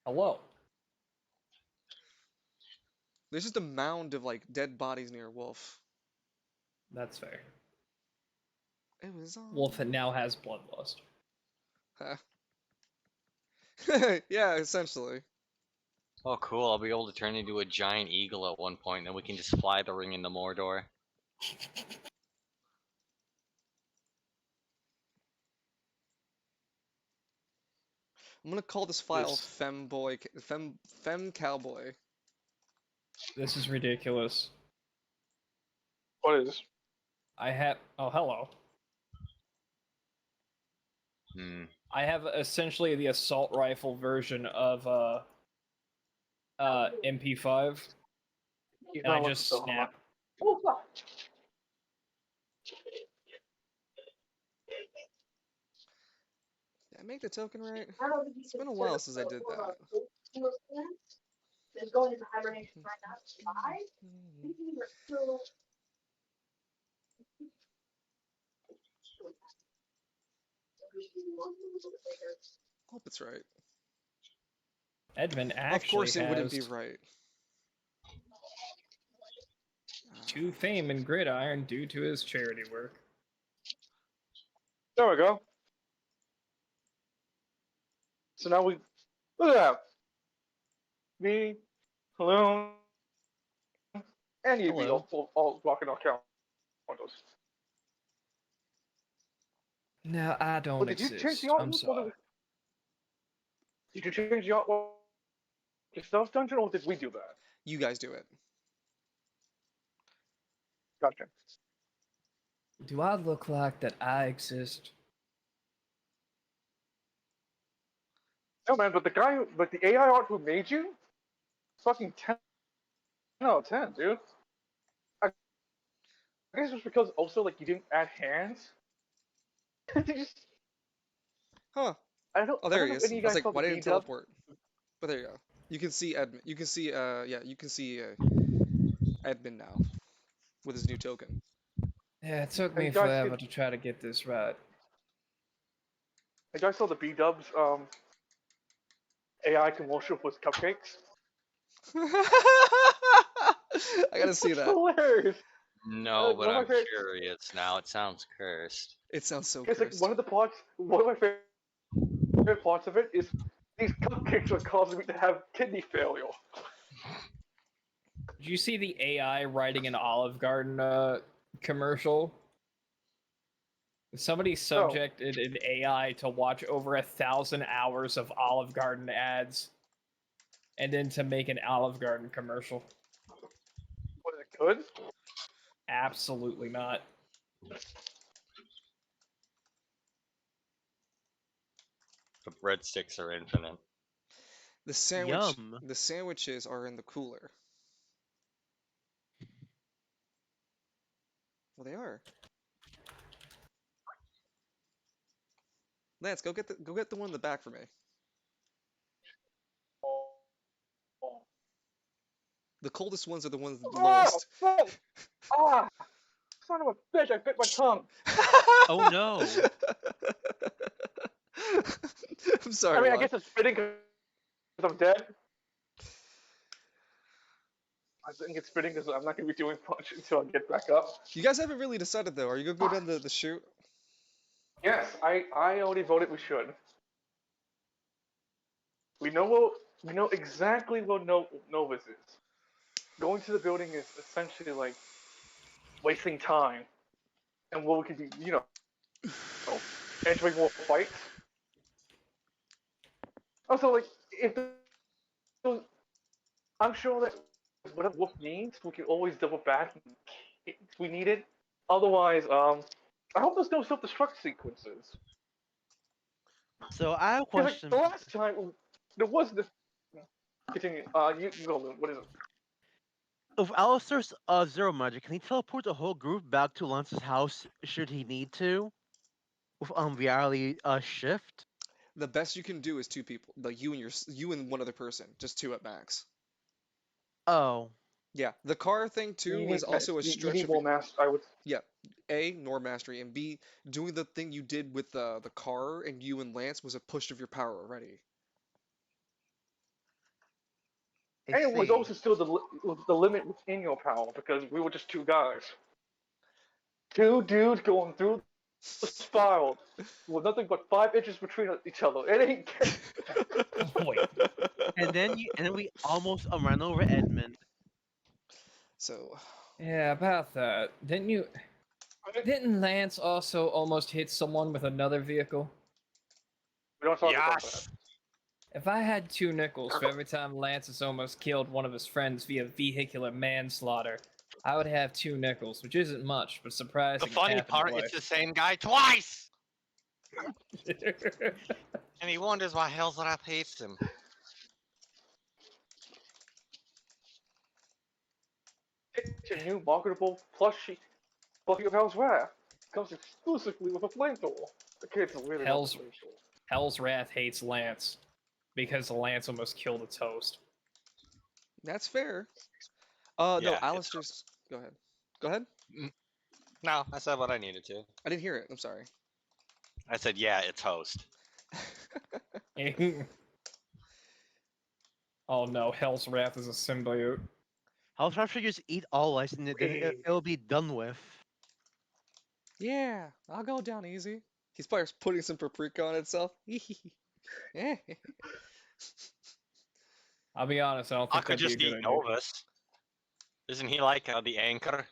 Hello. There's just a mound of like dead bodies near Wolf. That's fair. It was Wolf on. now has bloodlust. Huh. Yeah, essentially. Oh, cool. I'll be able to turn into a giant eagle at one point, and we can just fly the ring into Mordor. I'm gonna call this file This Fem Cowboy. this is ridiculous. What is? I have hello. Hmm. I have essentially the assault rifle version of MP5, He's and I not looking just so hot. snap. Did I make the token right? It's been a while since I did that. Is going into hibernation right now. Why? Thinking we're still. Hope it's right. Edmund Of actually course it wouldn't be has right. 2 fame in gridiron due to his charity work. There we go. So now we look at that. Me, Hello, and you Hello. all walking on calendars. No, I don't But did you change exist. the I'm artwork? sorry. Did you change the artwork yourself, Dungeon, or did we do that? You guys do it. Gotcha. Do I look like that I exist? No, man, but the AI art who made you, fucking 10 out of 10, dude. I guess it's because also, like, you didn't add hands. They just, Huh. I don't Oh, there know he if is. any of I you was guys like, saw why the didn't it B-dub. teleport? But there you go. You can see Edmund. You can see, yeah, you can see Edmund now with his new token. Yeah, it took Have me you guys forever seen- to try to get this right. You guys saw the B-dubs AI can worship with cupcakes? I gotta see It's that. hilarious. No, but One of my I'm favorite. curious now. It sounds cursed. It sounds so It's like cursed. one of my favorite parts of it is these cupcakes are causing me to have kidney failure. Did you see the AI writing an Olive Garden commercial? Somebody subjected an AI to watch over 1,000 hours of Olive Garden ads, and then to make an Olive Garden commercial. Was it good? Absolutely not. The breadsticks are infinite. Yum. The sandwiches are in the cooler. Well, they are. Lance, go get the one in the back for me. The coldest ones are the ones the lowest. Oh, ah! Son of a bitch! I bit my tongue. Oh no. I'm sorry. I mean, I Lon. guess it's fitting because I'm dead. I think it's fitting because I'm not gonna be doing much until I get back up. You guys haven't really decided though. Are you gonna go down the chute? Yes, I already voted we should. We know exactly what Novus is. Going to the building is essentially like wasting time, and what we could do, entering more fights. Also, like if I'm sure that whatever Wolf needs, we can always double back if we need it. Otherwise, I hope there's no self-destruct sequences. So I have a Because like, question. the last time there was this. Continue. You go. What is it? If Alistair's zero magic, can he teleport the whole group back to Lance's house should he need to? With reality shift? The best you can do is 2 people, like you and one other person, just 2 at max. Oh. Yeah, the car thing too is also a you stretch need of more master. I would. yeah. A, nor mastery, and B, doing the thing you did with the car and you and Lance was a push of your power already. I And it was see. also still the limit within your power because we were just two guys. Two dudes going through the spiral with nothing but 5 inches between each other. It ain't. Wait, And then we almost ran over Edmund. So, yeah, about that. Didn't Lance also almost hit someone with another vehicle? We don't talk about that. Yes. If I had 2 nickels for every time Lance has almost killed one of his friends via vehicular manslaughter, I would have 2 nickels, which isn't much, but The surprising. funny part, it's the same guy twice, and he wonders why Hellsrath hates him. It's a new marketable plushie Bucky of Hell's Wrath. Comes exclusively with a flamethrower. The kids are really Hell's- love the flamethrower. Hell's Wrath hates Lance because Lance almost killed a toast. that's fair. No, Yeah, it's- Alistair's. Go ahead. Go ahead. No, I said what I needed to. I didn't hear it. I'm sorry. I said, yeah, it's host. Oh no, Hell's Wrath is a symbiote. Hell's Wrath should just eat all ice and then it'll be done with. Yeah, I'll go down easy. He's probably putting some paprika on itself. Eh. I'll be honest, I don't I think could that'd just be a eat good idea. Novus. Isn't he like the anchor?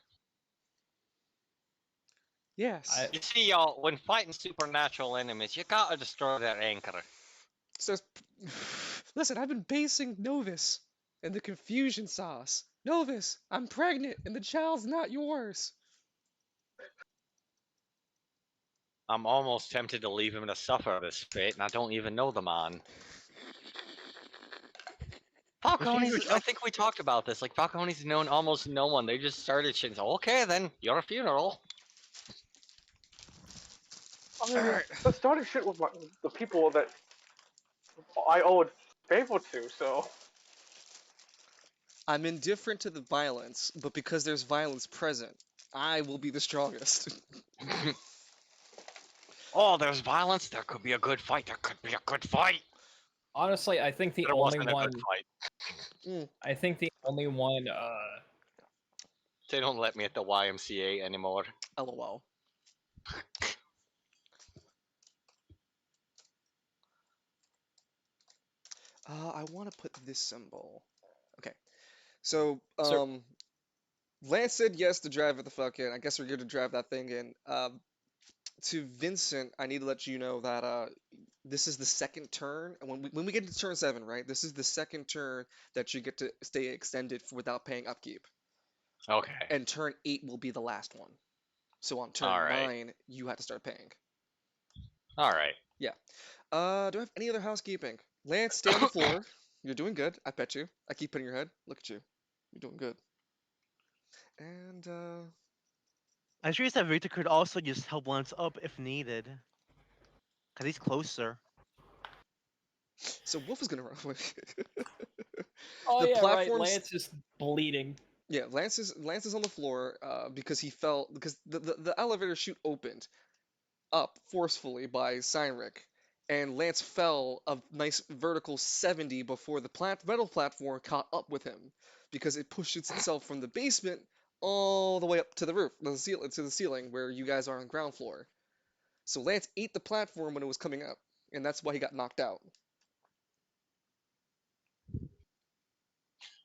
Yes. You see, y'all, when fighting supernatural enemies, you gotta destroy their anchor. So, listen, I've been basing Novus and the confusion sauce. Novus, I'm pregnant and the child's not yours. I'm almost tempted to leave him to suffer this fate, and I don't even know the man. Falcone's, I think we talked about this. Like, Falcone's known almost no one. They just started shit. So, okay, then, your funeral. I mean, Alright. that started shit with the people that I owed favor to, so. I'm indifferent to the violence, but because there's violence present, I will be the strongest. Oh, there's violence. There could be a good fight. There could be a good fight. Honestly, I think the There only wasn't a one. good fight. I think the only one. They don't let me at the YMCA anymore. LOL. I want to put this symbol. Okay. So, Sir. Lance said yes to drive it the fuck in. I guess we're going to drive that thing in. To Vincent, I need to let you know that this is the second turn, and when we get to turn 7, right? This is the second turn that you get to stay extended without paying upkeep, Okay. and turn 8 will be the last one. So on turn Alright. 9, you have to start paying. Alright. Do I have any other housekeeping? Lance, stay on the floor. You're doing good. I bet you. I keep putting your head. Look at you. You're doing good. And I'm sure that Victor could also just help Lance up if needed. Cause he's closer. so Wolf is gonna run away. Oh The yeah, right. platforms- Lance is bleeding. Yeah, Lance is on the floor because he fell because the elevator chute opened up forcefully by Cynric, and Lance fell a nice vertical 70 before the metal platform caught up with him because it pushed itself from the basement all the way up to the roof, to the ceiling where you guys are on the ground floor. So Lance ate the platform when it was coming up, and that's why he got knocked out.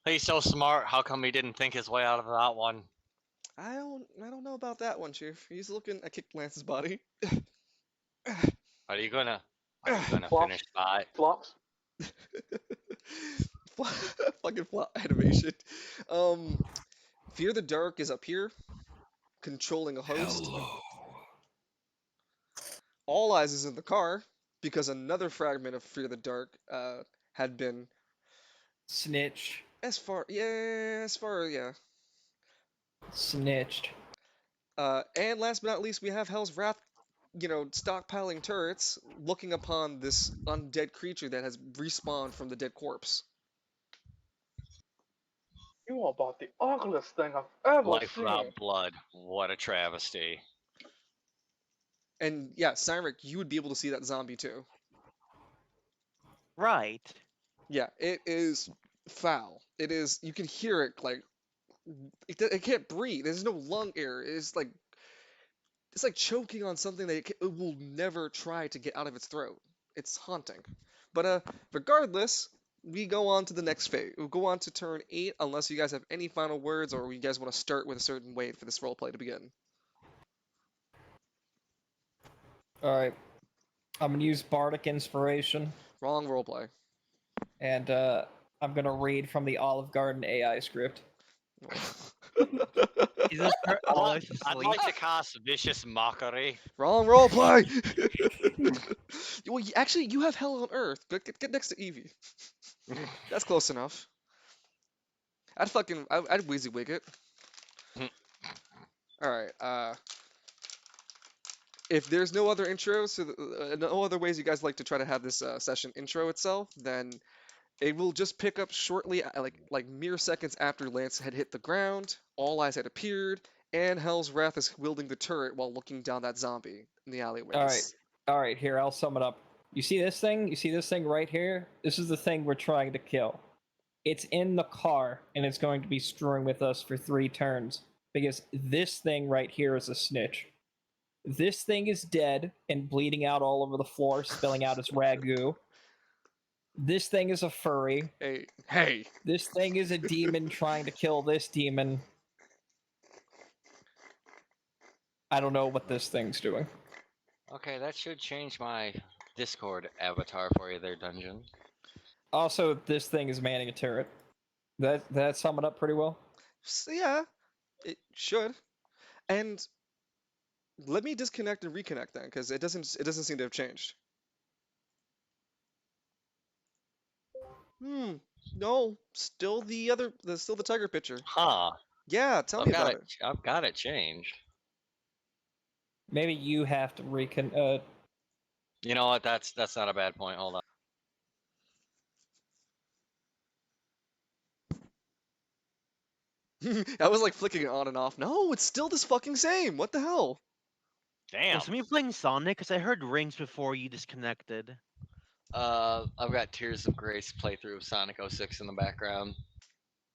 He's so smart. How come he didn't think his way out of that one? I don't know about that one, Chief. He's looking. I kicked Lance's body. Are you gonna Flops. finish that? Flops. Fucking flop animation. Fear the Dark is up here, controlling a host. All Eyes is in the car because another fragment of Fear the Dark had been Snitch. Snitched. And last but not least, we have Hell's Wrath, stockpiling turrets, looking upon this undead creature that has respawned from the dead corpse. You are about the ugliest thing I've ever Life seen. without blood. What a travesty. And yeah, Cynric, you would be able to see that zombie too. Right. Yeah, it is foul. It is. You can hear it like it can't breathe. There's no lung air. It's like choking on something that it will never try to get out of its throat. It's haunting. But regardless, we go on to the next phase. We'll go on to turn 8, unless you guys have any final words or you guys want to start with a certain way for this roleplay to begin. All right. I'm gonna use Bardic Inspiration, Wrong roleplay. and I'm gonna read from the Olive Garden AI script. Is this part I'd always like, I'd asleep? like to cast vicious mockery. Wrong roleplay. Well, actually, you have Hell on Earth. Get next to Evie. That's close enough. I'd Wheezy Wig it. All right. If there's no other intros, no other ways you guys like to try to have this session intro itself, then it will just pick up shortly, like mere seconds after Lance had hit the ground. All eyes had appeared, and Hell's Wrath is wielding the turret while looking down that zombie in the alleyways. All right. Here, I'll sum it up. You see this thing? You see this thing right here? This is the thing we're trying to kill. It's in the car, and it's going to be screwing with us for 3 turns because this thing right here is a snitch. This thing is dead and bleeding out all over the floor, spilling out its ragu. This thing is a furry. Hey. This thing is a demon trying to kill this demon. I don't know what this thing's doing. Okay, that should change my Discord avatar for you there, Dungeon. Also, this thing is manning a turret. That sum it up pretty well? So yeah, it should. And let me disconnect and reconnect then, because it doesn't seem to have changed. No, still the tiger picture. Huh. Yeah, tell me about it. I've got it changed. Maybe you have to You know what? That's not a bad point. Hold on. I was like flicking it on and off. No, it's still this fucking same. What the hell? Damn. Was me playing Sonic? Because I heard rings before you disconnected. I've got Tears of Grace playthrough of Sonic 06 in the background.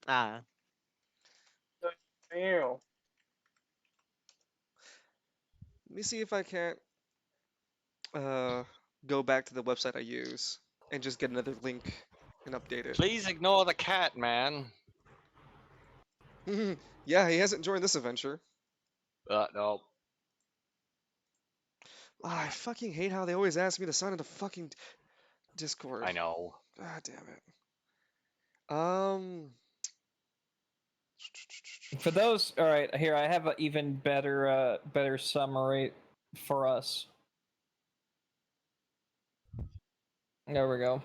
Ah. Damn. Let me see if I can't go back to the website I use and just get another link and update it. Please ignore the cat, man. Yeah, he hasn't joined this adventure. No. I fucking hate how they always ask me to sign into fucking Discord. I know. God damn it. For those, all right, here I have an even better summary for us. There we go.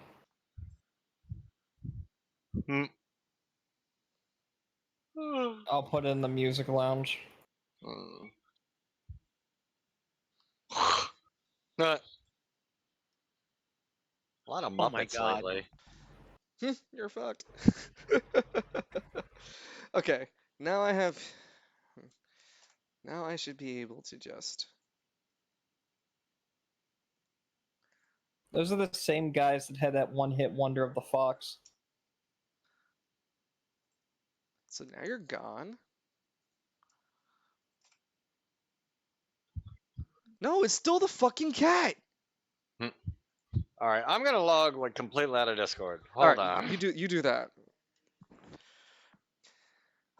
I'll put it in the music lounge. A lot of Oh my Muppets God. lately. You're fucked. Okay, now I should be able to just. Those are the same guys that had that one-hit wonder of the Fox. So now you're gone. No, it's still the fucking cat. All right, I'm gonna log like completely out of Discord. All Hold right, on. you do that.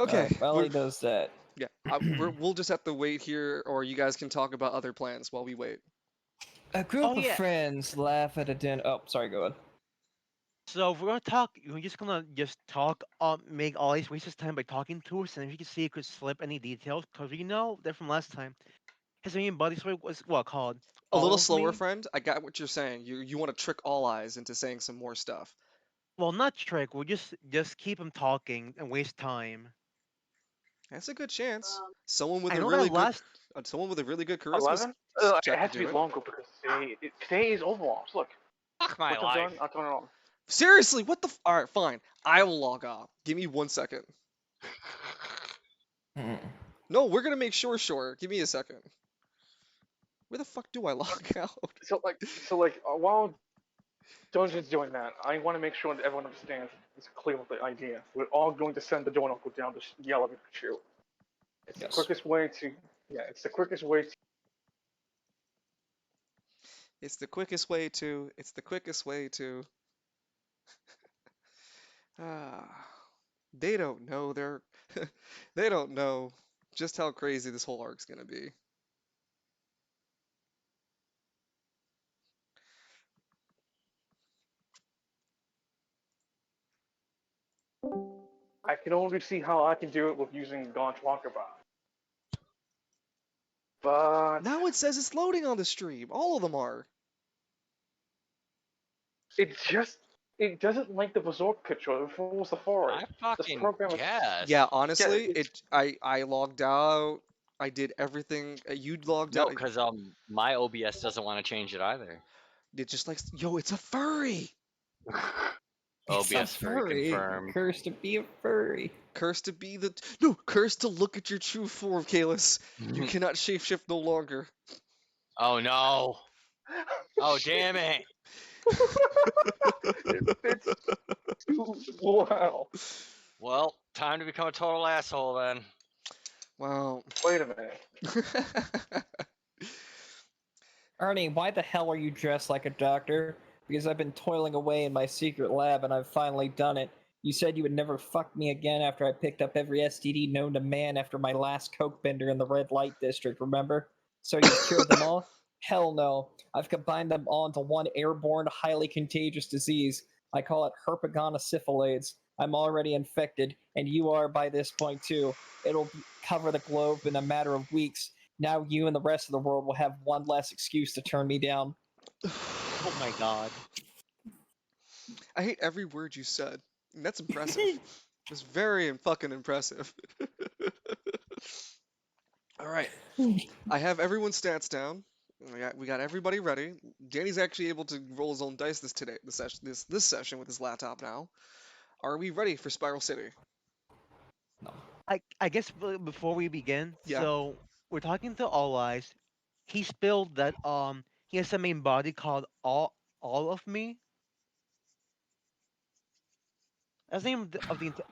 Okay. While he does that. Yeah, we'll just have to wait here, or you guys can talk about other plans while we wait. A group Oh, of yeah. friends laugh at a dinner. Oh, sorry, go ahead. So if we're just gonna talk, make Ollie's waste his time by talking to us, and if you can see, he could slip any details, because we know that from last time, his main buddy was what called A little All of slower, Me? friend. I got what you're saying. You want to trick All Eyes into saying some more stuff. Well, not trick. We'll just keep him talking and waste time. That's a good chance. Someone with I a know really that good, someone with a really good charisma. 11? It check has to to do be it. longer because today is Overwatch. Look. Fuck my Look, life. I'll turn it on. Seriously, what the? All right, fine. I will log off. Give me 1 second. No, we're gonna make sure. Give me a second. Where the fuck do I log out? So while Dungeon's doing that, I want to make sure that everyone understands is clear with the idea. We're all going to send the door knuckle down the elevator chute. It's the Yes. quickest way to. Yeah, it's the quickest way to. It's the quickest way to. It's the quickest way to. Ah, they don't know. They don't know just how crazy this whole arc's gonna be. I can only see how I can do it with using Gaunt Walkabout. But Now it says it's loading on the stream. All of them are. it doesn't like the Berserk picture of full Safari. I This fucking program is guess. Yeah, honestly, it's- I logged out. I did everything. You logged No, out. because my OBS doesn't want to change it either. It just like, yo, it's a furry. It's a OBS furry furry. confirmed. Cursed to be a furry. Cursed to be the no, cursed to look at your true form, Kalis. You cannot shapeshift no longer. Oh no! Oh damn it! it's wow. Well, time to become a total asshole then. Wow. Wait a minute. Ernie, why the hell are you dressed like a doctor? Because I've been toiling away in my secret lab and I've finally done it. You said you would never fuck me again after I picked up every STD known to man after my last coke bender in the red light district, remember? So you've cured them all? Hell no. I've combined them all into one airborne, highly contagious disease. I call it herpagona I'm already infected, and you are by this point too. It'll cover the globe in a matter of weeks. Now you and the rest of the world will have one less excuse to turn me down. Oh my god. I hate every word you said. And that's impressive. It's very fucking impressive. All right. I have everyone's stats down. We got everybody ready. Danny's actually able to roll his own dice this session with his laptop now. Are we ready for Spiral City? No. I guess before we begin, Yeah. so we're talking to All Eyes. He spilled that he has a main body called All of Me. That's the name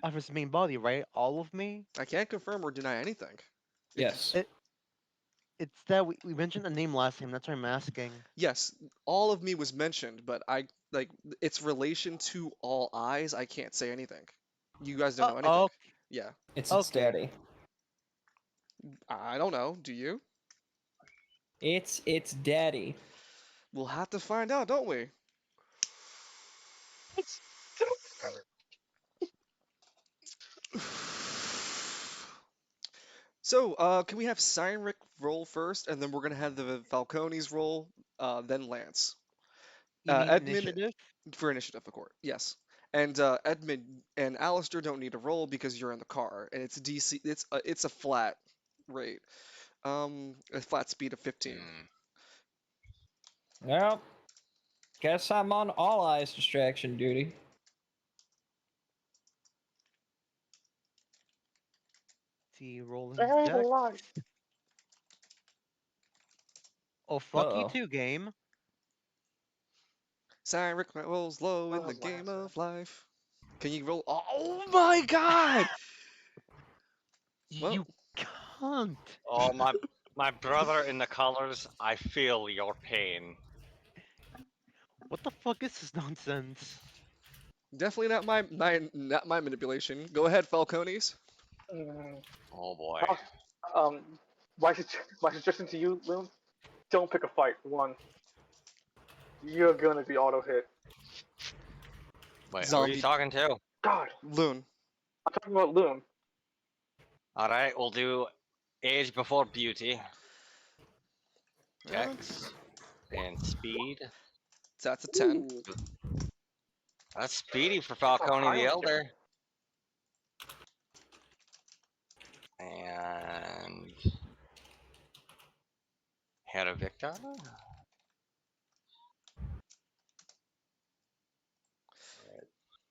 of his main body, right? All of Me. I can't confirm or deny anything. Yes. It's that we mentioned the name last time. That's why I'm asking. Yes, all of me was mentioned, but I like its relation to all eyes. I can't say anything. You guys don't know anything. Oh, Yeah, It's Okay. daddy. I don't know. Do you? It's daddy. We'll have to find out, don't we? So, can we have Cynric roll first, and then we're gonna have the Falcones roll, then Lance. you mean Edmund initiative? for initiative, of course. Yes, and Edmund and Alistair don't need to roll because you're in the car, and it's DC. It's a flat rate, a flat speed of 15. Well, guess I'm on all eyes distraction duty. See, rolling Very deck. light. Oh, fuck you Uh-oh. too, game. Cynric rolls low in Oh, the Lance. game of life. Can you roll? Oh my god! Well, You can't. Oh my brother in the colors, I feel your pain. What the fuck is this nonsense? definitely not my manipulation. Go ahead, Falcones. Mm, Oh boy. Um, my suggestion to you, Loon, don't pick a fight. One, you're gonna be auto hit. Wait, who are Zombie. you talking to? God, Loon. I'm talking about Loon. Alright, we'll do age before beauty. Dex and speed. That's a 10. Ooh, That's speedy for Falcone high the on Elder. And Hera Victor.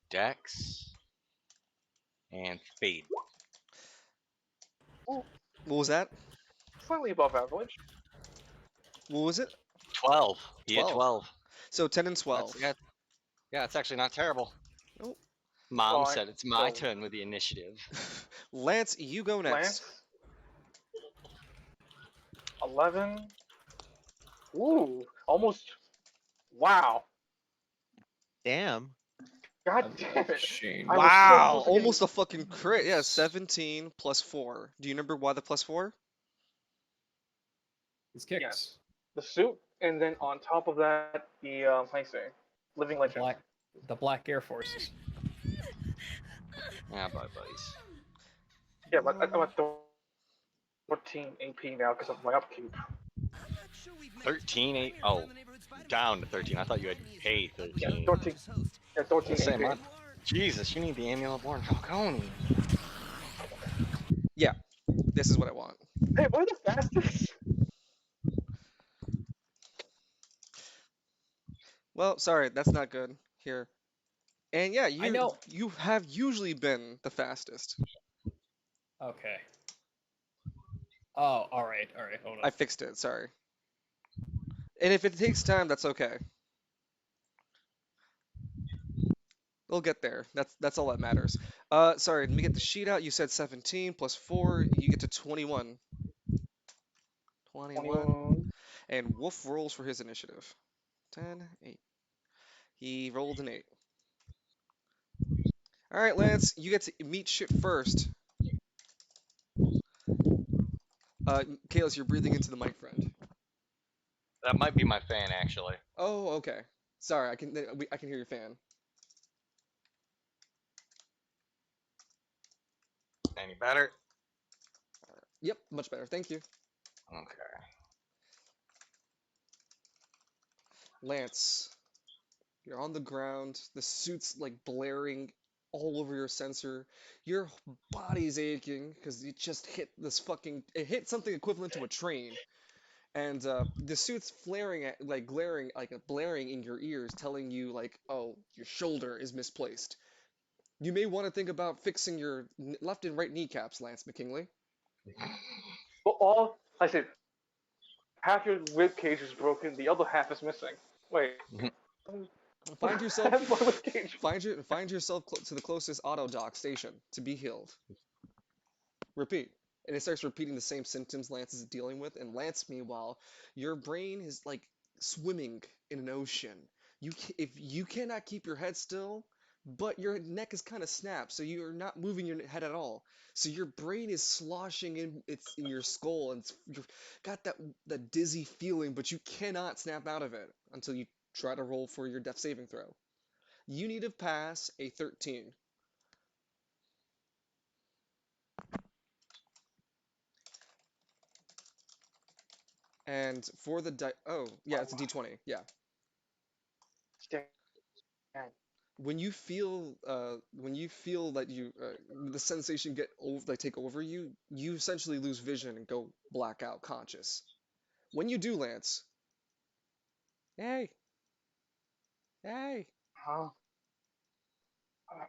Dex and speed. What was that? slightly above average. What was it? 12. He had 12. 12. So 10 and 12. Yeah, it's actually not terrible. Mom Fine. said it's my So, turn with the initiative. Lance, you go Lance. next. 11. Ooh, almost. Wow. Damn. God Of damn it. Shane. I was so Wow, close to getting almost a fucking crit. Yeah, 17 plus 4. Do you remember why the plus 4? His kicks. yes, the suit, and then on top of that, the how you say, living The legend. Black Air Forces. Yeah, bye, buddies. Yeah, but I'm at 14 AP now because of my upkeep. 13, 8. Oh, down to 13. I thought you had paid Yeah, 13. 13. Yeah, 13 Say, AP. Jesus, you need the Amulet Born Falcone. Yeah, this is what I want. Hey, we're the fastest. Well, sorry, that's not good. Here. And yeah, I know. you have usually been the fastest. Okay. Oh, all right. Hold I on. fixed it, sorry. And if it takes time, that's okay. We'll get there. That's all that matters. Sorry, let me get the sheet out. You said 17 plus 4, you get to 21. 21. 21. And Wolf rolls for his initiative. 10, 8. He rolled an 8. Alright, Lance, you get to meet shit first. Kalis, you're breathing into the mic, friend. That might be my fan, actually. Oh, okay. Sorry, I can hear your fan. Any better? Yep, much better. Thank you. Okay. Lance, you're on the ground. The suit's like blaring all over your sensor. Your body's aching because you just hit this fucking. It hit something equivalent to a train. And the suit's flaring at, like glaring, like blaring in your ears, telling you like, oh, your shoulder is misplaced. You may want to think about fixing your left and right kneecaps, Lance McKinley. But all I said, half your rib cage is broken, the other half is missing. Wait. Find yourself, Half my rib cage. find yourself to the closest auto dock station to be healed. Repeat. And it starts repeating the same symptoms Lance is dealing with. And Lance, meanwhile, your brain is like swimming in an ocean. If you cannot keep your head still, but your neck is kind of snapped, so you're not moving your head at all. So your brain is sloshing in your skull, and you've got that dizzy feeling, but you cannot snap out of it until you try to roll for your death saving throw. You need to pass a 13. And for the oh yeah, it's a d20. Yeah. Damn. When you feel that the sensation get over like take over you, you essentially lose vision and go blackout conscious. When you do, Lance, hey, hey, Huh? Uh,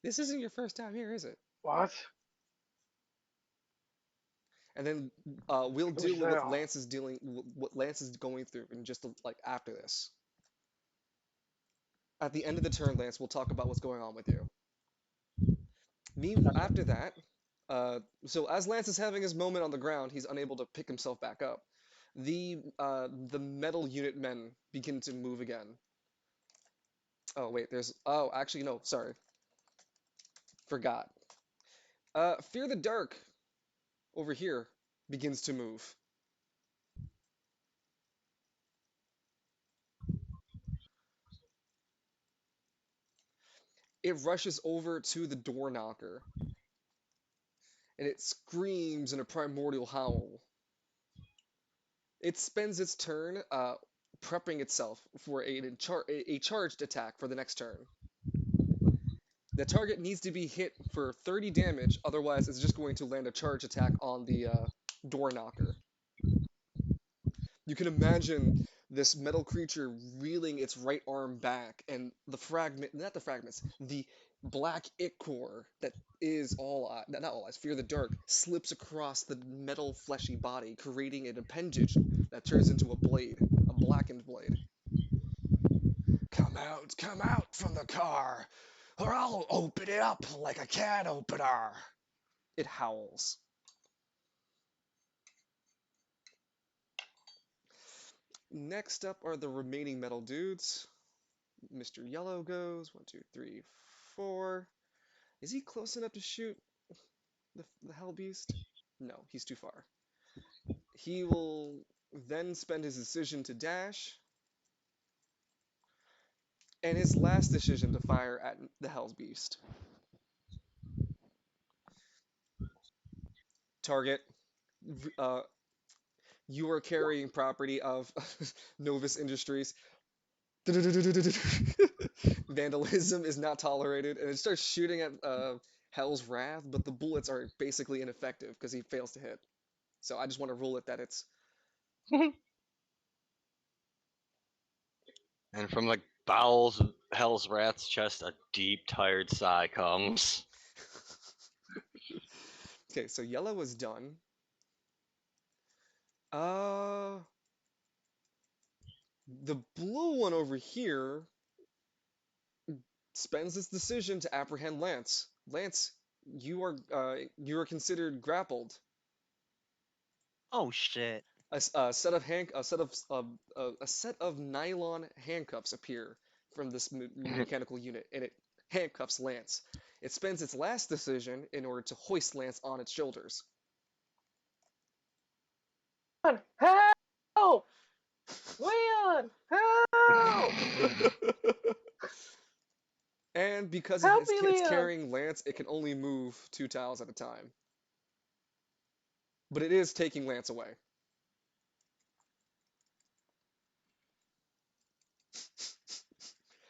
this isn't your first time here, is it? what? And then we'll Who's deal with there? what Lance is going through in just like after this. At the end of the turn, Lance, we'll talk about what's going on with you. After that, so as Lance is having his moment on the ground, he's unable to pick himself back up. The metal unit men begin to move again. Oh wait, oh actually no, sorry, forgot. Fear the Dark over here begins to move. It rushes over to the door knocker and it screams in a primordial howl. It spends its turn prepping itself for a charged attack for the next turn. The target needs to be hit for 30 damage, otherwise it's just going to land a charge attack on the door knocker. You can imagine this metal creature reeling its right arm back, and not the fragments, the black ichor that is not all eyes, Fear the Dark, slips across the metal fleshy body, creating an appendage that turns into a blade, a blackened blade. Come out from the car. or I'll open it up like a can opener. It howls. Next up are the remaining metal dudes. Mr. Yellow goes. 1, 2, 3, 4. Is he close enough to shoot the Hell Beast? No, he's too far. He will then spend his decision to dash, and his last decision to fire at the Hell Beast. Target. Uh, you are carrying property of Novus Industries. Vandalism is not tolerated, and it starts shooting at Hell's Wrath, but the bullets are basically ineffective because he fails to hit. So I just want to rule it that it's. And from the bowels of Hell's Wrath's chest, a deep, tired sigh comes. Okay, so yellow is done. Uh, the blue one over here spends its decision to apprehend Lance. Lance, you are considered grappled. Oh shit. A set of a set of nylon handcuffs appear from this mechanical unit, and it handcuffs Lance. It spends its last decision in order to hoist Lance on its shoulders. Help! Leon! Help! And because Help me, it's Leon! carrying Lance, it can only move 2 tiles at a time. But it is taking Lance away.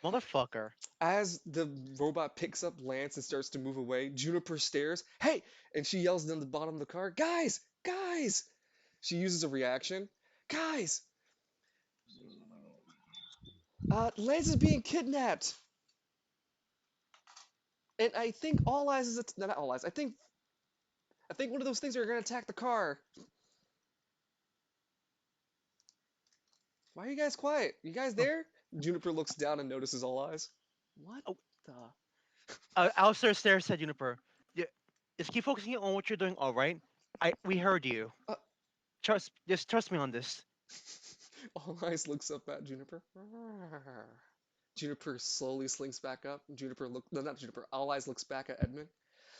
Motherfucker. As the robot picks up Lance and starts to move away, Juniper stares, "Hey!" And she yells down the bottom of the car, "Guys! Guys!" She uses a reaction. "Guys! Lance is being kidnapped!" And I think All Eyes is... No, not All Eyes. I think one of those things are going to attack the car. Why are you guys quiet? You guys there? Juniper looks down and notices All Eyes. What Oh. the... Alistair stares at Juniper. Yeah, just keep focusing on what you're doing, alright? We heard you. Uh. Just trust me on this. All Eyes looks up at Juniper. Juniper slowly slinks back up. No, not Juniper. All Eyes looks back at Edmund.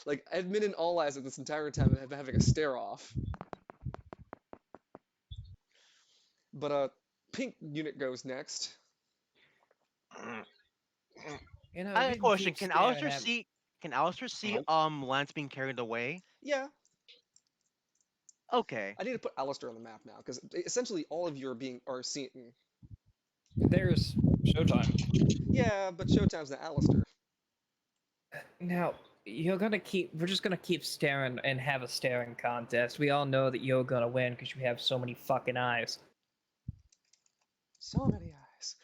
Like Edmund and All Eyes at this entire time have been having a stare off. But pink unit goes next. You know, I have you a can question. keep staring at Can Alistair see Lance being carried away? Yeah, Okay. I need to put Alistair on the map now because essentially all of you are seeing. There's Showtime. Yeah, but Showtime's not Alistair. Now, we're just gonna keep staring and have a staring contest. We all know that you're gonna win because you have so many fucking eyes. So many eyes.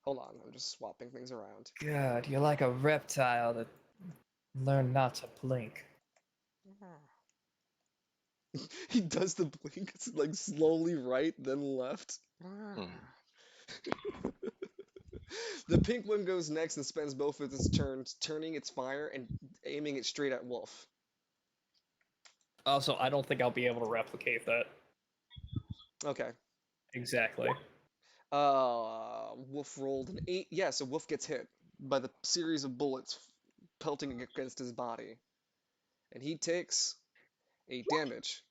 Hold on, I'm just swapping things around. God, you're like a reptile that learned not to blink. He does the blink. It's like slowly right, then left. The pink one goes next and spends both of its turns turning its fire and aiming it straight at Wolf. Also, I don't think I'll be able to replicate that. Okay. Exactly. Wolf rolled an 8. Yeah, so Wolf gets hit by the series of bullets pelting against his body. And he takes 8 damage.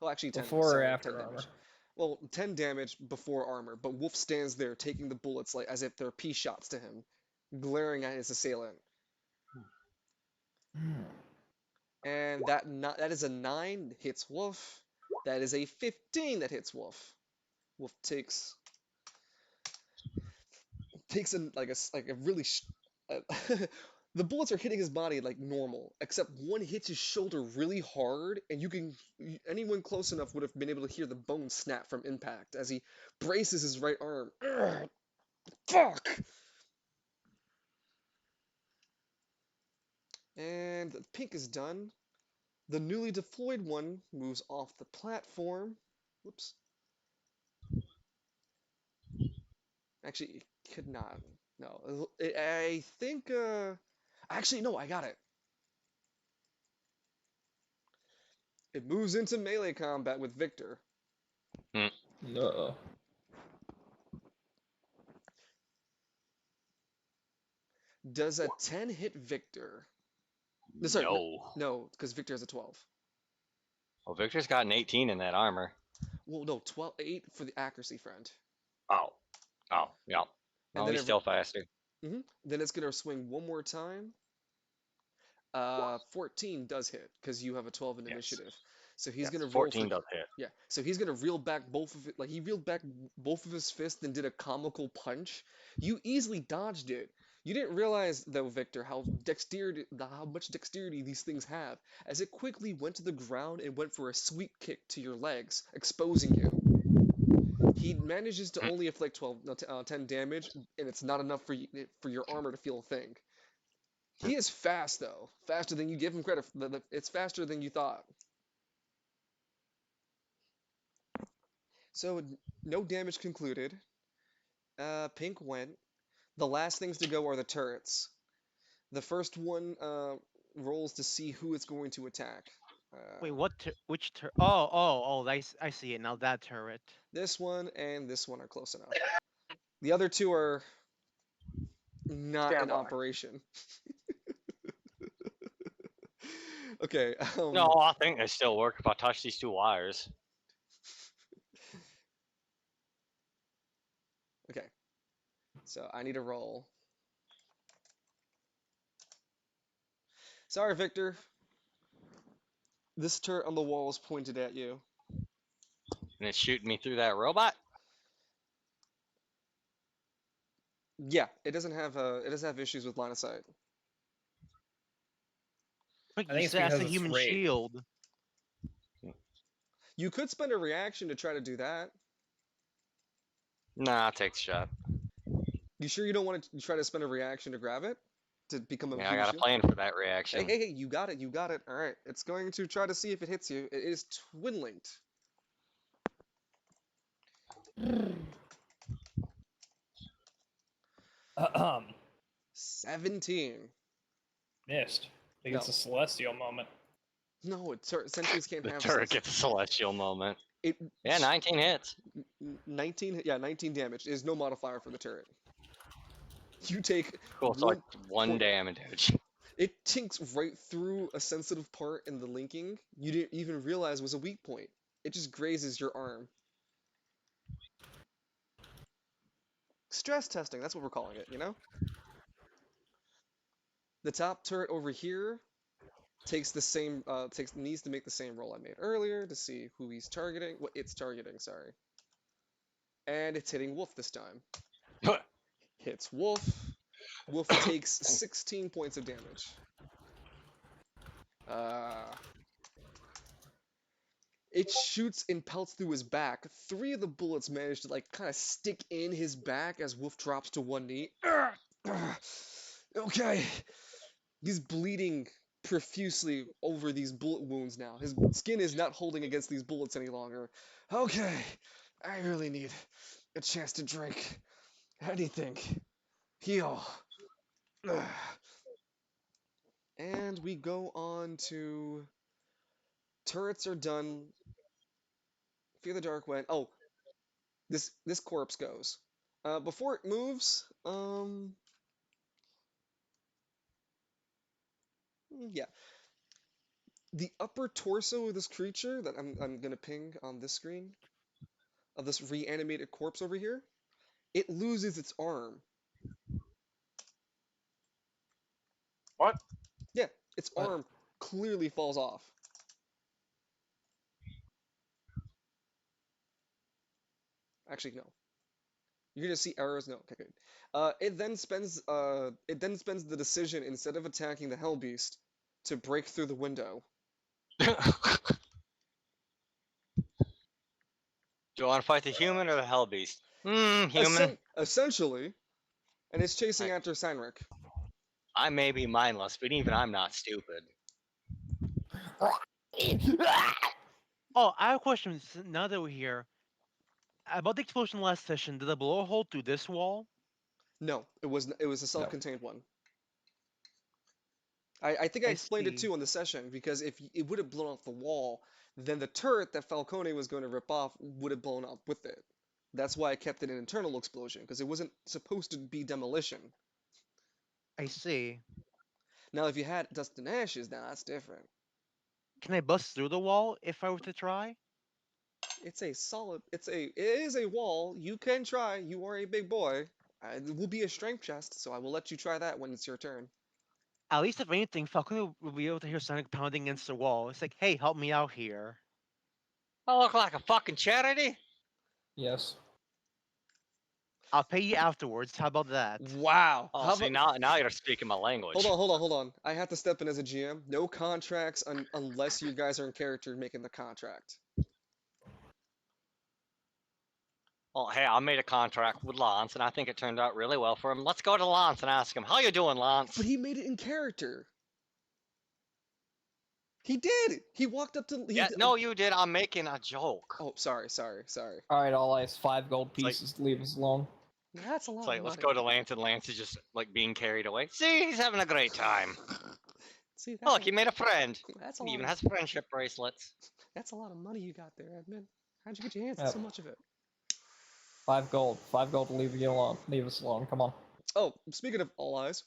Well, actually 10. Before Sorry, or after 10 armor? damage. Well, 10 damage before armor, but Wolf stands there taking the bullets like as if they're pea shots to him, glaring at his assailant. And that is a 9 hits Wolf. That is a 15 that hits Wolf. Wolf takes a really the bullets are hitting his body like normal, except one hits his shoulder really hard, and anyone close enough would have been able to hear the bone snap from impact as he braces his right arm. Urgh, fuck! And the pink is done. The newly deployed one moves off the platform. Whoops. Actually, it could not. No, I think. Actually, no, I got it. It moves into melee combat with Victor. No. Does a 10 hit Victor? No, sorry, no, because Victor has a 12. Well, Victor's got an 18 in that armor. Well, no, 12, 8 for the accuracy friend. Oh. Oh, yeah. And Oh, then he's still faster. Then it's gonna swing one more time. 14 does hit because you have a 12 in Yes. initiative. So he's Yes, gonna roll 14 for, does hit. yeah. So he's gonna reel back both of it. Like he reeled back both of his fists and did a comical punch. You easily dodged it. You didn't realize though, Victor, how much dexterity these things have, as it quickly went to the ground and went for a sweep kick to your legs, exposing you. He manages to only inflict 10 damage, and it's not enough for your armor to feel a thing. He is fast though, faster than you give him credit. It's faster than you thought. So no damage concluded. Pink went. The last things to go are the turrets. The first one rolls to see who it's going to attack. Wait, which turret? Oh, I see it now. That turret. This one and this one are close enough. The other two are not Stand in by. operation. Okay. No, I think they still work if I touch these 2 wires. Okay. So I need a roll. Sorry, Victor. This turret on the wall is pointed at you. And it's shooting me through that robot? Yeah, it doesn't have issues with line of sight. Like I think you it's said, that's because a it's human raid. shield. You could spend a reaction to try to do that. Nah, I'll take the shot. You sure you don't want to try to spend a reaction to grab it? To become a Yeah, I human got a shield? plan for that reaction. Hey, you got it, you got it. Alright, it's going to try to see if it hits you. It is twin linked. Ahem. 17. Missed. I think it's No. a celestial moment. No, sentries can't The have turret this. gets a celestial moment. It, Yeah, 19 hits. 19 damage. There's no modifier for the turret. You take Cool, so like 1 point- damage. It tinks right through a sensitive part in the linking you didn't even realize was a weak point. It just grazes your arm. Stress testing, that's what we're calling it, you know? The top turret over here takes the same needs to make the same roll I made earlier to see who he's targeting, what it's targeting, sorry. And it's hitting Wolf this time. Hits Wolf. Wolf takes 16 points of damage. It shoots and pelts through his back. 3 of the bullets manage to like kind of stick in his back as Wolf drops to one knee. Okay. He's bleeding profusely over these bullet wounds now. His skin is not holding against these bullets any longer. Okay. I really need a chance to drink anything. Heal. And we go on to turrets are done. Fear the Dark went. Oh, this corpse goes. Before it moves, yeah. The upper torso of this creature that I'm gonna ping on this screen of this reanimated corpse over here, it loses its arm. What? Yeah, its What? arm clearly falls off. Actually, no. You're gonna see arrows. No, okay, good. It then spends the decision, instead of attacking the Hell Beast, to break through the window. Do you want to fight the human or the hell beast? Human. Essentially, and it's chasing Right. after Seinrich. I may be mindless, but even I'm not stupid. Oh, I have a question. Now that we're here, About the explosion last session, did it blow a hole through this wall? No, it was a No. self-contained one. I think I I explained it see. too on the session because if it would have blown off the wall, then the turret that Falcone was going to rip off would have blown up with it. That's why I kept it an internal explosion because it wasn't supposed to be demolition. I see. Now, if you had dust and ashes, now that's different. Can I bust through the wall if I were to try? It's a solid. It is a wall. You can try. You are a big boy. It will be a strength chest, so I will let you try that when it's your turn. At least if anything, Falcone will be able to hear Sonic pounding against the wall. It's like, hey, help me out here. I look like a fucking charity. Yes. I'll pay you afterwards. How about that? Wow. Oh, How see about? now you're speaking my language. Hold on. I have to step in as a GM. No contracts unless you guys are in character making the contract. Well, hey, I made a contract with Lance, and I think it turned out really well for him. Let's go to Lance and ask him, how you doing, Lance? But he made it in character. He did. He walked up to. Yeah, no, you did. I'm making a joke. Oh, sorry. All right, all ice. 5 gold It's like- pieces. Leave us alone. That's a lot It's like, of let's money. go to Lance, and Lance is just like being carried away. See, he's having a great time. See, Oh, look, he made a friend. that's a He lot. even Of, has friendship bracelets. that's a lot of money you got there, Edmund. How'd you get your hands on Yep. so much of it? 5 gold. 5 gold to leave you alone. Leave us alone. Come on. Oh, speaking of all eyes,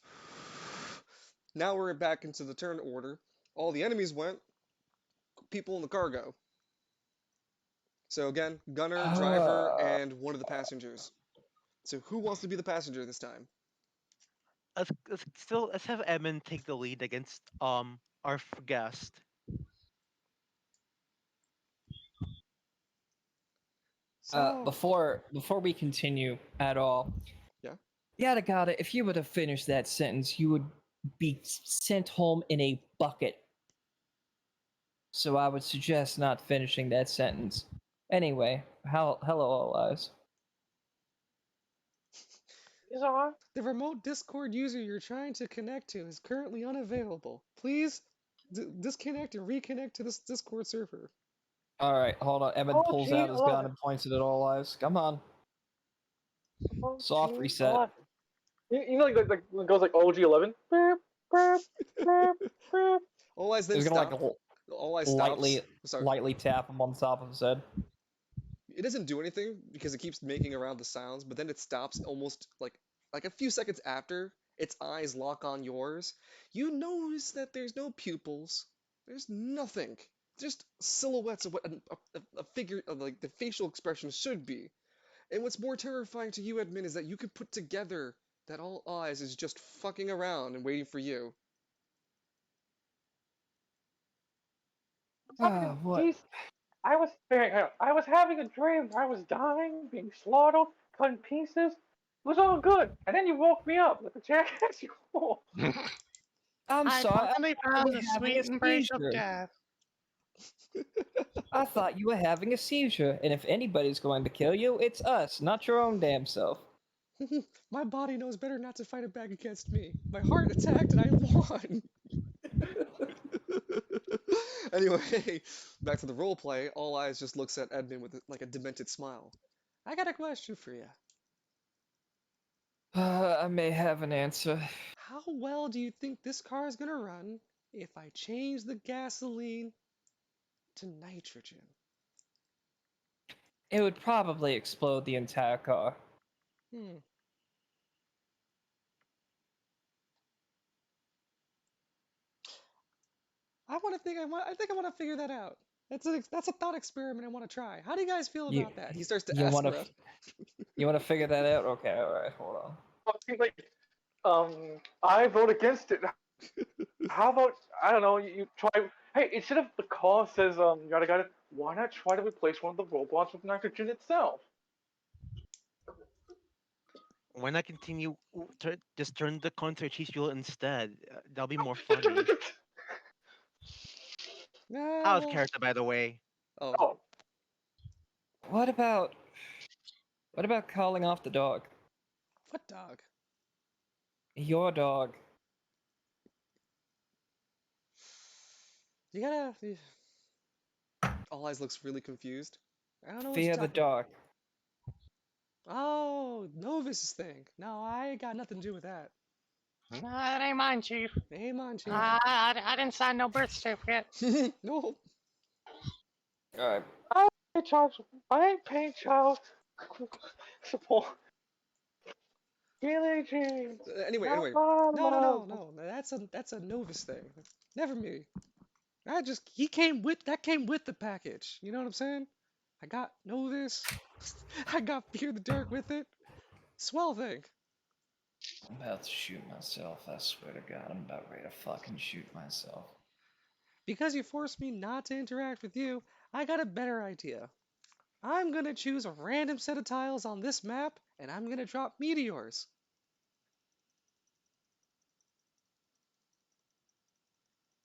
now we're back into the turn order. All the enemies went. People in the cargo. So again, gunner, driver, and one of the passengers. So who wants to be the passenger this time? Let's have Edmund take the lead against our guest. So Before we continue at all, Yeah? yada gotta, if you were to finish that sentence, you would be sent home in a bucket. So I would suggest not finishing that sentence. Anyway, hello, all eyes. He's on. the remote Discord user you're trying to connect to is currently unavailable. Please disconnect and reconnect to this Discord server. All right, hold on. Evan Oh, pulls gee, out his 11. gun and points it at all eyes. Come on. Oh, Soft gee, reset. 11. You know, like when it goes like OG11. Beep, beep, beep, beep. All eyes then He's gonna stop. like All eyes stops. lightly tap him on the top of his head. It doesn't do anything because it keeps making around the sounds, but then it stops almost like a few seconds after its eyes lock on yours. You notice that there's no pupils. There's nothing. Just silhouettes of what a figure of like the facial expression should be. And what's more terrifying to you, Edmund, is that you could put together that all eyes is just fucking around and waiting for you. Fucking What? geez. I was having a dream. I was dying, being slaughtered, cut in pieces. It was all good, and then you woke me up like a jackass. You fool. I'm I sorry. finally I found was the having sweet a embrace of seizure. death. I thought you were having a seizure, and if anybody's going to kill you, it's us, not your own damn self. My body knows better not to fight it back against me. My heart attacked and I won. Anyway, back to the role play. All Eyes just looks at Edmund with like a demented smile. I got a question for you. I may have an answer. How well do you think this car is gonna run if I change the gasoline to nitrogen? It would probably explode the entire car. Hmm. I think I want to figure that out. That's a thought experiment I want to try. How do you guys feel You- about that? He starts to You ask want to? around. You want to figure that out? Okay, all right, hold on. Fucking, like, I vote against it. How about I don't know? You try. Hey, instead of the call says yada, why not try to replace one of the robots with nitrogen itself? Why not continue? Just turn the car into a cheese wheel instead. That'll be more funny. Nah, How's well, character, by the way? oh, Oh, What about calling off the dog? what dog? Your dog. You gotta. All Eyes looks really confused. I don't know what you're Fear the talking about. dog. Oh, Novis's thing. No, I ain't got nothing to do with that. Nah, that ain't mine, Chief. Hey, man, Chief. I didn't sign no birth certificate. No. All right. I ain't child. I ain't paying child support. Killing dreams. Anyway, Not anyway. my No, no, love. no, no. That's a Novus thing. Never me. That came with the package. You know what I'm saying? I got Novus. I got Fear the Dark with it. Swell thing. I'm about to shoot myself. I swear to God, I'm about ready to fucking shoot myself. Because you forced me not to interact with you, I got a better idea. I'm gonna choose a random set of tiles on this map, and I'm gonna drop meteors.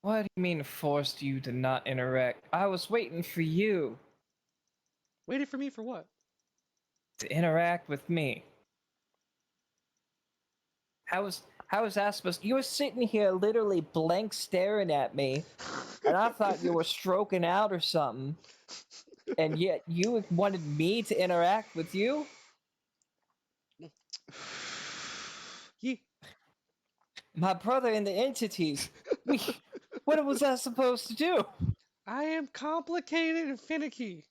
What do you mean forced you to not interact? I was waiting for you Waiting for me for what? to interact with me. How was that supposed? You were sitting here literally blank staring at me, and I thought you were stroking out or something. And yet you wanted me to interact with you? Ye- My brother and the entities. What was I supposed to do? I am complicated and finicky.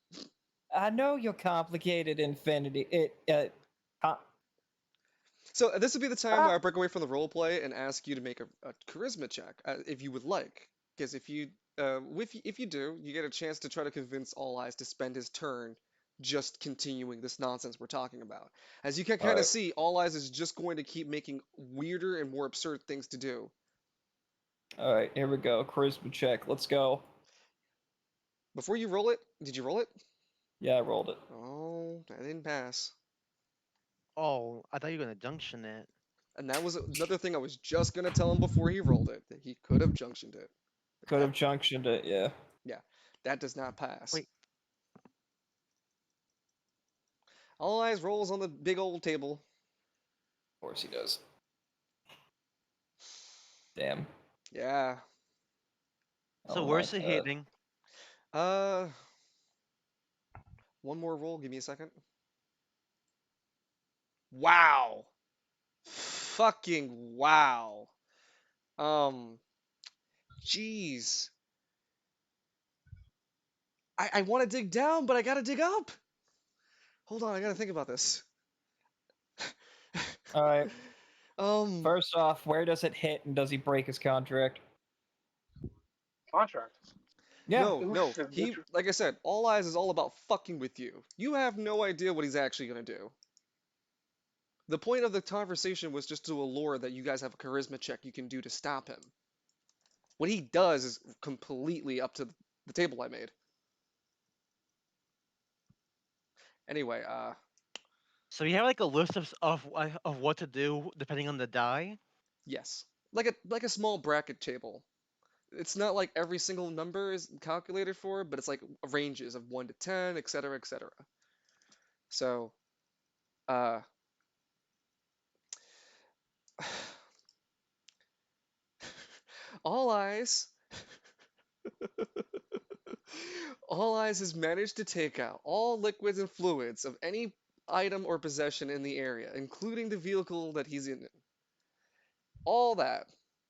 I know you're complicated, Infinity. So this would be the time where Ah, I break away from the role play and ask you to make a charisma check, if you would like. Because if you do, you get a chance to try to convince All Eyes to spend his turn just continuing this nonsense we're talking about. As you can kind of Alright. see, All Eyes is just going to keep making weirder and more absurd things to do. Alright, here we go. Charisma check. Let's go. Before you roll it, did you roll it? Yeah, I rolled it. Oh, I didn't pass. Oh, I thought you were gonna junction it. And that was another thing I was just gonna tell him before he rolled it, that he could have junctioned it. But Could have junctioned it, yeah. Of yeah, that does not pass. Wait. All Eyes rolls on the big old table. course he does. Damn. Yeah. I So don't where's like it that. hitting? Uh, one more roll. Give me a second. Wow. Fucking wow. Um, jeez. I want to dig down, but I gotta dig up. Hold on, I gotta think about this. Alright. Um, First off, where does it hit and does he break his contract? contract. Yeah. no. He, like I said, All Eyes is all about fucking with you. You have no idea what he's actually gonna do. The point of the conversation was just to allure that you guys have a charisma check you can do to stop him. What he does is completely up to the table I made. Anyway, So you have like a list of what to do depending on the die. yes, like a small bracket table. It's not like every single number is calculated for, but it's like ranges of 1 to 10, etc., etc. So, uh, All Eyes, All Eyes has managed to take out all liquids and fluids of any item or possession in the area, including the vehicle that he's in. All that.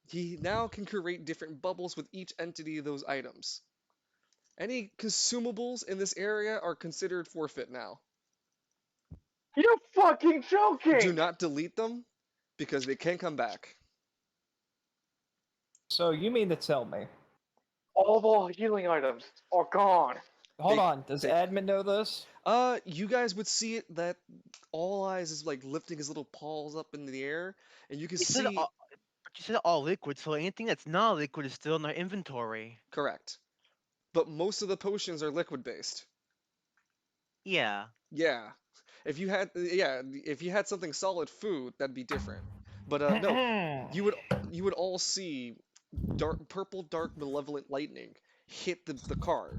He now can create different bubbles with each entity of those items. Any consumables in this area are considered forfeit now. You're fucking Do joking! not delete them because they can come back. So you mean to tell me? All the healing items are gone. Hold They- on, does they- admin know this? You guys would see it that All Eyes is like lifting his little paws up in the air, and you can You said see. but you said all liquid, so anything that's not liquid is still in our inventory. Correct. But most of the potions are liquid based. Yeah. Yeah. If you had something solid food, that'd be different. But no, you would all see dark malevolent lightning hit the car,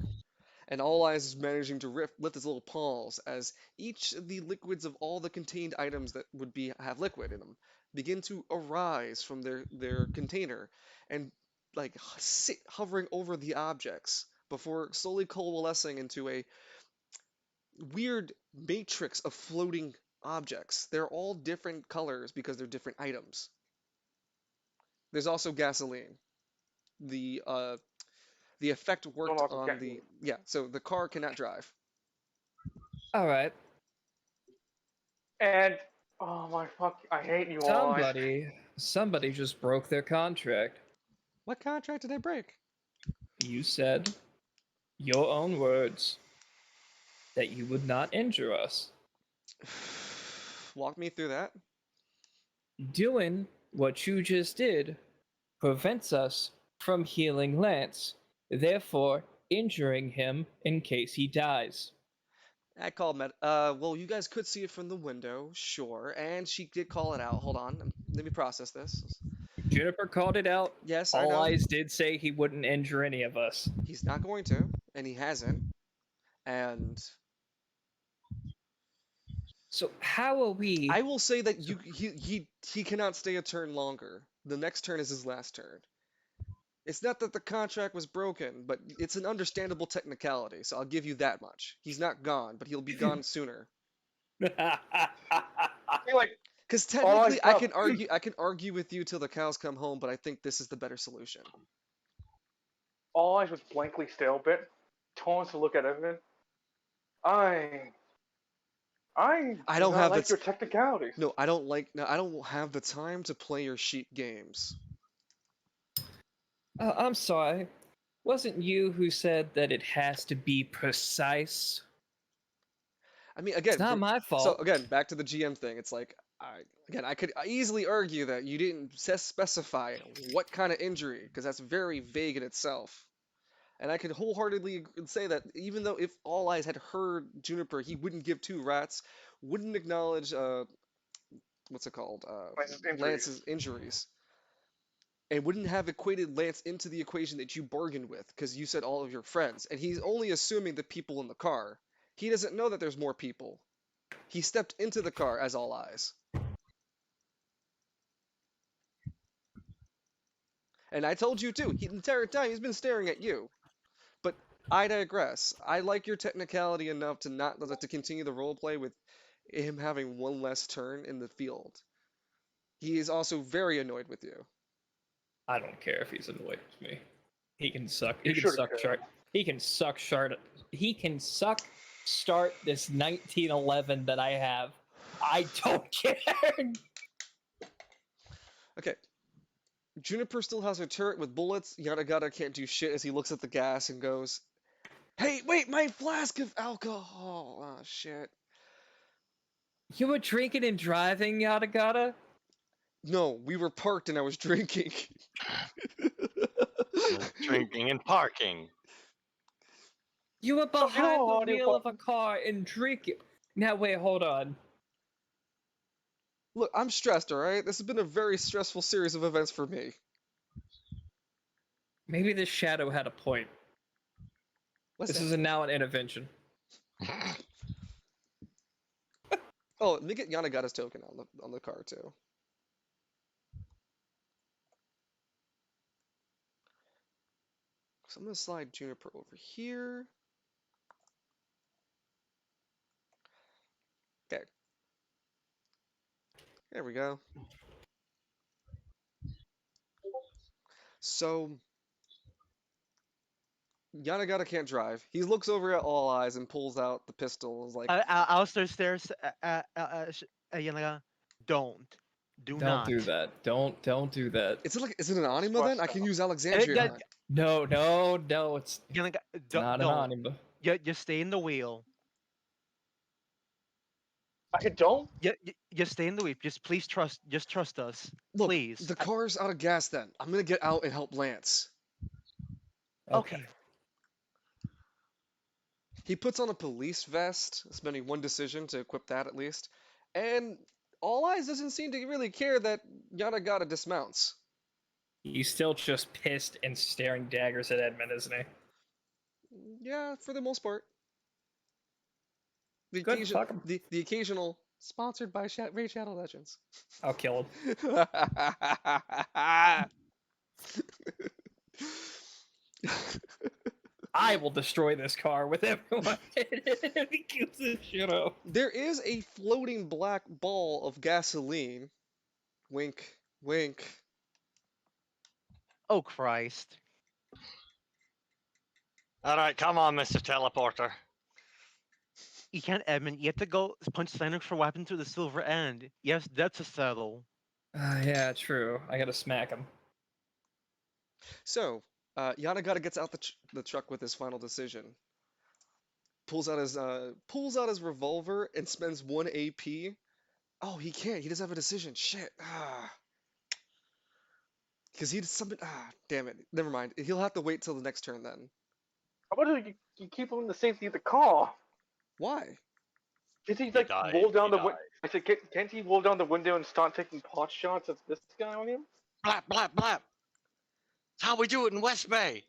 and All Eyes is managing to lift his little paws as each of the liquids of all the contained items that would have liquid in them begin to arise from their container and like sit hovering over the objects before slowly coalescing into a weird matrix of floating objects. They're all different colors because they're different items. There's also gasoline. The effect Don't worked also on get the yeah. So the car cannot drive. All right. And oh my fuck, I hate you all. Somebody just broke their contract. What contract did I break? You said your own words that you would not injure us. Walk me through that. Doing what you just did prevents us from healing Lance, therefore injuring him in case he dies. I called well, you guys could see it from the window, sure, and she did call it out. Hold on, let me process this. Juniper called it out. Yes, I All know. Eyes did say he wouldn't injure any of us. He's not going to, and he hasn't. And So how are we? I will say that he cannot stay a turn longer. The next turn is his last turn. It's not that the contract was broken, but it's an understandable technicality, so I'll give you that much. He's not gone, but he'll be gone sooner. I feel like Because All Eyes technically, I can argue with you till the cows come home, but I think this is the better solution. All Eyes was blankly stale bit. Tones to look at Evan. I I do don't not have like the your technicalities. No, I don't have the time to play your sheep games. I'm sorry. Wasn't you who said that it has to be precise? I mean, again, It's not my fault. so again, back to the GM thing. It's like, I could easily argue that you didn't specify what kind of injury, because that's very vague in itself. And I could wholeheartedly say that even though if All Eyes had heard Juniper, he wouldn't give two rats, wouldn't acknowledge what's it called, Lance's injuries, and wouldn't have equated Lance into the equation that you bargained with, because you said all of your friends, and he's only assuming the people in the car. He doesn't know that there's more people. He stepped into the car as All Eyes. And I told you too, the entire time he's been staring at you. But I digress. I like your technicality enough to not to continue the roleplay with him having one less turn in the field. He is also very annoyed with you. I don't care if he's annoyed with me. He can suck. You He can shouldn't suck care. chart. He can suck shard. He can suck start this 1911 that I have. I don't care. Okay. Juniper still has her turret with bullets. Yada can't do shit as he looks at the gas and goes, "Hey, wait, my flask of alcohol." Oh, shit. You were drinking and driving, yada yada? No, we were parked and I was drinking. Drinking and parking. You were behind the audio wheel of a car and drinking. Now wait, hold on. Look, I'm stressed, alright? This has been a very stressful series of events for me. Maybe this shadow had a point. What's This that? is now an intervention. Oh, let me get Yanagata's token on the car too. So I'm gonna slide Juniper over here. Okay. There we go. So Yanagata can't drive. He looks over at All Eyes and pulls out the pistol. Is like, Alistair stares at Yanaga. Don't. Do Don't not. do that. Don't do that. is it an anima then? I can use Alexandria. Yeah, then. No, it's Yanaga, not an don't. anima. Just stay in the wheel. I don't. Just stay in the wheel. Just please trust. Just trust us. Look, Please. the car's out of gas then. I'm gonna get out and help Lance. Okay. He puts on a police vest, spending one decision to equip that at least, and All Eyes doesn't seem to really care that Yanagata dismounts. He's still just pissed and staring daggers at Edmund, isn't he? Yeah, for the most part. The Good, fuck him. the occasional sponsored by Raid Shadow Legends. I'll kill him. I will destroy this car with everyone if he keeps this shit up. There is a floating black ball of gasoline. Wink, wink. Oh Christ! All right, come on, Mr. Teleporter. You can't, Edmund. You have to go punch Sanders for what happened to the silver end. Yes, that's a settle. Yeah, true. I gotta smack him. So, Yanagata gets out the truck with his final decision. Pulls out his revolver and spends 1 AP. Oh, he can't. He doesn't have a decision. Shit. Because he something. Damn it. Never mind. He'll have to wait till the next turn then. How about you keep him in the safety of the car? Why? Can't he He like died, roll down he the window? I said, can't he roll down the window and start taking pot shots at this guy on him? Blap, blap, blap. That's how we do it in West Bay.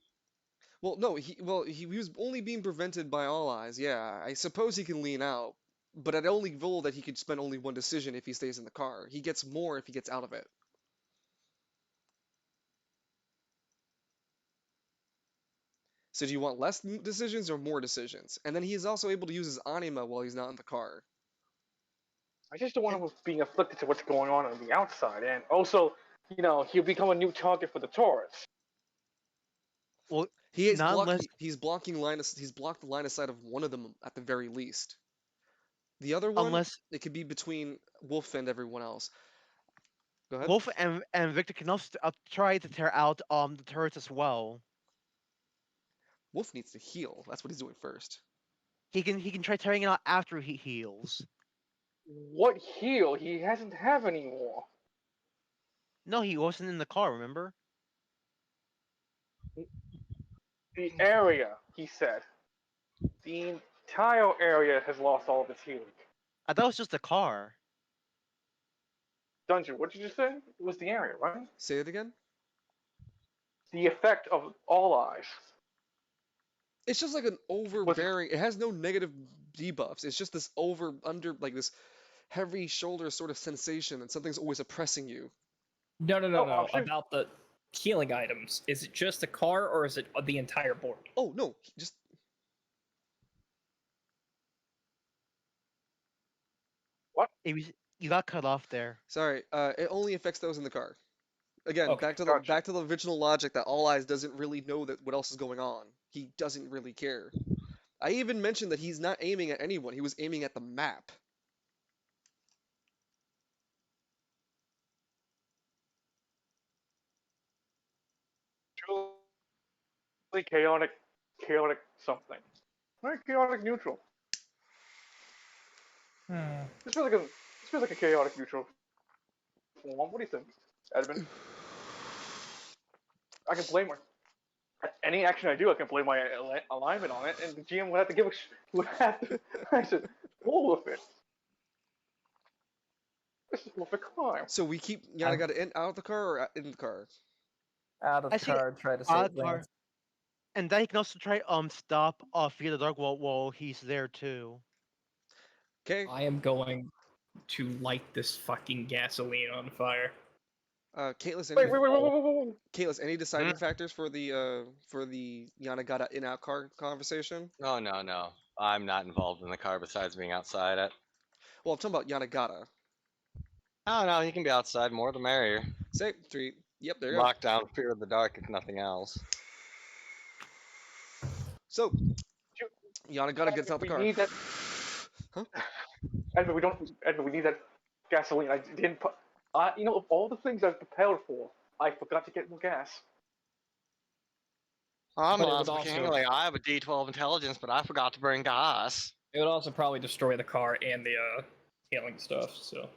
Well, no. He was only being prevented by All Eyes. Yeah, I suppose he can lean out, but I'd only rule that he could spend only one decision if he stays in the car. He gets more if he gets out of it. So do you want less decisions or more decisions? And then he is also able to use his anima while he's not in the car. I just don't want him being afflicted to what's going on the outside, and also, he'll become a new target for the tourists. Well, He is not unless he's blocking he's blocked the line of sight of one of them at the very least. The other one, unless it could be between Wolf and everyone else. Go ahead. Wolf and Victor can also try to tear out the turrets as well. Wolf needs to heal. That's what he's doing first. He can try tearing it out after he heals. What heal? He hasn't have anymore. No, he wasn't in the car. Remember? The area, he said. The entire area has lost all of its healing. I thought it was just the car. Dungeon, what did you say? It was the area, right? Say it again. The effect of All Eyes. It's just like an overbearing. It has no negative debuffs. It's just this like this heavy shoulder sort of sensation, and something's always oppressing you. No. I'm sure- About the healing items. Is it just the car or is it the entire board? Oh no, just You got cut off there. sorry. It only affects those in the car. Again, Okay, gotcha. back to the original logic that All Eyes doesn't really know that what else is going on. He doesn't really care. I even mentioned that he's not aiming at anyone. He was aiming at the map. Truly chaotic something. Right? Chaotic neutral. This feels like a chaotic neutral form. What do you think, Edmund? I can blame her. Any action I do, I can blame my alignment on it, and the GM would have to would have to. I said, roll with it. This is worth a crime. So we keep Yanagata out of the car or in the car? Out of I see car, try to out save car. Lance. And then he can also try stop Fear the Dark while he's there too. Okay. I am going to light this fucking gasoline on fire. Caitlus, Wait. Caitlus, any deciding factors for the Yanagata in-out car conversation? No, no. I'm not involved in the car besides being outside it. Well, I'm talking about Yanagata. Oh no, he can be outside. More the merrier. Say 3. Yep, there you go. Lock down fear of the dark if nothing else. So, Yanagata gets out the We car. need that. Huh? Edmund, we need that gasoline. I didn't put. Of all the things I've prepared for, I forgot to get more gas. I'm But it an would Oscar King. also- Like I have a D12 intelligence, but I forgot to bring gas. It would also probably destroy the car and the healing stuff. So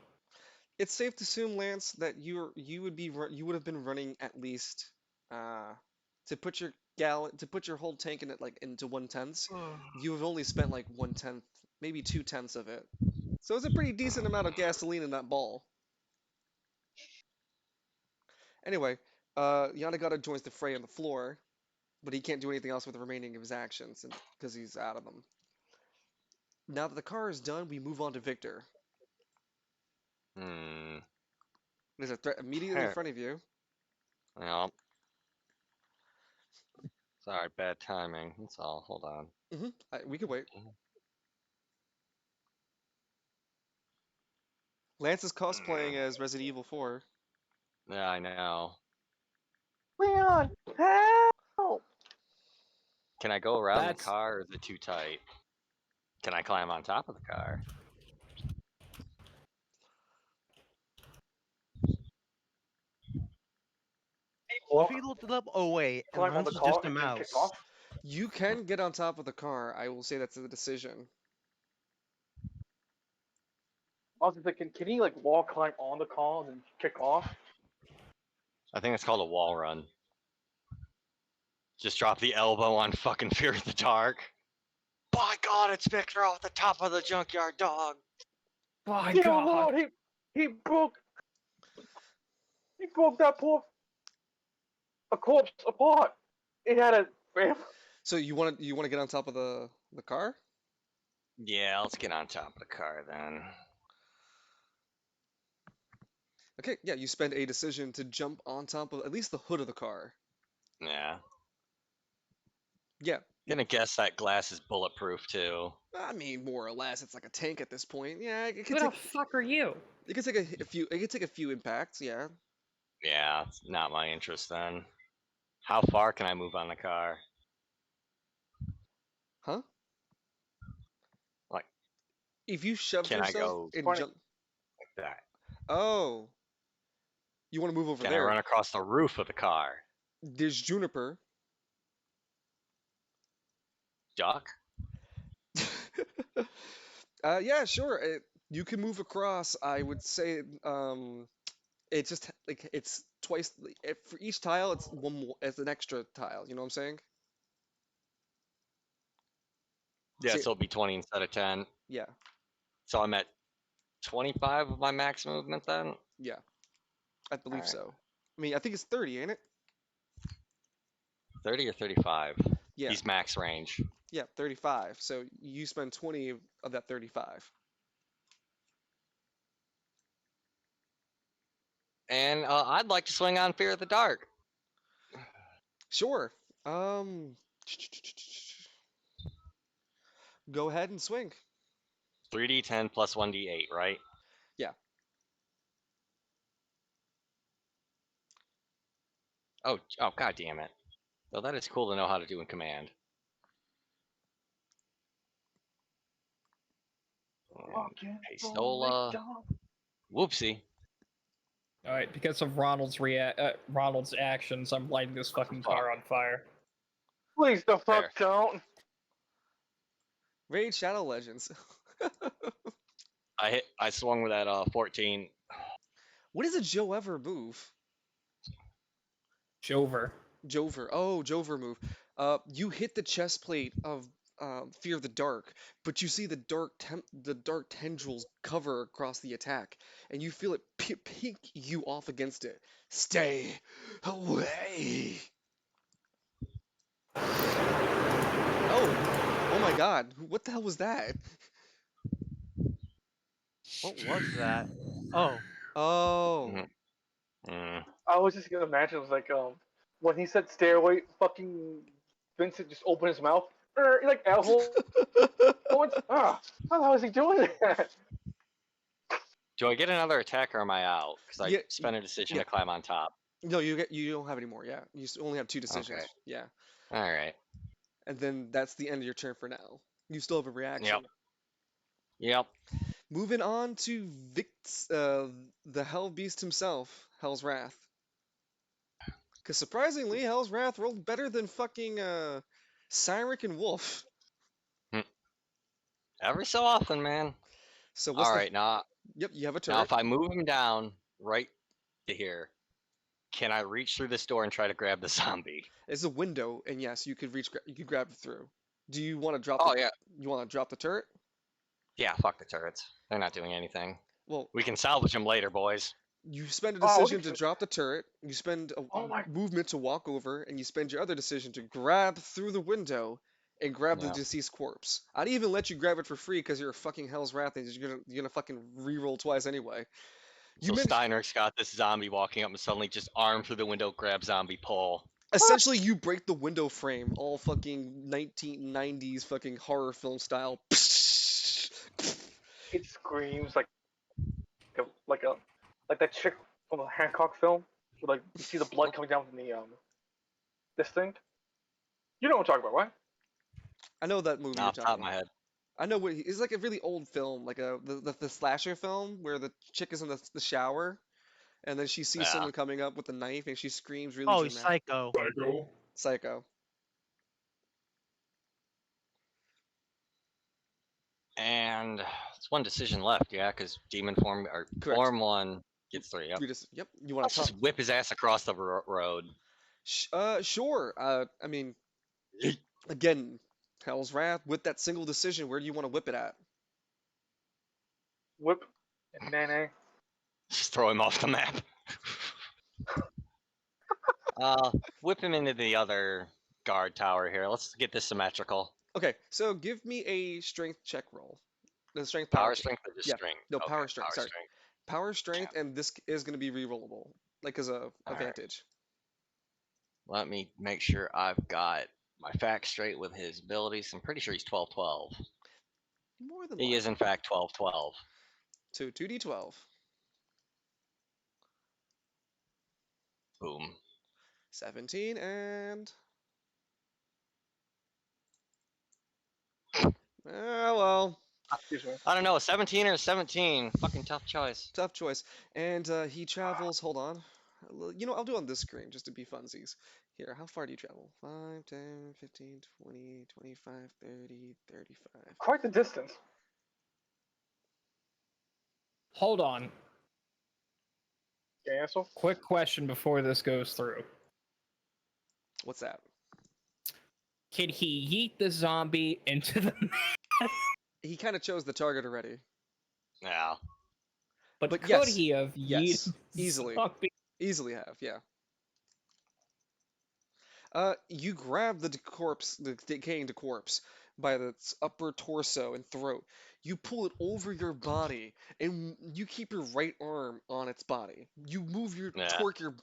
It's safe to assume, Lance, that you would have been running at least to put your whole tank in it like into 1/10. You have only spent like 1/10, maybe 2/10 of it. So it's a pretty decent amount of gasoline in that ball. Anyway, Yanagata joins the fray on the floor, but he can't do anything else with the remaining of his actions because he's out of them. Now that the car is done, we move on to Victor. There's a threat immediately in Huh. front of you. Yeah. Sorry, bad timing. That's all. Hold on. We can wait. Lance is cosplaying as Resident Evil 4. Yeah, I know. Leon, help! Can I go around That's- the car, or is it too tight? Can I climb on top of the car? If you looked it up, oh wait, and Climb on Lance the is car just a and then kick mouse. off. You can get on top of the car. I will say that's a decision. I was thinking, can he like wall climb on the car and then kick off? I think it's called a wall run. Just drop the elbow on fucking Fear of the Dark. By God, it's Victor off the top of the junkyard, dog. My Dear God. Lord, he broke that poor a corpse apart. It had a So you want to get on top of the car? Yeah, let's get on top of the car then. Okay, yeah, you spend a decision to jump on top of at least the hood of the car. Yeah. Yeah, Gonna guess that glass is bulletproof too. I mean more or less, it's like a tank at this point. Yeah, it Who could the take fuck are you? it could take a few. It could take a few impacts. Yeah. Yeah, it's not my interest then. How far can I move on the car? Huh? Like If you shove Can I yourself go and 20? jump. that? Oh, you want to move over Can I there? run across the roof of the car? There's Juniper. Duck? Yeah, sure. You can move across. I would say it's just like it's twice for each tile. It's one more. It's an extra tile. You know what I'm saying? Yeah, See- so it'll be 20 instead of 10. Yeah, So I'm at 25 of my max movement then? yeah. I believe Alright. so. I mean, I think it's 30, ain't it? 30 or 35? Yeah, He's max range. yeah, 35. So you spend 20 of that 35. And I'd like to swing on Fear of the Dark. Sure. Go ahead and swing. 3d10 plus 1d8, right? Yeah. Oh, god damn it. Well, that is cool to know how to do in command. Fucking Pistola. dog. Whoopsie. All right, because of Ronald's actions, I'm lighting this fucking car on fire. Please the Fair. fuck don't. Raid Shadow Legends. I swung with that 14. What is a Joe ever move? Jover. Jover. Oh, Jover move. You hit the chest plate of Fear of the Dark, but you see the dark tendrils cover across the attack, and you feel it pick you off against it. Stay away. Oh my God! What the hell was that? What was that? Oh, Oh, Mhm. Mm. I was just gonna imagine it was like when he said stairway, fucking Vincent just opened his mouth. Like asshole. How the hell is he doing that? Do I get another attack or am I out? Because I Yeah, spent a decision yeah. to climb on top. No, you don't have any more. Yeah, you only have two decisions. Okay. Yeah, Alright. and then that's the end of your turn for now. You still have a reaction. Yep. Moving on to the Hell Beast himself, Hell's Wrath. Because surprisingly, Hell's Wrath rolled better than fucking Cyric and Wolf. Every so often, man. So what's Alright, now Yep, you have a now turret. if I move him down right to here, can I reach through this door and try to grab the zombie? It's a window, and yes, you could you could grab it through. Do you want to drop? Oh yeah. You want to drop the turret? Yeah, fuck the turrets. They're not doing anything. Well, We can salvage them later, boys. you spend a Oh, decision okay. to drop the turret. You spend a Oh my- movement to walk over, and you spend your other decision to grab through the window and grab the Yeah. deceased corpse. I'd even let you grab it for free because you're a fucking Hell's Wrath, and you're gonna fucking re-roll twice anyway. You So managed- Steiner's got this zombie walking up and suddenly just arm through the window, grab zombie, pull. Essentially, you break the window frame, all fucking 1990s fucking horror film style. It screams like a like that chick from the Hancock film, where like you see the blood coming down from the this thing. You know what I'm talking about, right? I know that movie Nah, you're off the top talking of my about. head. I know it's like a really old film, like the slasher film where the chick is in the shower and then she sees Yeah. someone coming up with a knife and she screams really Oh, dramatic. Psycho. Psycho. And it's one decision left, yeah, because demon form or Correct. form one gets 3. Yep. Yep. You want Let's to just talk? whip his ass across the road. Sure. I mean, again, Hell's Wrath with that single decision. Where do you want to whip it at? Whip and nene. Just throw him off the map. Whip him into the other guard tower here. Let's get this symmetrical. Okay, so give me a strength check roll. The strength Power check. strength or just Yeah. strength? No, Okay, power strength. power Sorry. strength. Power strength, and this is going to be rerollable, like as a Alright. advantage. Let me make sure I've got my facts straight with his abilities. I'm pretty sure he's 12-12. More than He is, likely. in fact, 12-12. So 2d12. Boom. 17 and well, Excuse me. I don't know, 17 or 17. Fucking tough choice. tough choice. And he travels. Hold on. You know, I'll do it on this screen just to be funsies. Here, how far do you travel? 5, 10, 15, 20, 25, 30, 35. Quite the distance. Hold on. Yeah, asshole. Quick question before this goes through. What's that? Can he yeet the zombie into the He kind of chose the target already. Yeah. But But could yes, he have yes, yeeted the easily. zombie? Easily have, yeah. You grab the corpse, the decaying corpse, by its upper torso and throat. You pull it over your body, and you keep your right arm on its body. You move Yeah. torque your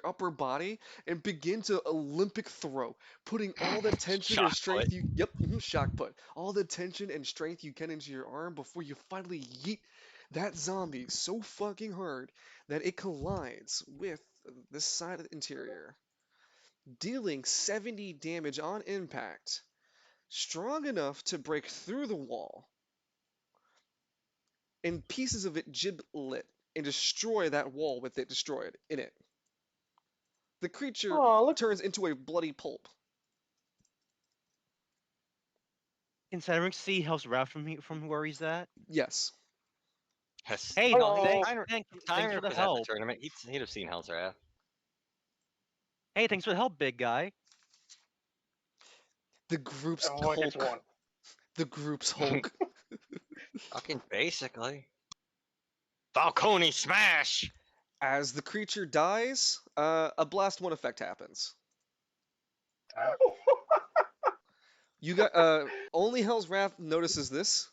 upper body and begin to Olympic throw, putting all the tension and Shot strength put. shock put, all the tension and strength you can into your arm before you finally yeet that zombie so fucking hard that it collides with this side of the interior, dealing 70 damage on impact, strong enough to break through the wall, and pieces of it giblet and destroy that wall with it destroyed in it. The creature Oh, look. turns into a bloody pulp. Can Cedric see Hell's Wrath from where he's at? Yes. Yes. Hey, Well, Hello. thanks Steiner for the was at the help. tournament. He'd have seen Hell's Wrath. Hey, thanks for the help, big guy. The group's Everyone gets Hulk. one. The group's Hulk. Fucking basically. Falcone smash! As the creature dies, a blast one effect happens. You got only Hell's Wrath notices this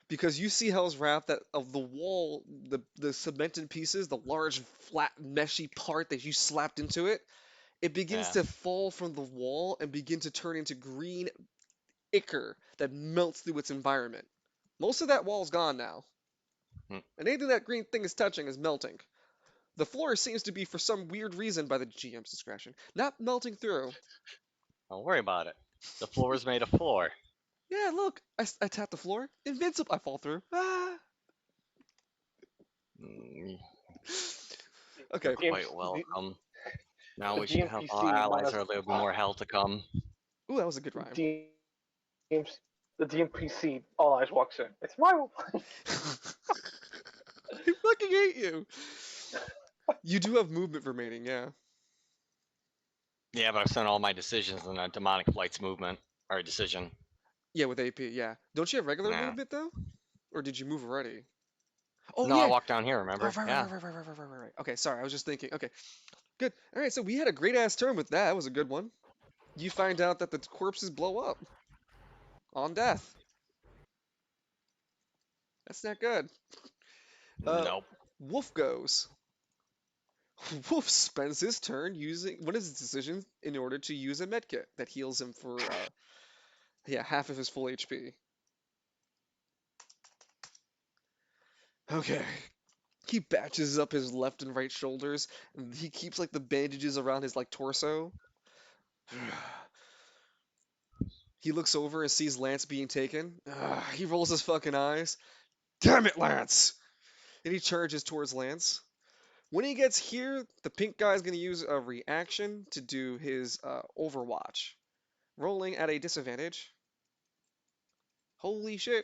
because you see Hell's Wrath that of the wall, the cemented pieces, the large flat meshy part that you slapped into it, it begins Yeah. to fall from the wall and begin to turn into green ichor that melts through its environment. Most of that wall's gone now. Hmm. And anything that green thing is touching is melting. The floor seems to be, for some weird reason, by the GM's discretion, not melting through. Don't worry about it. The floor is made of floor. Yeah, look, I tap the floor. Invincible. I fall through. Ah. Mm, Okay. Quite welcome. Now the we should help our DMPC allies, or there'll be more hell to come. Ooh, that was a good rhyme. The DMPC all eyes walks in. It's my I fucking hate you. You do have movement remaining, yeah. Yeah, but I've sent all my decisions in a demonic flight's movement or a decision. Yeah, with AP, yeah. Don't you have regular Nah. movement though? Or did you move already? Oh No, yeah. I walked down here. Oh, Remember? right, Yeah. right. Okay, sorry, I was just thinking. Okay, good. All right, so we had a great ass turn with that. That was a good one. You find out that the corpses blow up on death. That's not good. Nope. Wolf goes. Wolf spends his turn using one of his decisions in order to use a medkit that heals him for yeah, half of his full HP. Okay. He batches up his left and right shoulders, and he keeps like the bandages around his like torso. He looks over and sees Lance being taken. He rolls his fucking eyes. Damn it, Lance! And he charges towards Lance. When he gets here, the pink guy is going to use a reaction to do his Overwatch. Rolling at a disadvantage. Holy shit.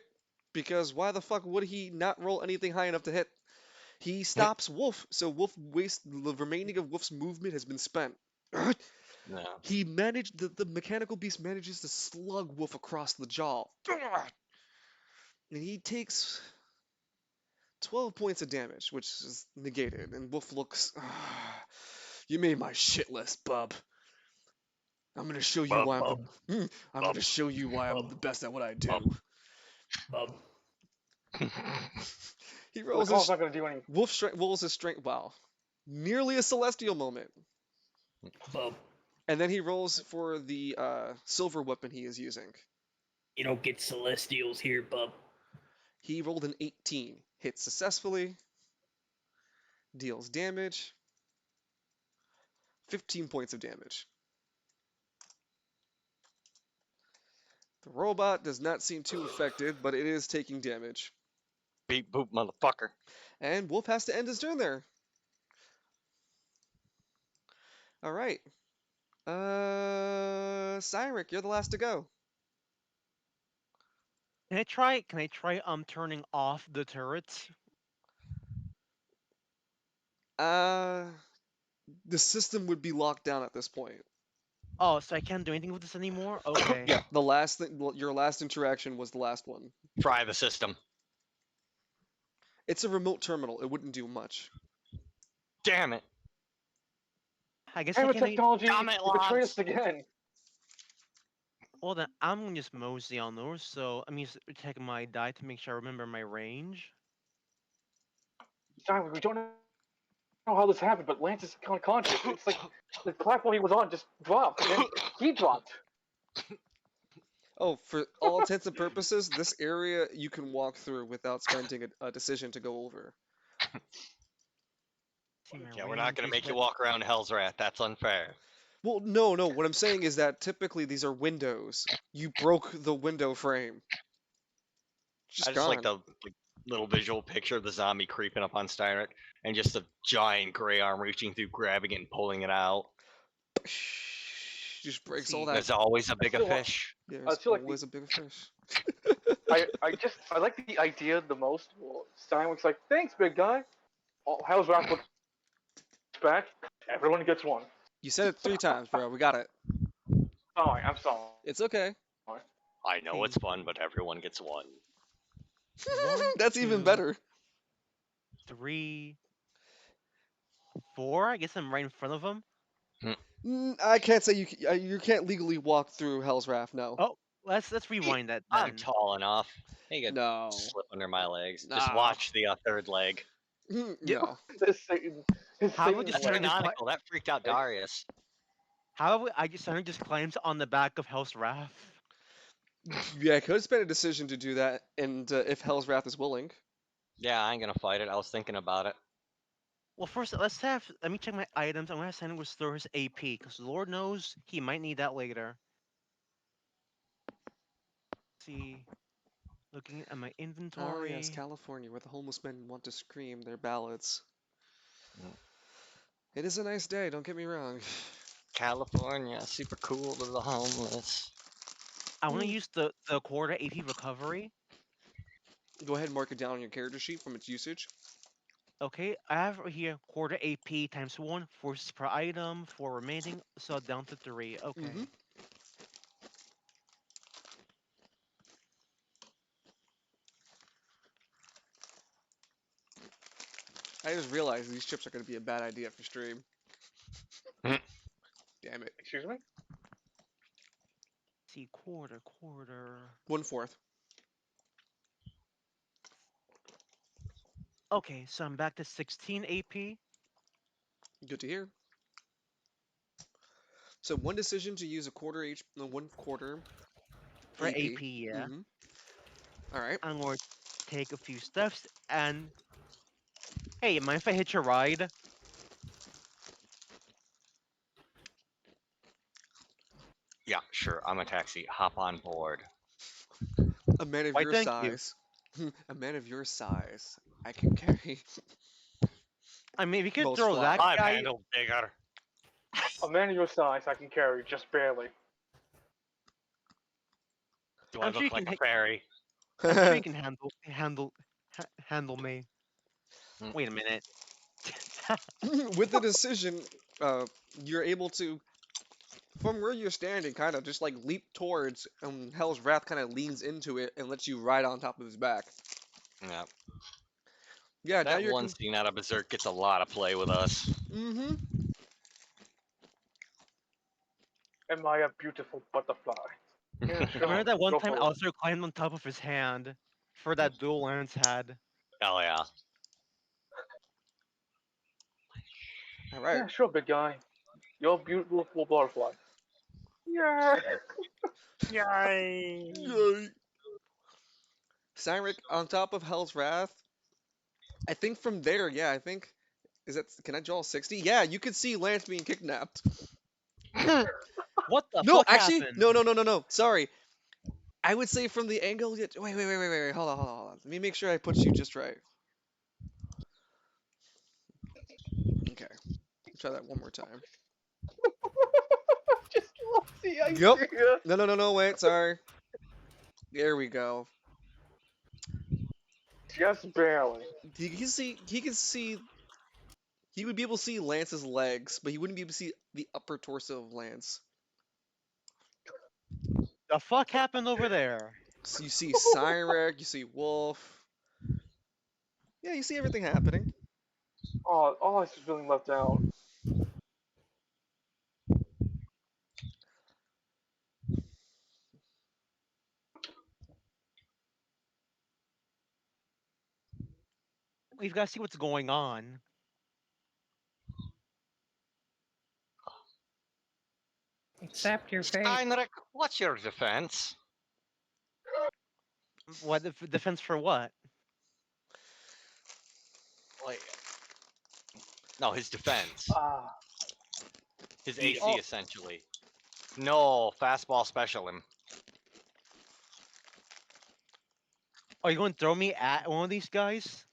Because why the fuck would he not roll anything high enough to hit? He stops Wolf, so Wolf wastes the remaining of Wolf's movement has been spent. No. He managed the mechanical beast manages to slug Wolf across the jaw. And he takes 12 points of damage, which is negated. And Wolf looks, you made my shit list, bub. I'm gonna show you why I'm gonna show you why I'm the best at what I do. Bub. He The rolls call's his not gonna do anything. Wolf rolls his strength. Wow, nearly a celestial moment. Bub. And then he rolls for the silver weapon he is using. You don't get celestials here, bub. He rolled an 18, hits successfully, deals damage, 15 points of damage. The robot does not seem too affected, but it is taking damage. Beep boop, motherfucker. And Wolf has to end his turn there. All right. Cyric, you're the last to go. Can I try? Can I try turning off the turrets? The system would be locked down at this point. Oh, so I can't do anything with this anymore? Okay. Yeah, the last thing, your last interaction was the last one. Fry the system. It's a remote terminal. It wouldn't do much. Damn it. I guess Damn I it, can't. technology! Damn it, You betrayed Lance. us again. Well then, I'm gonna just mosey on those. So I'm just checking my die to make sure I remember my range. Sorry, we don't know how this happened, but Lance is unconscious. It's like the platform he was on just dropped, and then he dropped. Oh, for all intents and purposes, this area you can walk through without spending a decision to go over. See my Yeah, we're not gonna range, make you but- walk around Hell's Wrath. That's unfair. Well, no. What I'm saying is that typically these are windows. You broke the window frame. I just like the like, little visual picture of the zombie creeping up on Steinrich and just a giant gray arm reaching through, grabbing it and pulling it out. Just breaks See, all that. There's always a bigger still want- fish. Yeah, I there's feel like always a bigger fish. I like the idea the most. Well, Steinwick's like, thanks, big guy. How's Wrath looks back? Everyone gets one. You said it 3 times, bro. We got it. Sorry, I'm sorry. It's okay. I know it's fun, but everyone gets one. One, That's even 2, better. 3, 4. I guess I'm right in front of them. I can't say you can't legally walk through Hell's Wrath. No. Oh, let's rewind that then. I'm tall enough. He could No. slip under my legs. Just Nah. watch the third leg. No. This Satan, his How Satan would you That's Just leg. turn- canonical. That freaked out Darius. How about I just suddenly just climbs on the back of Hell's Wrath? Yeah, I could have spent a decision to do that, and if Hell's Wrath is willing. Yeah, I ain't gonna fight it. I was thinking about it. Well, first let me check my items. I'm gonna have Sandra restore his AP because Lord knows he might need that later. See, looking at my Oh inventory. yes, California, where the homeless men want to scream their ballads. Mm. It is a nice day. Don't get me wrong. California, super cool to the homeless. I want to use the quarter AP recovery. Go ahead and mark it down on your character sheet from its usage. Okay, I have right here quarter AP times 1, forces per item, 4 remaining, so down to 3. Okay. Mhm. I just realized these chips are going to be a bad idea for stream. Mhm. Damn it. Excuse me? See, quarter. 1/4. Okay, so I'm back to 16 AP. Good to hear. So one decision to use a quarter H, no, 1/4 For AP. AP, yeah. All right. I'm going to take a few steps and hey, mind if I hitch a ride? Yeah, sure. I'm a taxi. Hop on board. A man of Why, your thank you. size. A man of your size. I can carry I mean, we could most throw that fly. I've guy. handled bigger. A man of your size I can carry just barely. Do I I'm sure you look can. like a fairy? I'm sure you can handle me. Hmm. Wait a minute. With the decision, uh, you're able to, from where you're standing, kind of just like leap towards, and Hell's Wrath kind of leans into it and lets you ride on top of his back. Yeah. Yeah, now That you're. one scene out of Berserk gets a lot of play with us. Mm-hmm. Am I a beautiful butterfly? Yeah, I remember sure. that one Go time for it. Alistair climbed on top of his hand for that dual lance had. Oh yeah. All right. Yeah, sure, big guy. You're a beautiful butterfly. Yeah. Yay! Yay. Cynric on top of Hell's Wrath. I think from there, yeah, I think is that can I draw 60? Yeah, you could see Lance being kidnapped. What the No, fuck actually, happened? no. Sorry. I would say from the angle. Wait. Hold on. Let me make sure I put you just right. Okay. Let's try that one more time. Just love the Yep. idea. No. Wait. Sorry. There we go. Just barely. He can see. He can see. He would be able to see Lance's legs, but he wouldn't be able to see the upper torso of Lance. The fuck happened over there? So you see Cynric, you see Wolf. Yeah, you see everything happening. Oh, I was feeling left out. We've got to see what's going on. Accept your fate. Steinrich, what's your defense? What defense for what? Like, no, his defense. Ah, His yeah. AC, essentially. No, fastball special him. Are you going to throw me at one of these guys?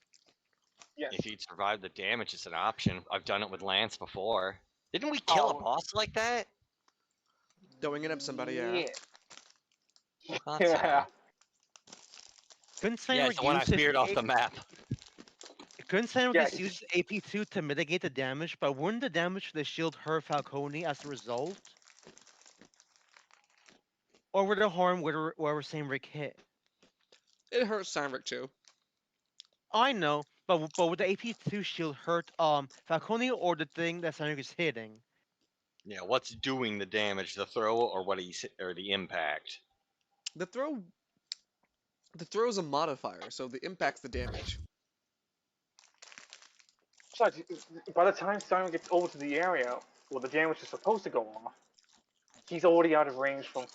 Yes. If he'd survived the damage, it's an option. I've done it with Lance before. Didn't we kill a Oh, boss like that? Throwing it at somebody, yeah. Thought Yeah. so. Couldn't Yeah, Cynric it's the one I use his speared off the map. Couldn't Cynric Yeah. just use his AP2 to mitigate the damage, but wouldn't the damage to the shield hurt Falcone as a result? Or would it harm wherever Cynric hit? It hurts Cynric too. I know, but would the AP2 shield hurt Falcone or the thing that Cynric is hitting? Yeah, what's doing the damage? The throw or or the impact? The throw is a modifier, so the impact's the damage. Besides, by the time Simon gets over to the area where the damage is supposed to go off, he's already out of range from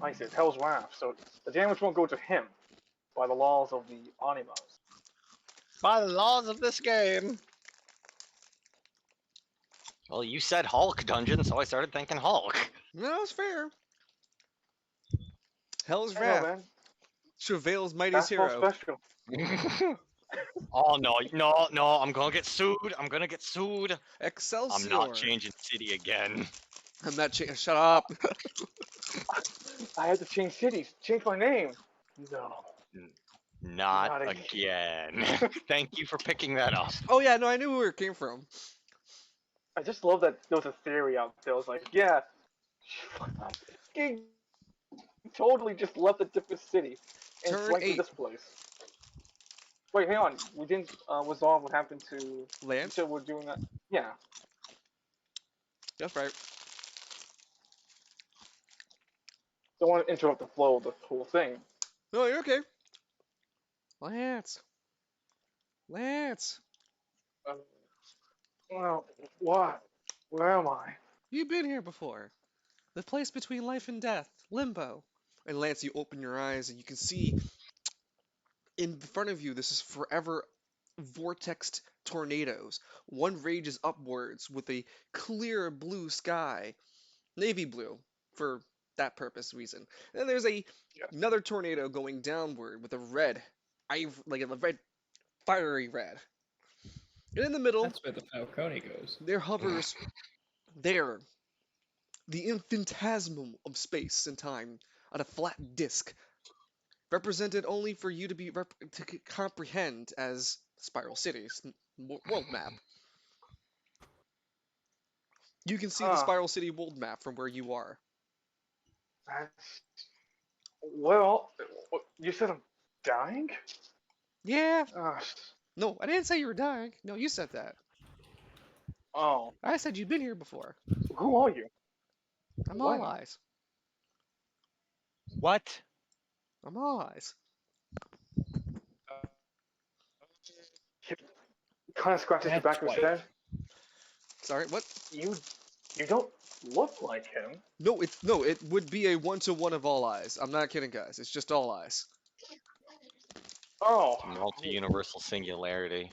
I said Hell's Wrath, so the damage won't go to him by the laws of the animals. By the laws of this game. Well, you said Hulk dungeon, so I started thinking Hulk. No, it's fair. Hell's I know, Wrath. man. Travail's mightiest Fastball hero. special. Oh no! I'm gonna get sued. I'm gonna get sued. Excelsior. I'm not changing city again. I'm not changing. Shut up. I had to change cities. Change my name. No. Not Not again. Thank you for picking that up. Oh yeah, no, I knew where it came from. I just love that there was a theory out there. I was like, yeah, he totally just left a different city and Turn went to 8. this place. Wait, hang on. We didn't resolve what happened to. You Lance. said we're doing that. Yeah. That's right. Don't want to interrupt the flow of the whole thing. No, you're okay. Lance. Lance. Uh, Well, what? Where am I? You've been here before. The place between life and death, limbo. And Lance, you open your eyes and you can see in front of you, this is forever vortexed tornadoes. One rages upwards with a clear blue sky, navy blue, for that purpose reason. And there's Yes. another tornado going downward with a red, like a red, fiery red. And in the middle, That's where the Falcone goes. there hovers there the infinitesimal of space and time on a flat disk, represented only for you to comprehend as Spiral City's world map. You can see the Ah, Spiral City world map from where you are. that's... Well, you said I'm dying? Yeah. Ah, No, I didn't say you were dying. No, you said that. oh, I said you've been here before. who are you? I'm all When? eyes. What? I'm all eyes. Kind of scratches the That's back of his white. head. Sorry, what? You don't look like him. No, it would be a one-to-one of all eyes. I'm not kidding, guys. It's just all eyes. Oh, Multi-universal singularity.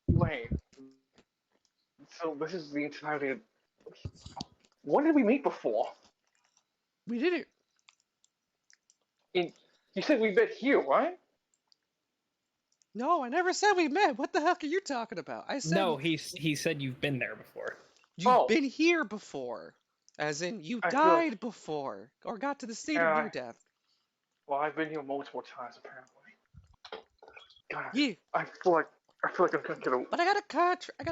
wait. So this is the entirety of... When did we meet before? We did it. You said we met here, right? No, I never said we met. What the heck are you talking about? I said No, he said you've been there before. you've Oh. been here before. As in, you I feel like- died before. Or got to the state Yeah. of near death. Well, I've been here multiple times apparently. God, Yeah, I feel like I'm gonna get a... but I got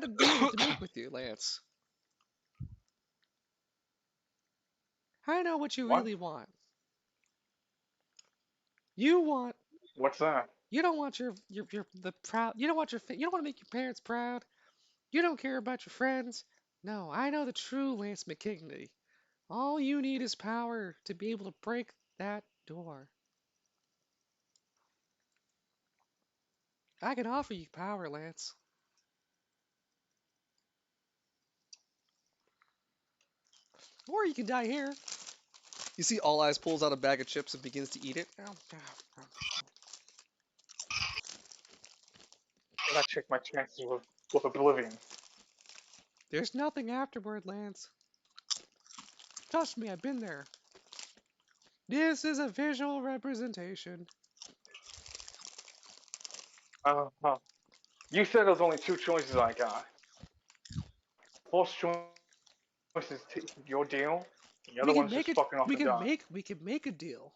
a deal to make with you, Lance. I know what you What? really want. You want What's that? you don't want the proud you don't want you don't want to make your parents proud. You don't care about your friends. No, I know the true Lance McKigney. All you need is power to be able to break that door. I can offer you power, Lance. Or you can die here. You see All Eyes pulls out a bag of chips and begins to eat it. I check my chances with oblivion. There's nothing afterward, Lance. Trust me, I've been there. This is a visual representation. Uh-huh. You said there's only two choices I got. First choice is taking your deal. The other one's just fucking off we and can dying. make a deal.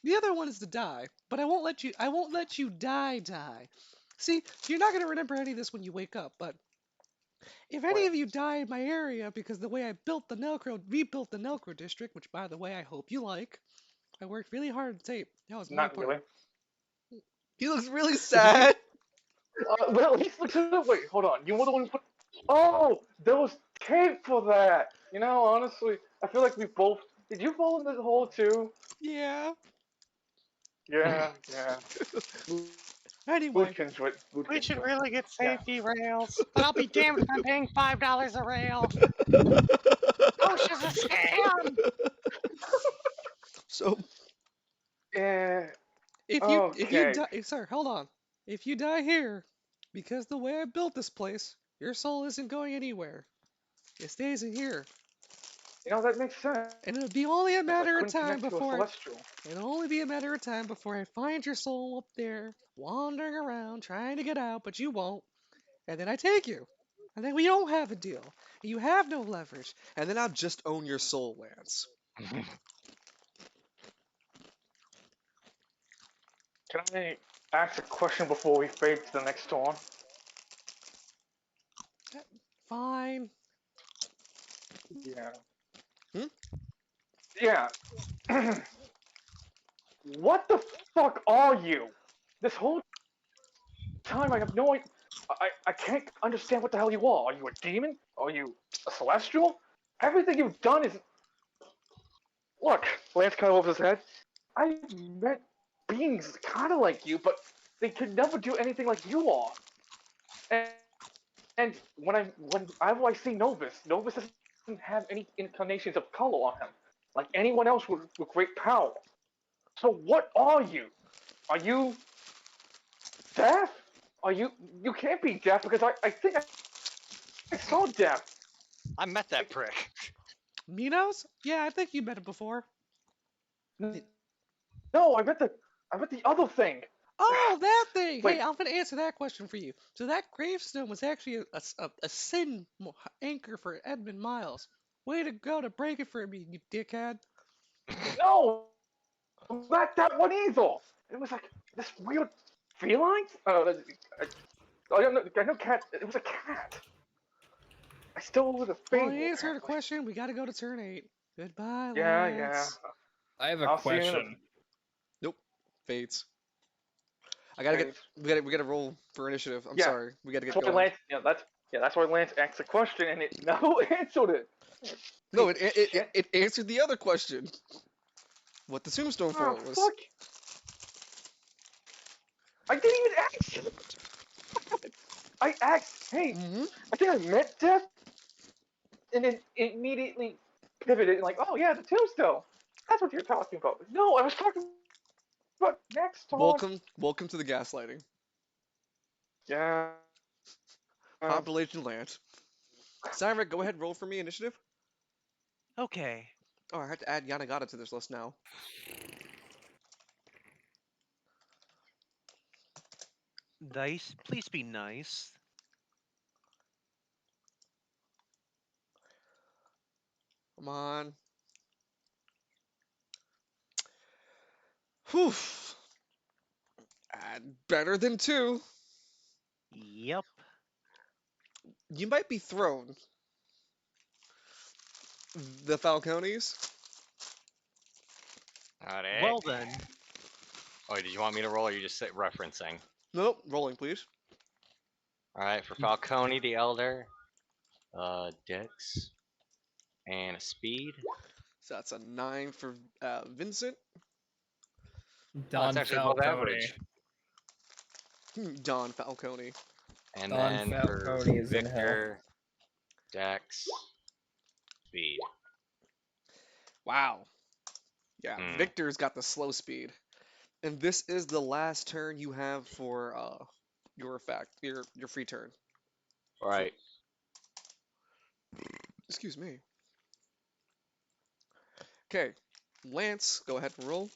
The other one is to die, but I won't let you die. See, you're not gonna remember any of this when you wake up, but if any of you die in my area because the way I rebuilt the Nelcru district, which by the way I hope you like. I worked really hard to tape. That was my Not part. really. He looks really sad. Well, at least look at it. Wait, hold on. You were the one who put... Oh, there was tape for that. You know, honestly, I feel like we both... Did you fall in this hole too? Yeah. Yeah. Anyway, We should really get safety rails. But I'll be damned if I'm paying $5 a rail. OSHA's a scam! so Yeah. if you Okay. die, sir, hold on. If you die here, because the way I built this place, your soul isn't going anywhere. It stays in here, You know, that makes sense. and it'll be only a matter I of couldn't time connect to a before celestial. it'll only be a matter of time before I find your soul up there, wandering around trying to get out, but you won't. And then I take you. And then we don't have a deal. You have no leverage. And then I'll just own your soul, Lance. Can I ask a question before we fade to the next storm? Fine. Yeah. Hmm? Yeah. What the fuck are you? This whole time I have no idea. I can't understand what the hell you are. Are you a demon? Are you a celestial? Everything you've done is... Look, Lance kind of over his head. I've met beings kind of like you, but they could never do anything like you are. And And when I see Novus, Novus doesn't have any incarnations of color on him, like anyone else with great power. So what are you? Are you deaf? Are you? You can't be deaf because I think I saw deaf. I met that prick. Minos? Yeah, I think you met him before. No, I meant the other thing. Oh, that thing! Wait. Hey, I'm gonna answer that question for you. So that gravestone was actually a sin anchor for Edmund Miles. Way to go to break it for me, you dickhead. No, not that one either. It was like this weird feline. I know cat. It was a cat. I stole it with a Well, fable. to answer the Apparently. question, we gotta go to turn 8. Goodbye, Yeah, Lance. I have a I'll see you in a- question. Nope. Fades. I gotta get. We gotta roll for initiative. I'm Yeah. sorry. We gotta get That's why going. Lance. That's why Lance asked a question and it no answered it. No, Shit. it answered the other question. What the tombstone Oh for was. fuck! I didn't even ask. I asked. Hey, Mm-hmm. I think I meant death, and then it immediately pivoted and like, oh yeah, the tombstone. That's what you're talking about. No, I was talking about next time. Welcome to the gaslighting. Yeah. Population Lance. Cyrek, go ahead, roll for me initiative. Okay. Oh, I have to add Yanagata to this list now. Dice, please be nice. Come on. Whew. Better than 2. Yep. You might be thrown. The Falcones. Alright. Well then. Oh, did you want me to roll or you just referencing? Nope, rolling, please. Alright, for Falcone the Elder, Dex, and a Speed. So that's a 9 for Vincent. Don That's actually above Falcone. average. Don Falcone. And Don then for Falcone is in hell. Victor, Dex, Speed. Wow. Yeah, Hmm. Victor's got the slow speed. And this is the last turn you have for your effect, your free turn. Alright. Excuse me. Okay, Lance, go ahead and roll.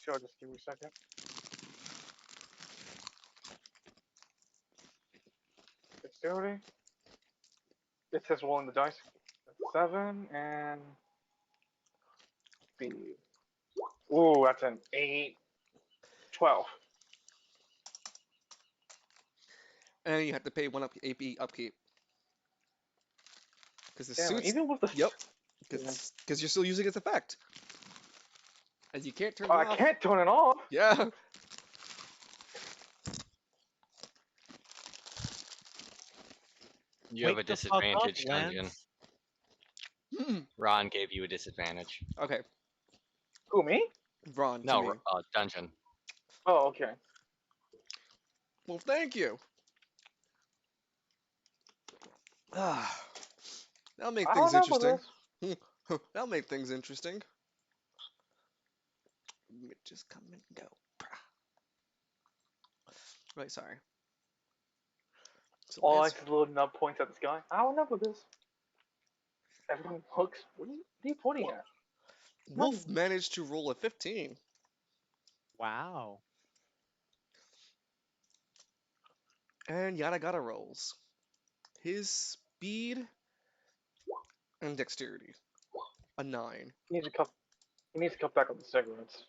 Sure, just give me a second. Dexterity. It says rolling the dice. 7 and speed. Ooh, that's an 8. 12. And you have to pay 1 AP upkeep. Because the Damn, suit's... even with the Yep. Because you're still using its effect. And you can't turn it I off. can't turn it off. Yeah. You have a Wake the fuck up, disadvantage, Dungeon. Hmm. Ron gave you a disadvantage. Okay, Who, me? Ron, to No, me. Dungeon. Oh, okay. Well, thank you. Ah, that'll make I things don't know interesting. this. That'll make things interesting. Just come and go. Right, sorry. So All I Lance, see little nub points at the sky. I don't know this. Everyone looks. What are you pointing at? Wolf managed to roll a 15. Wow. And Yanagata rolls. His speed and dexterity. A 9. He needs to cut. He needs to cut back on the cigarettes.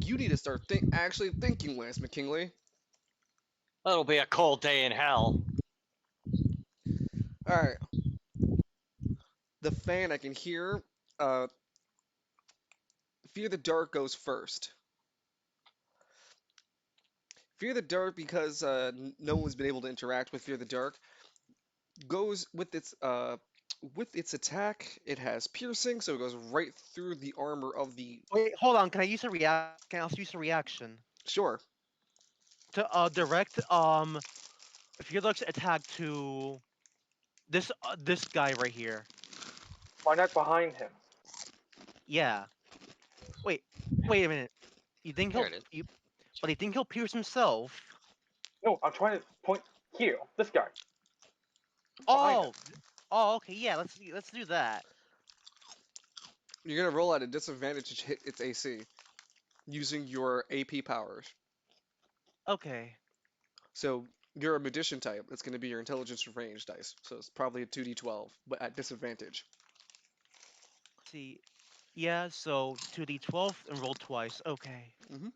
You need to start actually thinking, Lance McKinley. That'll be a cold day in hell. Alright. The fan I can hear. Fear the Dark goes first. Fear the Dark, because no one's been able to interact with Fear the Dark, goes with its attack. It has piercing, so it goes right through the armor of the. Wait, hold on. Can I use a react? Can I also use a reaction Sure. to direct If you look attack to this guy right here. Why not behind him? Yeah. Wait a minute. You think There he'll it is. but you think he'll pierce himself? No, I'm trying to point here. This guy. Behind him. Oh, okay, yeah. Let's do that. You're gonna roll at a disadvantage to hit its AC using your AP powers. Okay. So you're a magician type. It's gonna be your intelligence range dice. So it's probably a 2d12, but at disadvantage. See. Yeah. So 2d12 and roll twice. Okay. Mhm.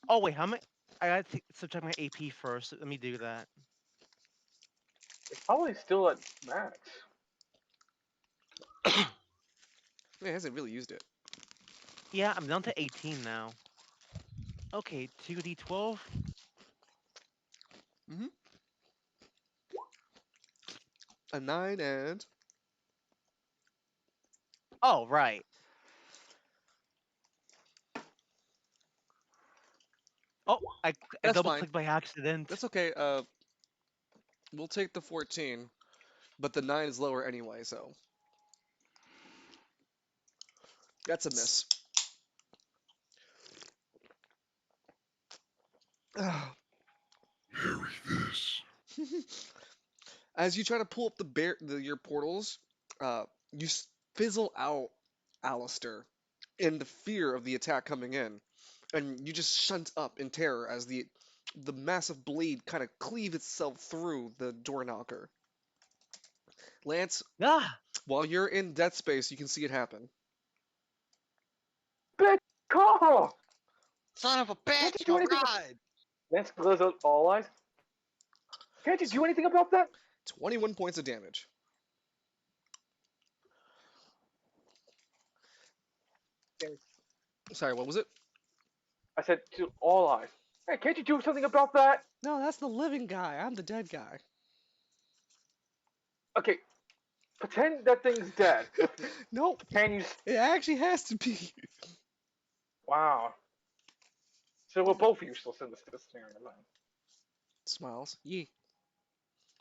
Oh wait, how many? I gotta subtract my AP first. Let me do that. It's probably still at max. Yeah, it hasn't really used it. Yeah, I'm down to 18 now. Okay, 2d12. Mhm. A 9 and Oh right. Oh, I that's double fine. clicked by accident. That's okay. We'll take the 14, but the 9 is lower anyway, so that's a miss. As you try to pull up your portals, you fizzle out Alistair in the fear of the attack coming in, and you just shunt up in terror as the massive blade kind of cleaves itself through the door knocker. Lance, Ah. while you're in death space, you can see it happen. Bitch! Call! Son of a Can't bitch! you do anything? Alright! Lance glares out all eyes. Can't you do anything about that? 21 points of damage. Sorry, what was it? I said to all eyes. Hey, can't you do something about that? No, that's the living guy. I'm the dead guy. Okay, pretend that thing's dead with me. Nope. Can you? It actually has to be. Wow. So we're both useless in this scenario, man. Smiles. Yeah.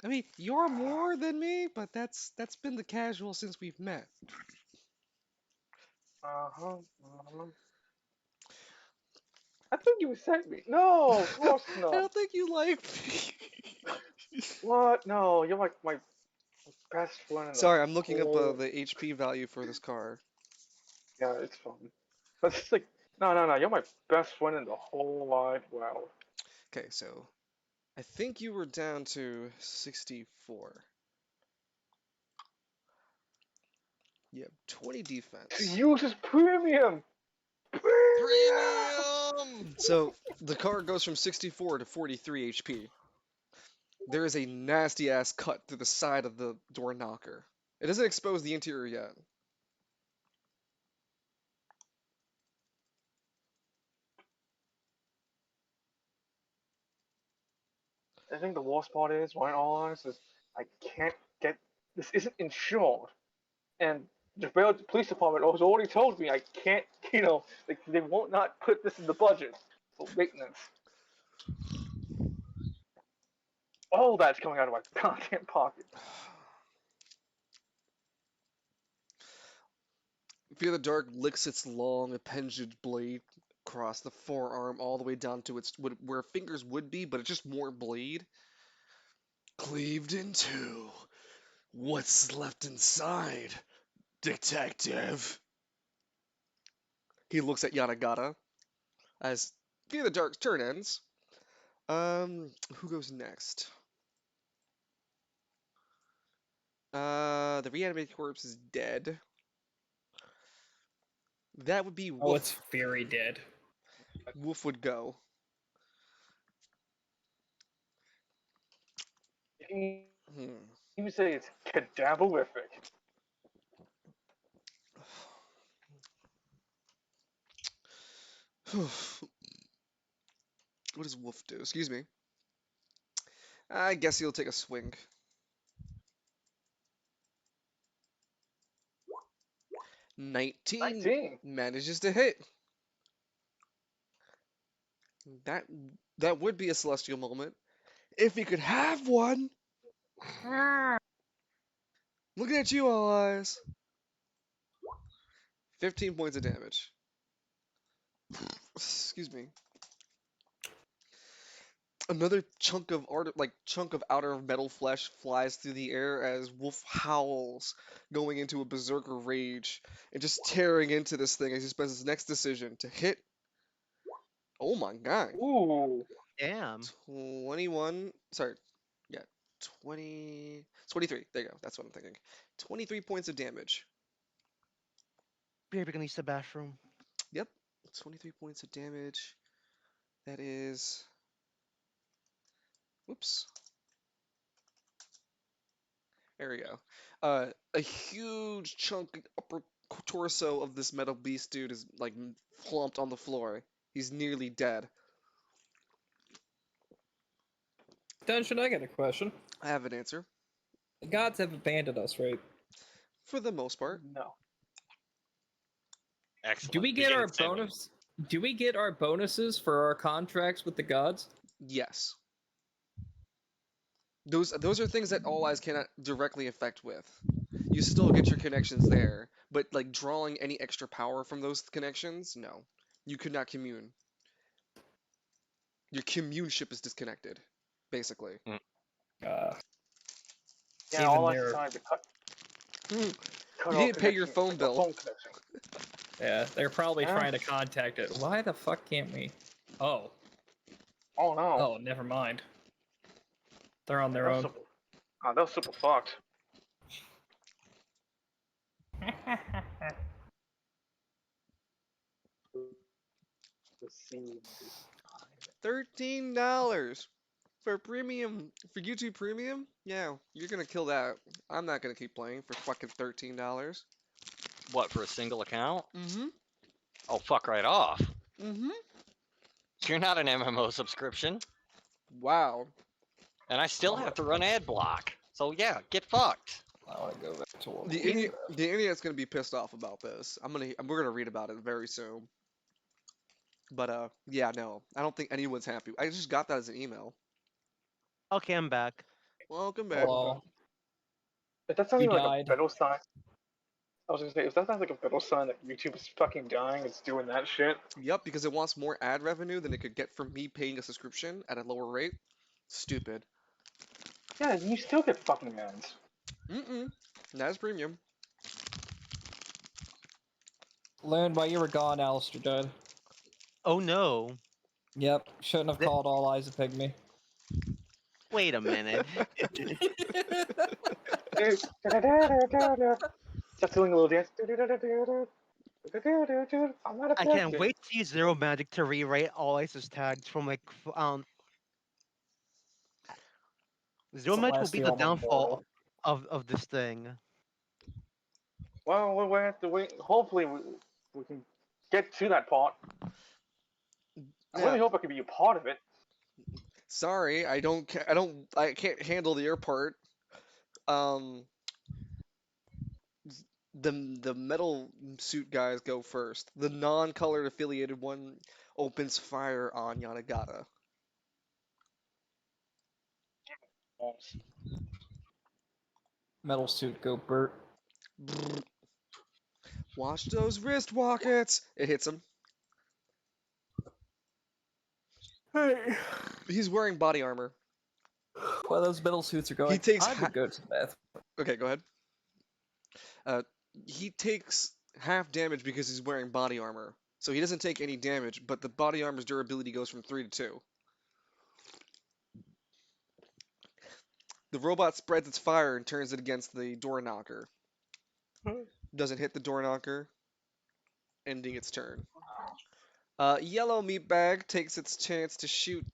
I mean, you're more than me, but that's been the casual since we've met. Uh-huh. I think you sent me. No, of course I not. don't think you like me. What? No, you're like my best friend. In Sorry, the I'm looking up whole... the HP value for this car. Yeah, it's fun. But it's like, no. You're my best friend in the whole wide world. Okay, so I think you were down to 64. Yeah, 20 To defense. use his premium. Premium! So the car goes from 64 to 43 HP. There is a nasty ass cut through the side of the door knocker. It doesn't expose the interior yet. I think the worst part is, right, all honest, is I can't get this isn't insured, and the police department has already told me I can't, they won't not put this in the budget for maintenance. All that's coming out of my goddamn pocket. Fear the Dark licks its long appendage blade across the forearm all the way down to its where fingers would be, but it's just more blade. Cleaved in two. What's left inside, detective? He looks at Yanagata as Fear the Dark's turn ends. Who goes next? The reanimated corpse is dead. That would be Wolf. Oh, it's very dead. Wolf would go. You say it's cadaverific. What does Wolf do? Excuse me. I guess he'll take a swing. 19 manages to hit. That would be a celestial moment. If he could have one. Looking at you, all eyes. 15 points of damage. Excuse me. Another chunk of outer metal flesh flies through the air as Wolf howls, going into a berserker rage and just tearing into this thing as he spends his next decision to hit. Oh my god. Ooh. Damn. 21. Sorry. Yeah. 20. 23. There you go. That's what I'm thinking. 23 points of damage. Baby can use the bathroom. Yep. 23 points of damage. That is. Whoops. There we go. A huge chunk upper torso of this metal beast dude is like plumped on the floor. He's nearly dead. Dungeon, I got a question. I have an answer. The gods have abandoned us, right? For the most part. No. Excellent. Do we get our Begin sending. bonus? Do we get our bonuses for our contracts with the gods? Yes. Those are things that All Eyes cannot directly affect with. You still get your connections there, but like drawing any extra power from those connections, no. You could not commune. Your commune ship is disconnected, basically. Uh, Yeah, Even all I there- time to cut. You cut didn't off pay your connection, phone like the bill. phone connection. yeah, they're probably Yeah. trying to contact it. Why the fuck can't we? Oh, Oh no. oh, never mind. They're on their That was own. super, that was super fucked. Let's see. $13 for premium, for YouTube Premium? Yeah, you're gonna kill that. I'm not gonna keep playing for fucking $13. What, for a single account? Mm-hmm. Oh, fuck right off. Mm-hmm. You're not an MMO subscription, Wow. and I still have to run ad block. So yeah, get fucked. I want to go back to World The War idiot, II. the internet's gonna be pissed off about this. We're gonna read about it very soon. But yeah, no, I don't think anyone's happy. I just got that as an email. Okay, I'm back. Welcome back. Hello. If that sounds You like died. a vital sign, I was gonna say, if that sounds like a vital sign that YouTube is fucking dying, it's doing that shit. Yep, because it wants more ad revenue than it could get from me paying a subscription at a lower rate. Stupid. Yeah, you still get fucking ads. Mm-mm. That is premium. Learned while you were gone, Alistair died. Oh no. Yep, shouldn't have Th- called All Eyes a pygmy. Wait a minute. Start doing a little dance. I'm not a I can't pig. wait to use Zero Magic to rewrite all ISIS tags from like Zero It's the Magic will last be year the I'm on downfall board. of this thing. Well, we have to wait. Hopefully, we can get to that part. I really Yeah. hope I can be a part of it. Sorry, I can't handle the air part. Um, the metal suit guys go first. The non-colored affiliated one opens fire on Yanagata. Metal suit, go Bert. Brrr. Watch those wrist rockets! It hits him. Hey. He's wearing body armor. While those metal suits are going, takes I would go to the bathroom. Okay, go ahead. He takes half damage because he's wearing body armor. So he doesn't take any damage, but the body armor's durability goes from 3 to 2. The robot spreads its fire and turns it against the door knocker. Doesn't hit the door knocker, ending its turn. Yellow meatbag takes its chance to shoot,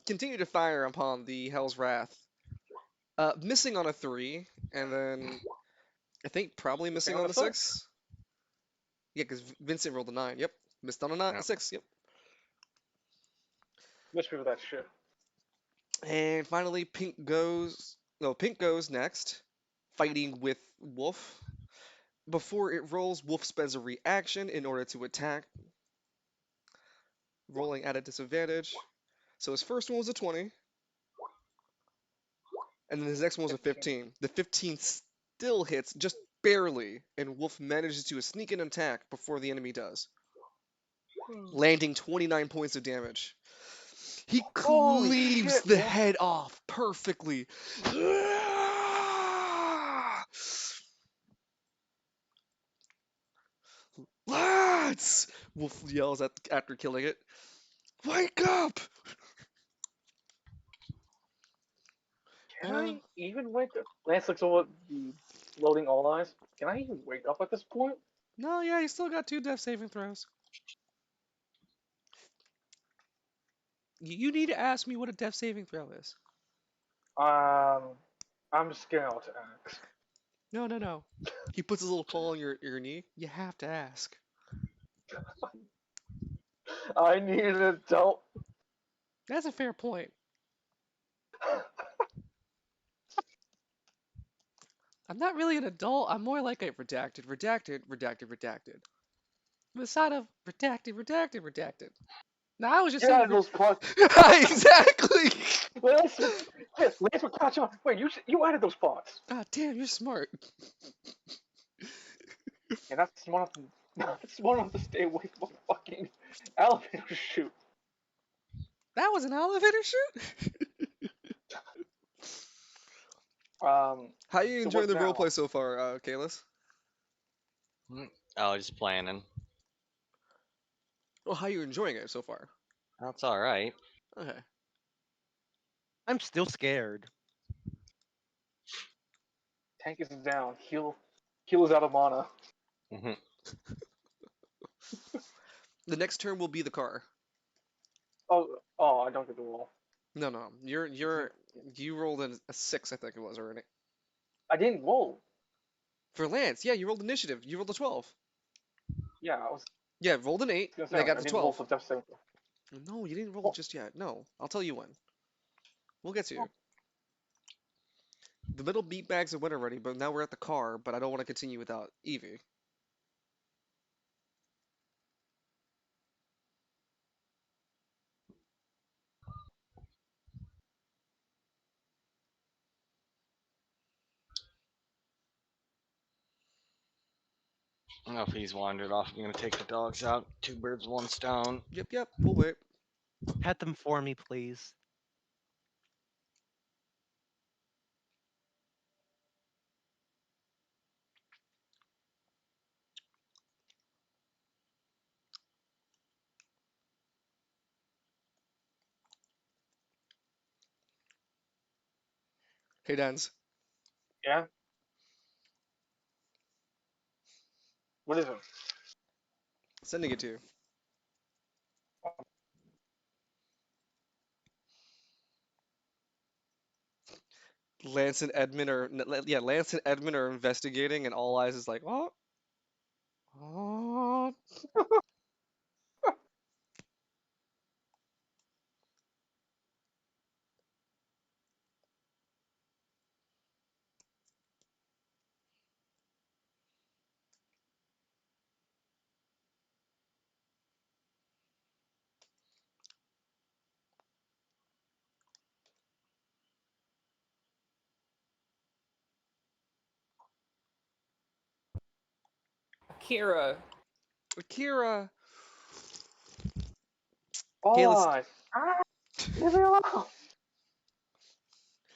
continue to fire upon the Hell's Wrath. Missing on a 3, and then I think probably missing on the 6. Yeah, because Vincent rolled a 9. Yep. Missed on a 9, Yeah. 6. Yep. Miss me with that shit. And finally, Pink goes next, fighting with Wolf. Before it rolls, Wolf spends a reaction in order to attack, rolling at a disadvantage. So his first one was a 20. And then his next one was a 15. The 15 still hits, just barely, and Wolf manages to sneak an attack before the enemy does, landing 29 points of damage. He Holy cleaves shit, the Wolf. head off perfectly. Lads! Wolf yells after killing it. Wake up! Can I even wake up? Lance looks over the loading all eyes. Can I even wake up at this point? No, yeah, you still got 2 death saving throws. You need to ask me what a death saving throw is. I'm just getting out to ask. No. He puts his little paw on your knee. You have to ask. I need an adult. That's a fair point. I'm not really an adult. I'm more like a redacted. The side of redacted. Now I was just Get out saying. of those pots. Exactly. Lance, Lance will catch on. Wait, you added those pots. God damn, you're smart. And that's smart enough. That's smart enough to stay away from a fucking elevator chute. That was an elevator shoot. How you So enjoying what the now? roleplay so far, Kalis? Oh, just planning. Well, how you enjoying it so far? That's all right. Okay. I'm still scared. Tank is down. Heal is out of mana. Hmm. The next turn will be the car. Oh, I don't get the roll. No. You rolled a 6, I think it was, or an 8. I didn't roll. For Lance, yeah, you rolled initiative. You rolled a 12. Yeah, I was Yeah, rolled an 8, gonna and say I got I the didn't roll 12. for death saving. No, you didn't roll Oh. just yet. No, I'll tell you when. We'll get to you. Oh. The middle beat bags are went already, but now we're at the car, but I don't want to continue without Evie. I don't know if he's wandered off. I'm gonna take the dogs out. 2 birds, 1 stone. Yep, we'll wait. Pet them for me, please. Hey, Dans, Yeah. What is it? sending it to you. Lance and Edmund are investigating, and All Eyes is like, what? What? Kira. Akira. Kalis. Oh, leave me alone.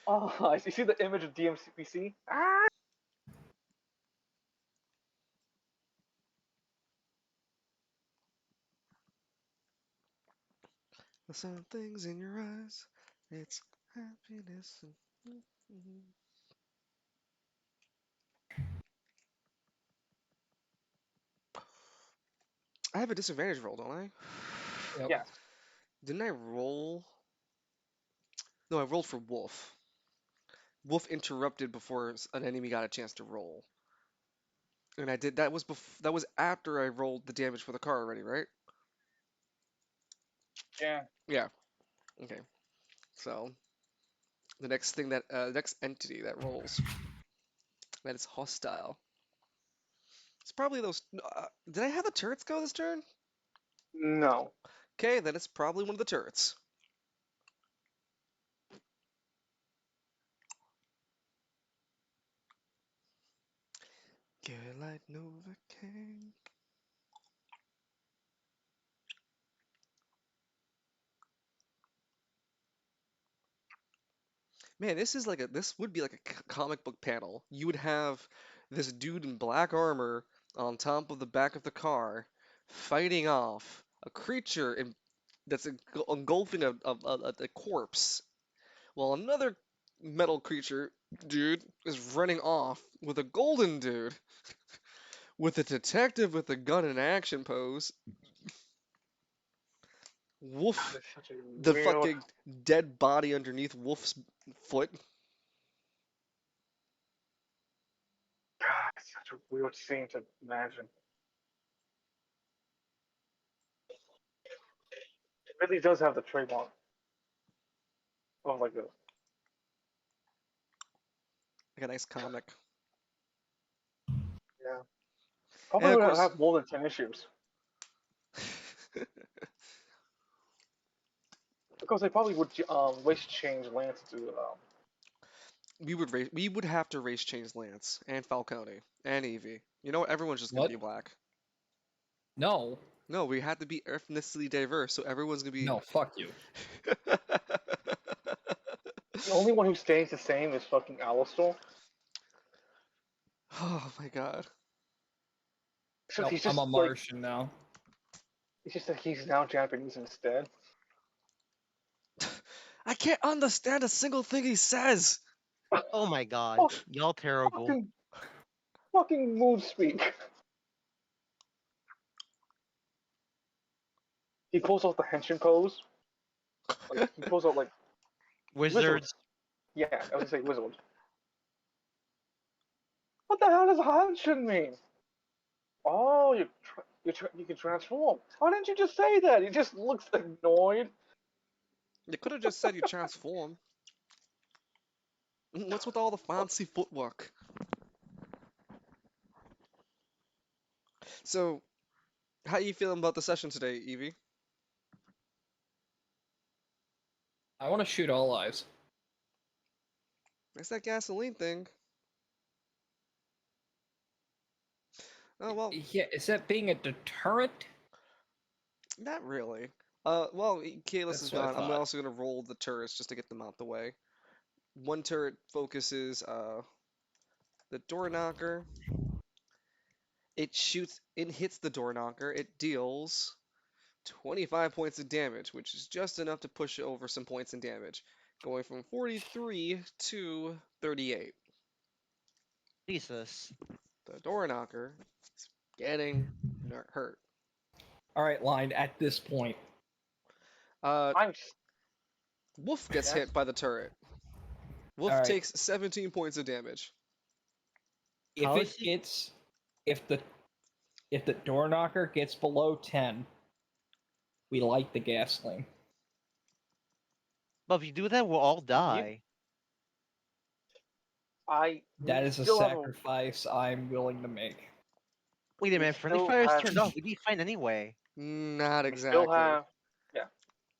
Oh, you see the image of DMCPC? Some things in your eyes. It's happiness. I have a disadvantage roll, don't I? Yep. Yes. Didn't I roll? No, I rolled for Wolf. Wolf interrupted before an enemy got a chance to roll. And I did that was after I rolled the damage for the car already, right? Yeah. Yeah. Okay. So the next thing the next entity that rolls that is hostile. It's probably those. Did I have the turrets go this turn? No. Okay, then it's probably one of the turrets. Get like Novocaine. Man, this would be like a comic book panel. You would have this dude in black armor on top of the back of the car fighting off a creature that's engulfing a corpse, while another metal creature dude is running off with a golden dude with a detective with a gun in action pose. Wolf, It's such a the weird. fucking dead body underneath Wolf's foot. God, it's such a weird scene to imagine. It really does have the trademark of like a. Like a nice comic. Yeah. Probably And of would course, have more than 10 issues. Because they probably would race change Lance to we would have to race change Lance and Falcone and Evie. You know what? Everyone's just gonna What? be black. No. No, we had to be ethnically diverse, so everyone's gonna be. No, fuck you. the only one who stays the same is fucking Alistar. Oh my god. Except Nope, he's I'm just a like Martian now. it's just that he's now Japanese instead. I can't understand a single thing he says. Oh my god. Oh, Y'all terrible. fucking move speak. He pulls off the henshin pose. Like he pulls out like Wizards. Yeah, I was gonna say wizard. What the hell does henshin mean? Oh, you can transform. Why didn't you just say that? He just looks annoyed. You could have just said you transform. What's with all the fancy footwork? So, how you feeling about the session today, Evie? I want to shoot all eyes. It's that gasoline thing. Oh well, Yeah, is that being a deterrent? not really. Well, Kalis That's is what I gone. I'm thought. also gonna roll the turrets just to get them out the way. One turret focuses the door knocker. It hits the door knocker. It deals 25 points of damage, which is just enough to push it over some points in damage, going from 43 to 38. Jesus. The door knocker is getting hurt. All right, line at this point. Uh, I'm Wolf gets Yes. hit by the turret. Wolf All right. takes 17 points of damage. If How it is he- gets, if the door knocker gets below 10, we light the gasoline. But if you do that, we'll all die. That is a still have sacrifice I'm willing to make. Wait a minute, friendly still fire is have- turned off. We'd be fine anyway. Not we still exactly. have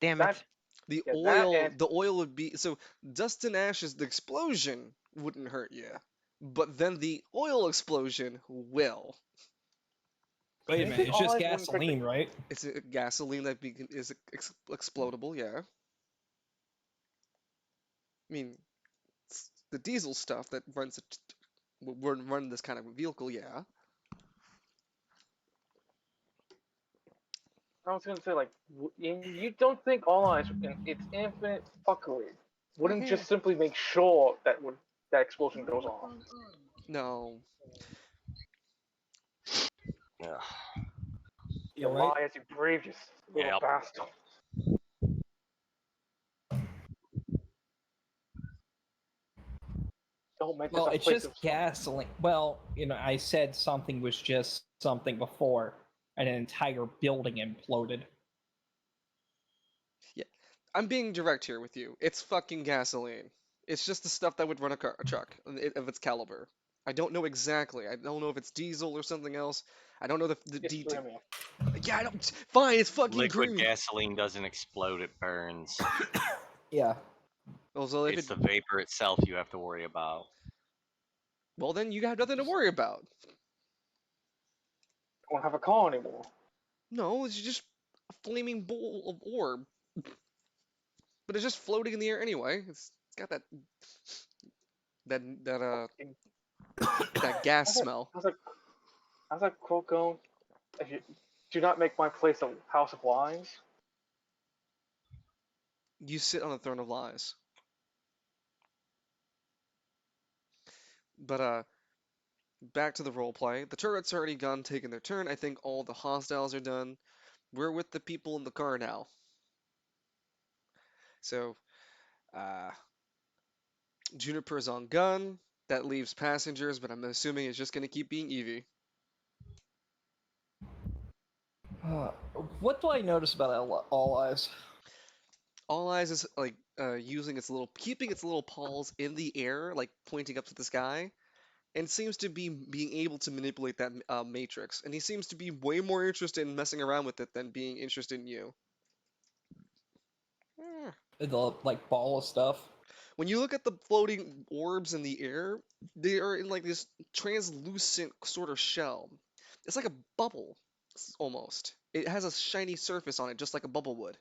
Damn that. it. The Yeah, that oil, and- the oil would be so dust and ashes. The explosion wouldn't hurt you, but then the oil explosion will. Wait a You minute, think it's just all eyes wouldn't pick the- gasoline, right? It's a gasoline that is explodable. Yeah. I mean, it's the diesel stuff that runs would run this kind of vehicle. Yeah. I was gonna say like you don't think all eyes in its infinite fuckery wouldn't just simply make sure that explosion goes off. No. Yeah. You Right. lie as you brave, you little Yep. bastard. Don't make Well, this a it's place just of gasoline. Well, I said something was just something before, and an entire building imploded. I'm being direct here with you. It's fucking gasoline. It's just the stuff that would run a truck of its caliber. I don't know exactly. I don't know if it's diesel or something else. I don't know the It's detail. premium. Yeah, I don't. Fine, it's fucking Liquid green. gasoline doesn't explode; it burns. Yeah. Also, if It's it, the vapor itself you have to worry about. well, then you have nothing to worry about. won't have a call anymore. No, it's just a flaming bowl of orb. But it's just floating in the air anyway. It's got that Fucking- that gas How's that? smell. How's that quote go? If you do not make my place a house of lies. You sit on a throne of lies. But back to the roleplay. The turret's already gone, taking their turn. I think all the hostiles are done. We're with the people in the car now. So, uh, Juniper's on gun. That leaves passengers, but I'm assuming it's just gonna keep being Evie. What do I notice about All Eyes? All Eyes is like keeping its little paws in the air, like pointing up to the sky, and seems to be being able to manipulate that matrix. And he seems to be way more interested in messing around with it than being interested in you. The like ball of stuff. When you look at the floating orbs in the air, they are in like this translucent sort of shell. It's like a bubble, almost. It has a shiny surface on it, just like a bubble would.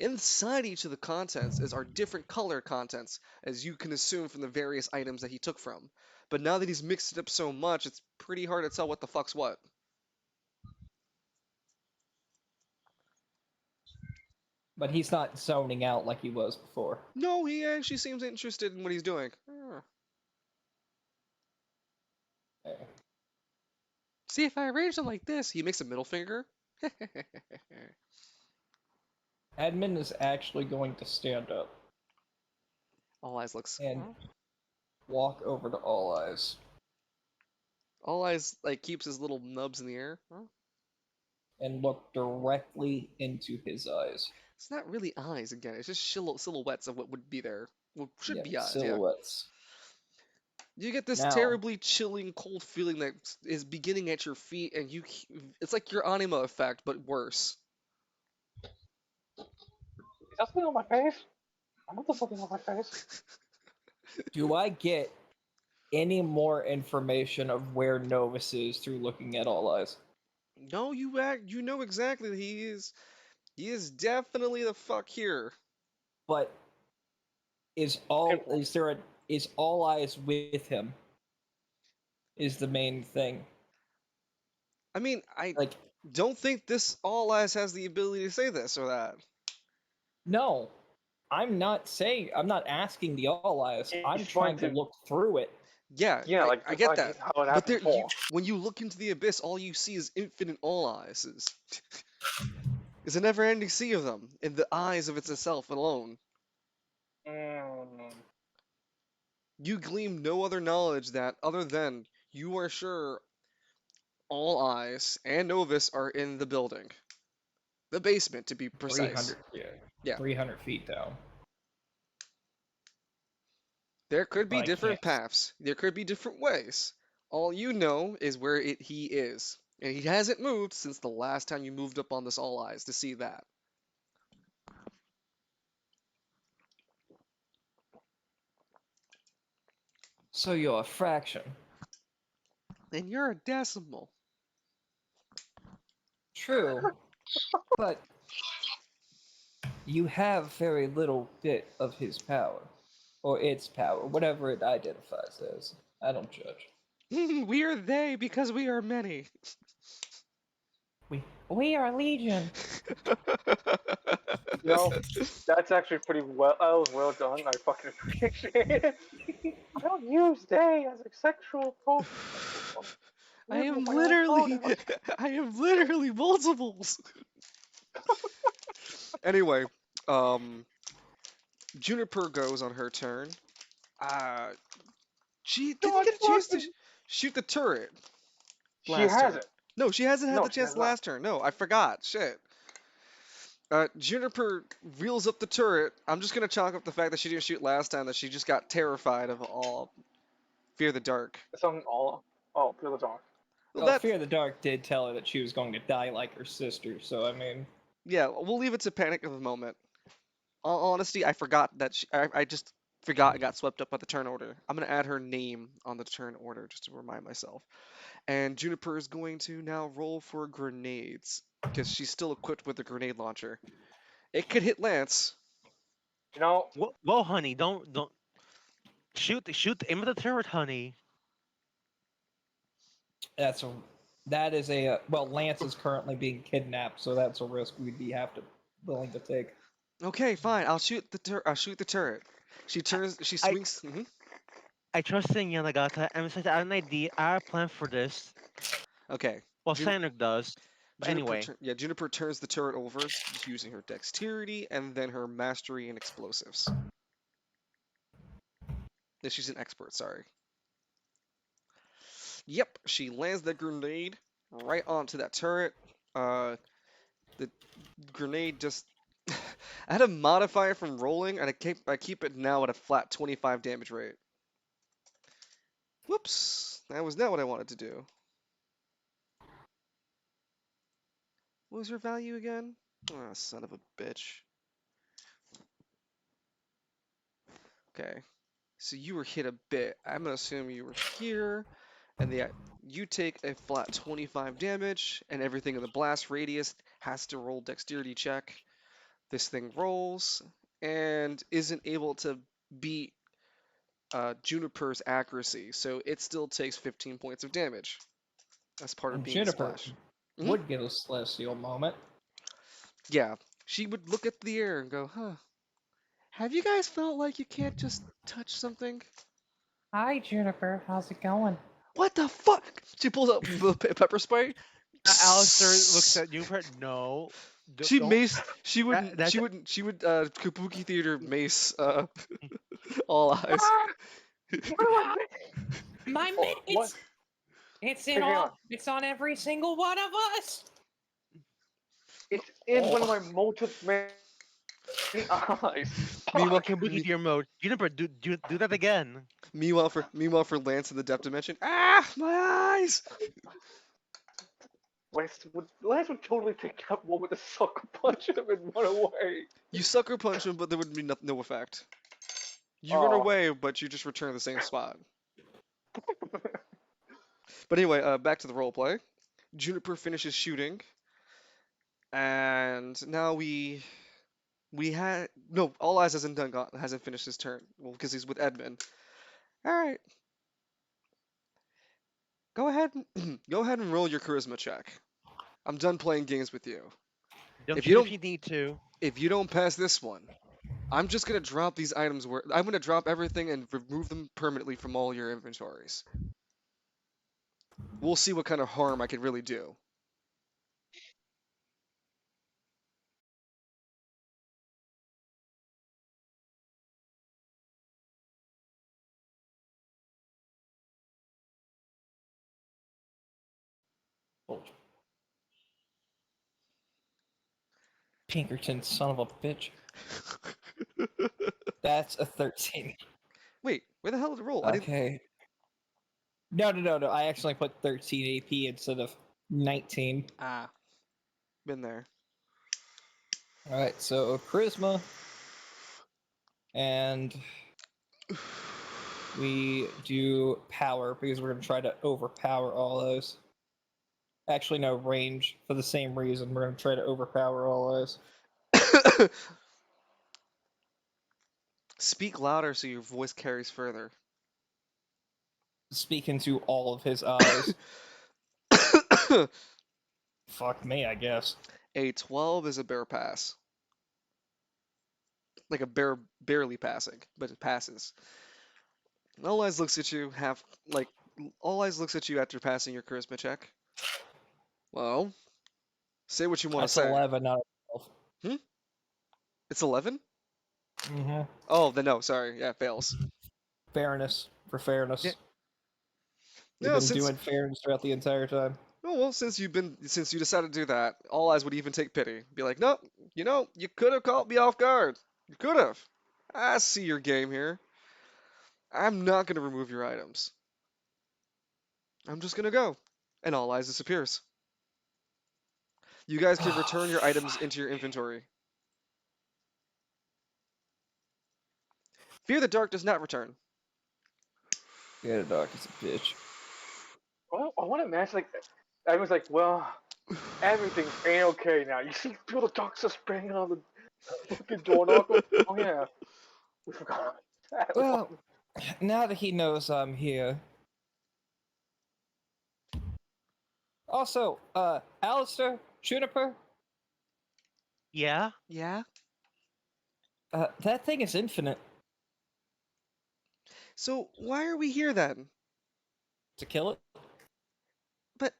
Inside each of the contents are different color contents, as you can assume from the various items that he took from. But now that he's mixed it up so much, it's pretty hard to tell what the fuck's what. But he's not zoning out like he was before. No, he actually seems interested in what he's doing. See, if I arrange them like this, he makes a middle finger. Admin is actually going to stand up All Eyes looks. and walk over to All Eyes All Eyes like keeps his little nubs in the air. and look directly into his eyes. It's not really eyes again. It's just silhouettes of what would be there. What should be eyes. Silhouettes. Yeah. You get this Now- terribly chilling, cold feeling that is beginning at your feet, and it's like your anima effect, but worse. Is that something on my face? I want something on my face. Do I get any more information of where Novus is through looking at All Eyes? No, you know exactly that he is definitely the fuck here. But is All Eyes with him? Is the main thing. I mean, I Like, don't think this All Eyes has the ability to say this or that. no. I'm not asking the All Eyes. He's I'm trying to look through it. Yeah, Yeah, like I get that. how it But happened before. when you look into the abyss, all you see is infinite All Eyes. It's a never-ending sea of them in the eyes of itself alone. You glean no other knowledge that other than you are sure All Eyes and Novus are in the building. The basement, to be precise. 300, Yeah. 300 feet down. There could be I different can't. paths. There could be different ways. All you know is where he is. And he hasn't moved since the last time you moved up on this All Eyes to see that. So you're a fraction. And you're a decimal. True. But you have very little bit of his power. Or its power, whatever it identifies as. I don't judge. We are they because we are many. We are Legion. You know, that's actually pretty well. That was well done. I fucking appreciate it. I don't use "they" as a sexual pronoun. I am literally multiples. Anyway, Juniper goes on her turn. She didn't get a chance to shoot the turret. She last turn. hasn't. No, she hasn't had No, the she chance has not. last turn. No, I forgot. Shit. Juniper reels up the turret. I'm just gonna chalk up the fact that she didn't shoot last time, that she just got terrified of all Fear the Dark. Something all. Oh, Fear the Dark. Well, Well, Fear the Dark did tell her that she was going to die like her sister, so I mean... Yeah, we'll leave it to panic of the moment. Honesty, I forgot that I just forgot I got swept up by the turn order. I'm gonna add her name on the turn order just to remind myself. And Juniper is going to now roll for grenades because she's still equipped with the grenade launcher. It could hit Lance. You know, Whoa, honey, don't shoot aim at the turret, honey. That is a well. Lance is currently being kidnapped, so that's a risk we'd be willing to take. Okay, fine. I'll shoot the turret. She turns. She I swings. I trust in Yanagata, and besides, I have an idea. I have a plan for this. Okay. Well, Jun- Sandrick does. But anyway, Juniper turns the turret over using her dexterity and then her mastery in explosives. No, she's an expert. Sorry. Yep, she lands the grenade right onto that turret. The grenade just. I had to modify it from rolling, and I keep it now at a flat 25 damage rate. Whoops, that was not what I wanted to do. What was her value again? Ah, son of a bitch. Okay, so you were hit a bit. I'm gonna assume you were here, and you take a flat 25 damage, and everything in the blast radius has to roll dexterity check. This thing rolls and isn't able to beat Juniper's accuracy, so it still takes 15 points of damage as part of And being a Juniper splash. would get a celestial moment. Yeah, she would look at the air and go, huh, have you guys felt like you can't just touch something? Hi, Juniper. How's it going? What the fuck? She pulls out the pepper spray. Alistair looks at you. No, She don't. maced. She wouldn't. That's She would. Kabuki theater mace. All eyes. My Oh, mid, what? it's Hey, in hang on. all. It's on every single one of us. It's in one of my many eyes. meanwhile, Fuck. Kabuki to your mode. Juniper, do that again. Meanwhile, for Lance in the depth dimension. Ah, my eyes. Lance would totally take that one with a sucker punch him and run away. You sucker punch him, but there would be no effect. You run Oh. away, but you just return to the same spot. But anyway, back to the roleplay. Juniper finishes shooting, and now we had no. All Eyes hasn't finished his turn. Well, because he's with Edmund. All right, go ahead. Go ahead and roll your charisma check. I'm done playing games with you. Don't If shoot you if you need to. If you don't pass this one, I'm just gonna drop these items. I'm gonna drop everything and remove them permanently from all your inventories. We'll see what kind of harm I can really do. Pinkerton, son of a bitch. That's a 13. Wait, where the hell did it roll? Okay. No. I actually put 13 AP instead of 19. Ah, been there. Alright, so charisma. And we do power because we're going to try to overpower all those. Actually, no, range for the same reason. We're going to try to overpower all those. Speak louder so your voice carries further. Speak into all of his eyes. Fuck me, I guess. A 12 is a bare pass. Like a barely passing, but it passes. All Eyes looks at you All Eyes looks at you after passing your charisma check. Well, say what you want to That's say. 11, not 12. It's 11? Mm-hmm. Oh, then no, sorry. Yeah, it fails. Fairness. For fairness. Yeah. We've No, been doing fairness throughout the entire time. Oh well, since you decided to do that, All Eyes would even take pity. Be like, nope, you could have caught me off guard. You could have. I see your game here. I'm not gonna remove your items. I'm just gonna go. And All Eyes disappears. You guys can return your items into your inventory. Fear the Dark does not return. Yeah, the dog is a bitch. Well, I want to imagine like everyone's like, well, everything ain't okay now. You see people the doctors banging on the fucking door knocker. Oh yeah, we forgot that Well, one. now that he knows I'm here. Also, Alistair, Juniper, Yeah? Yeah. that thing is infinite. So why are we here then? To kill it, But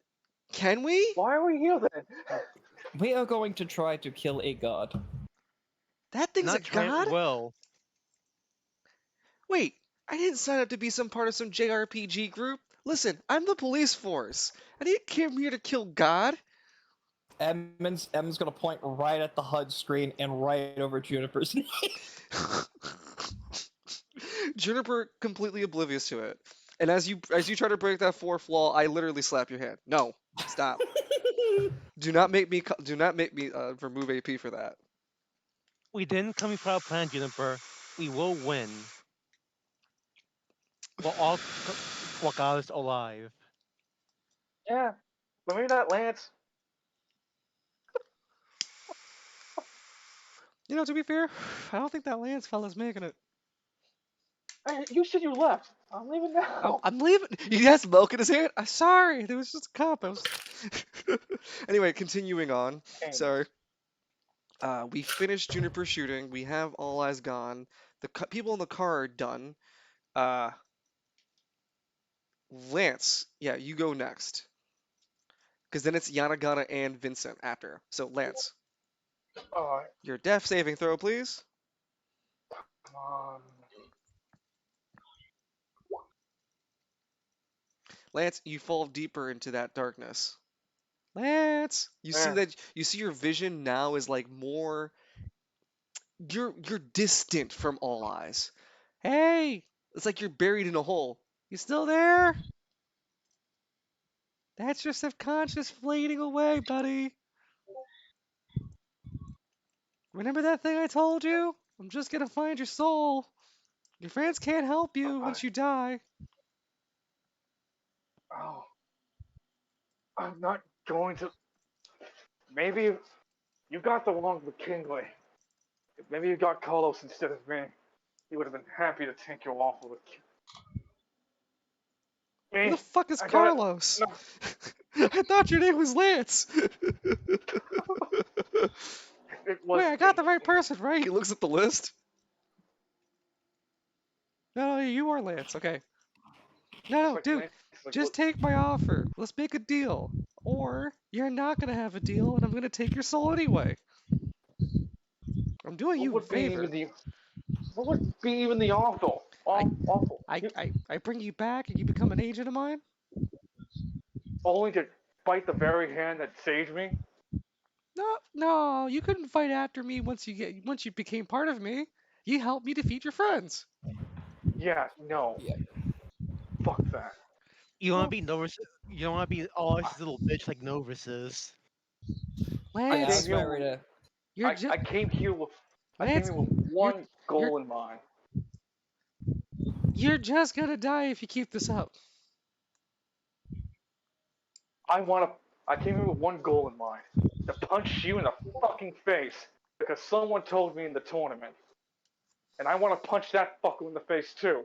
can we? Why are we here then? we are going to try to kill a god. That thing's a Not trying god? well. Wait, I didn't sign up to be some part of some JRPG group. Listen, I'm the police force. I didn't come here to kill God. Edmund's gonna point right at the HUD screen and right over Juniper's name. Juniper completely oblivious to it. And as you try to break that fourth wall, I literally slap your hand. No, stop. Do not make me remove AP for that. We didn't come for our plan, Juniper. We will win. While God is alive. Yeah, but maybe not Lance. You know, to be fair, I don't think that Lance fella's making it. Hey, you said you left. I'm leaving now. I'm leaving. He has milk in his hand. I'm sorry. There was just a cup. Anyway, continuing on. Damn. Sorry. We finished Juniper shooting. We have all eyes gone. The people in the car are done. Uh, Lance, yeah, you go next. Because then it's Yanagana and Vincent after. So, Lance, Alright, your death saving throw, please. come on. Lance, you fall deeper into that darkness. Lance, Yeah. you see your vision now is like more. You're distant from all eyes. Hey, it's like you're buried in a hole. You still there? That's your subconscious fading away, buddy. Remember that thing I told you? I'm just gonna find your soul. Your friends can't help you once you die. Oh, I'm not going to. Maybe you got the wrong McKinley. Maybe you got Carlos instead of me. He would have been happy to take you off of Who the me. fuck is I got it. Carlos? No. I thought your name was Lance. It was Wait, I got me. the right person, right? He looks at the list. No, you are Lance. Okay. No, Like dude. Lance, like, Just take my offer. Let's make a deal. Or you're not gonna have a deal, and I'm gonna take your soul anyway. I'm doing what you a would be even favor. the what would be even the awful? I Awful. I bring you back, and you become an agent of mine. Only to bite the very hand that saved me. No, you couldn't fight after me once you became part of me. You helped me defeat your friends. Yeah, no. Yeah. Fuck that. You don't want to be Novus. You don't want to be all this little bitch like Novus is. Oh, yeah, I Lance, was about ready to. you're just I came here with Lance, you're one you're goal in mind. you're just gonna die if you keep this up. I came here with one goal in mind. To punch you in the fucking face because someone told me in the tournament. And I want to punch that fucker in the face too.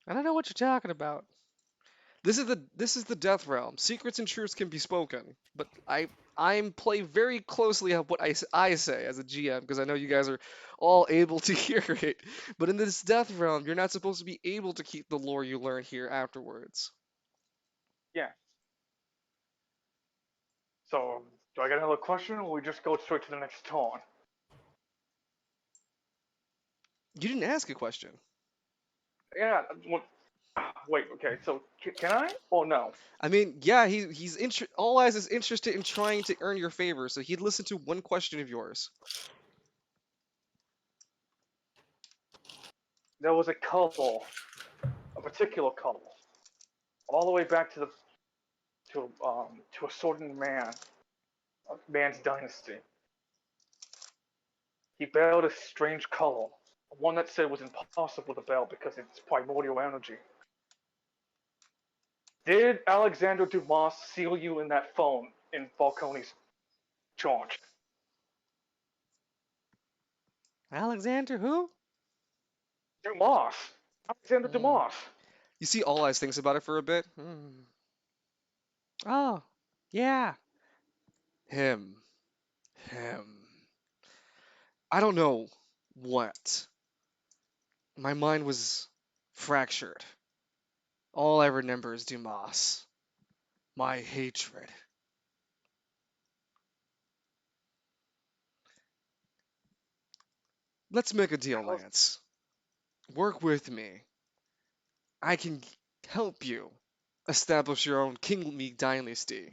I don't know what you're talking about. This is the death realm. Secrets and truths can be spoken, but I'm play very closely of what I say as a GM because I know you guys are all able to hear it. But in this death realm, you're not supposed to be able to keep the lore you learn here afterwards. Yeah. So, do I get another question or we just go straight to the next turn? You didn't ask a question. Yeah. Wait, okay, so can I? Or no? I mean, yeah, All Eyes is interested in trying to earn your favor, so he'd listen to one question of yours. There was a couple, a particular couple, all the way back to a certain man's dynasty. He bailed a strange couple One that said it was impossible to bell because it's primordial energy. Did Alexander Dumas seal you in that phone in Falcone's charge? Alexander who? Dumas. Alexander Mm. Dumas. You see, All Eyes thinks about it for a bit. Oh, yeah. Him. I don't know what. My mind was fractured. All I remember is Dumas. My hatred. Let's make a deal, Lance. Work with me. I can help you establish your own kingly dynasty.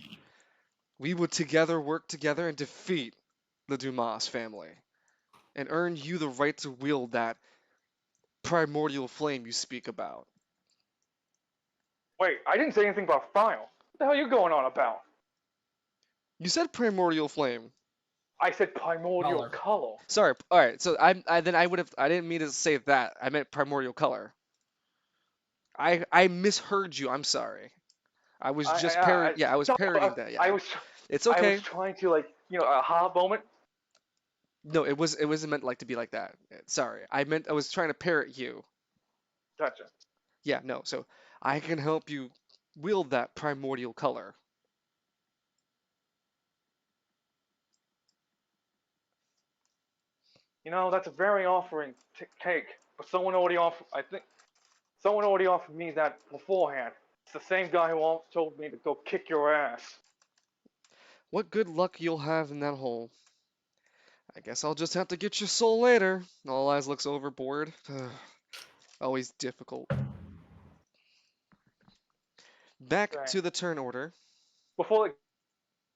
We would together work together and defeat the Dumas family and earn you the right to wield that primordial flame you speak about. Wait, I didn't say anything about fire. What the hell are you going on about? You said primordial flame. I said primordial color. Sorry. All right. So I didn't mean to say that. I meant primordial color. I misheard you. I'm sorry. I was just parroting. Yeah, I was parroting that. Yeah. It's I okay. was trying to a ha moment. No, it wasn't meant like to be like that. Sorry. I was trying to parrot you. Gotcha. Yeah, no. So I can help you wield that primordial color. That's a very offering take, but someone already offered. I think someone already offered me that beforehand. It's the same guy who told me to go kick your ass. What good luck you'll have in that hole. I guess I'll just have to get your soul later. All Eyes looks overboard. Always difficult. Back Right. to the turn order. Before it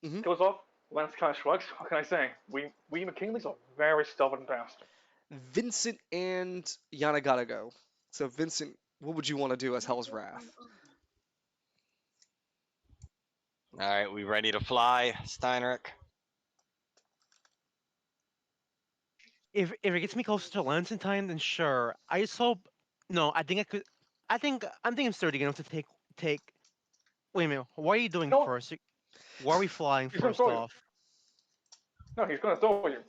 Mhm. goes off, Lance kind of shrugs. What can I say? We McKinleys are very stubborn bastards. Vincent and Yana gotta go. So Vincent, what would you want to do as Hell's Wrath? All right, we ready to fly, Steinrich? If it gets me closer to Lance in time, then sure. I just hope. No, I think I could. I'm thinking I'm sturdy enough to take. Wait a minute. What are you doing No, first? Where are we flying he's gonna first throw you. off? No, he's gonna throw you.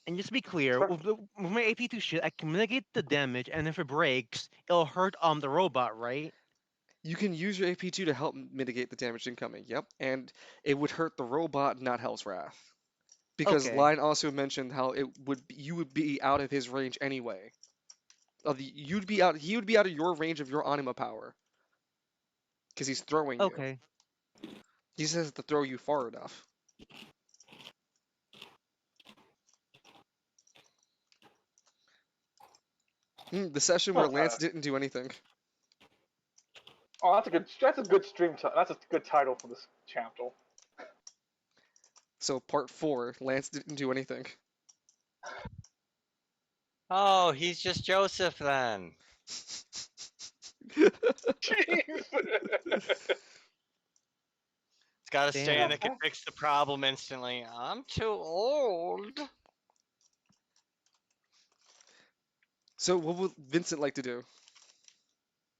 And just to be clear, with my AP2 shit, I can mitigate the damage, and if it breaks, it'll hurt the robot, right? You can use your AP2 to help mitigate the damage incoming. Yep, and it would hurt the robot, not Hell's Wrath. Because Okay. Line also mentioned how you would be out of his range anyway. He would be out of your range of your anima power. Because he's throwing you. Okay. He just has to throw you far enough. The session where Lance didn't do anything. Oh, that's a good stream. That's a good title for this chapter. So part 4, Lance didn't do anything. Oh, he's just Joseph then. Jeez. It's got a Damn. stand that can fix the problem instantly. I'm too old. So what would Vincent like to do?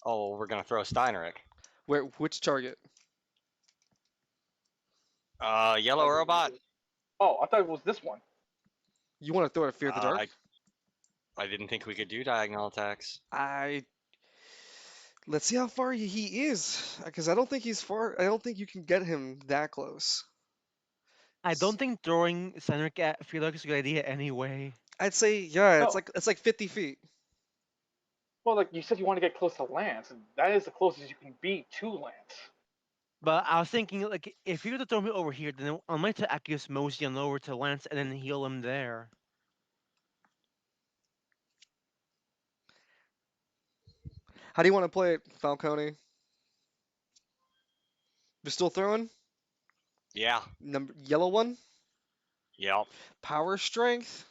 Oh, we're gonna throw Steinrich. Which target? Yellow robot. Oh, I thought it was this one. You want to throw it at Fear the Dark? I didn't think we could do diagonal attacks. Let's see how far he is, because I don't think he's far. I don't think you can get him that close. I don't think throwing Cedric at Felix is a good idea anyway. I'd say yeah, No. it's like 50 feet. Well, like you said, you want to get close to Lance, and that is the closest you can be to Lance. But I was thinking, like, if you were to throw me over here, then I might to accuse Mosey on over to Lance and then heal him there. How do you want to play it, Falcone? You're still throwing? Yeah. Yellow one? Yep. Power strength?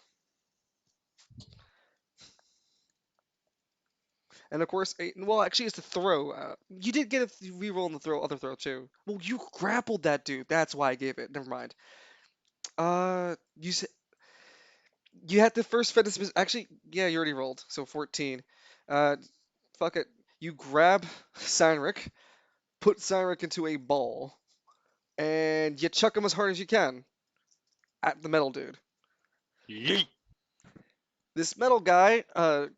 And of course, well, actually, it's to throw. You did get a reroll on the other throw too. Well, you grappled that dude. That's why I gave it. Never mind. You said You had to first fit this. Actually, yeah, you already rolled. So 14. Fuck it. You grab Cynric, put Cynric into a ball, and you chuck him as hard as you can at the metal dude. Yeet. This metal guy,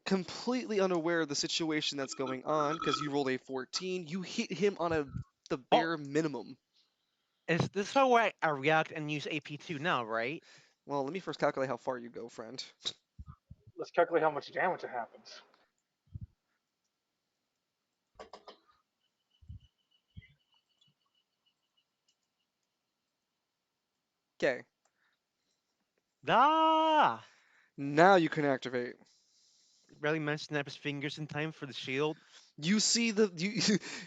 completely unaware of the situation that's going on, because you rolled a 14, you hit him on the bare minimum. Is this how I react and use AP2 now, right? Well, let me first calculate how far you go, friend. Let's calculate how much damage it happens. Okay, Ah! now you can activate. Barely managed to snap his fingers in time for the shield. You see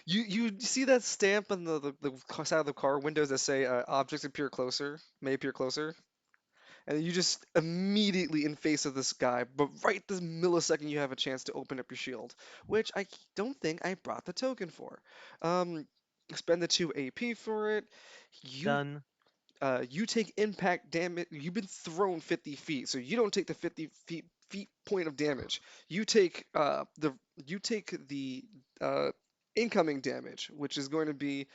you see that stamp on the side of the car windows that say objects may appear closer, and you just immediately in face of this guy, but right this millisecond you have a chance to open up your shield, which I don't think I brought the token for. Spend the 2 AP for it. You Done. you take impact damage. You've been thrown 50 feet, so you don't take the 50 feet point of damage. You take the incoming damage, which is going to be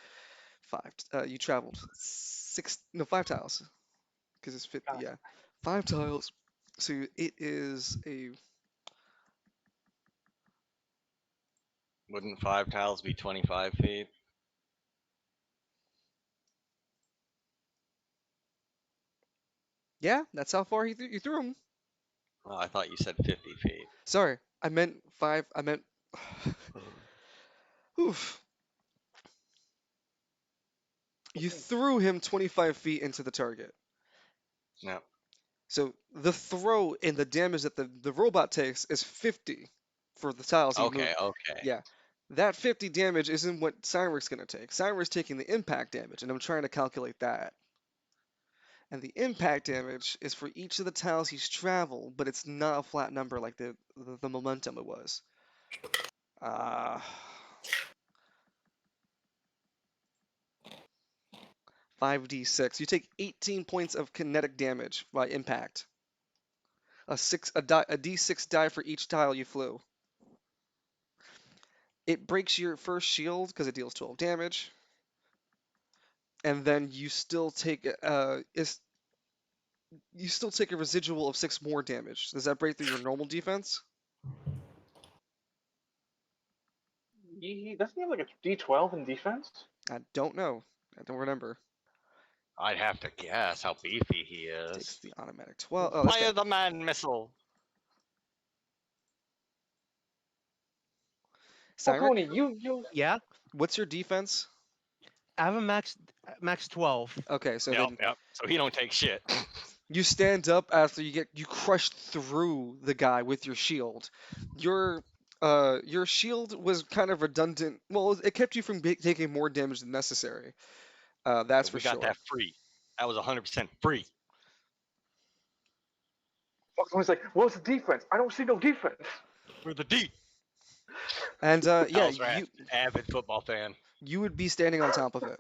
5. You traveled 5 tiles because it's 50. Gotcha. Yeah, 5 tiles. So it is a Wouldn't 5 tiles be 25 feet? yeah. That's how far you threw him. Well, I thought you said 50 feet. Sorry, I meant 5. I meant. Oof. You threw him 25 feet into the target. No. So the throw and the damage that the robot takes is 50 for the tiles he moved. Okay. Yeah. That 50 damage isn't what Cyric's going to take. Cyric's taking the impact damage, and I'm trying to calculate that. And the impact damage is for each of the tiles he's traveled, but it's not a flat number like the momentum it was. 5d6. You take 18 points of kinetic damage by impact. A d6 die for each tile you flew. It breaks your first shield because it deals 12 damage, and then you still take a residual of 6 more damage. Does that break through your normal defense? Doesn't he have like a D12 in defense? I don't know. I don't remember. I'd have to guess how beefy he Takes is. the automatic 12. Oh, Fire the man missile. Falcone, Cyric, you. Yeah? what's your defense? I have a max 12. Okay, so Yep. then So he don't take shit. you stand up after you crushed through the guy with your shield. Your shield was kind of redundant. Well, it kept you from taking more damage than necessary. That's for We got sure. that free. That was 100% free. Falcone's like, what's the defense? I don't see no defense. We're the D. And yeah, Avid football fan. you would be standing on top of it.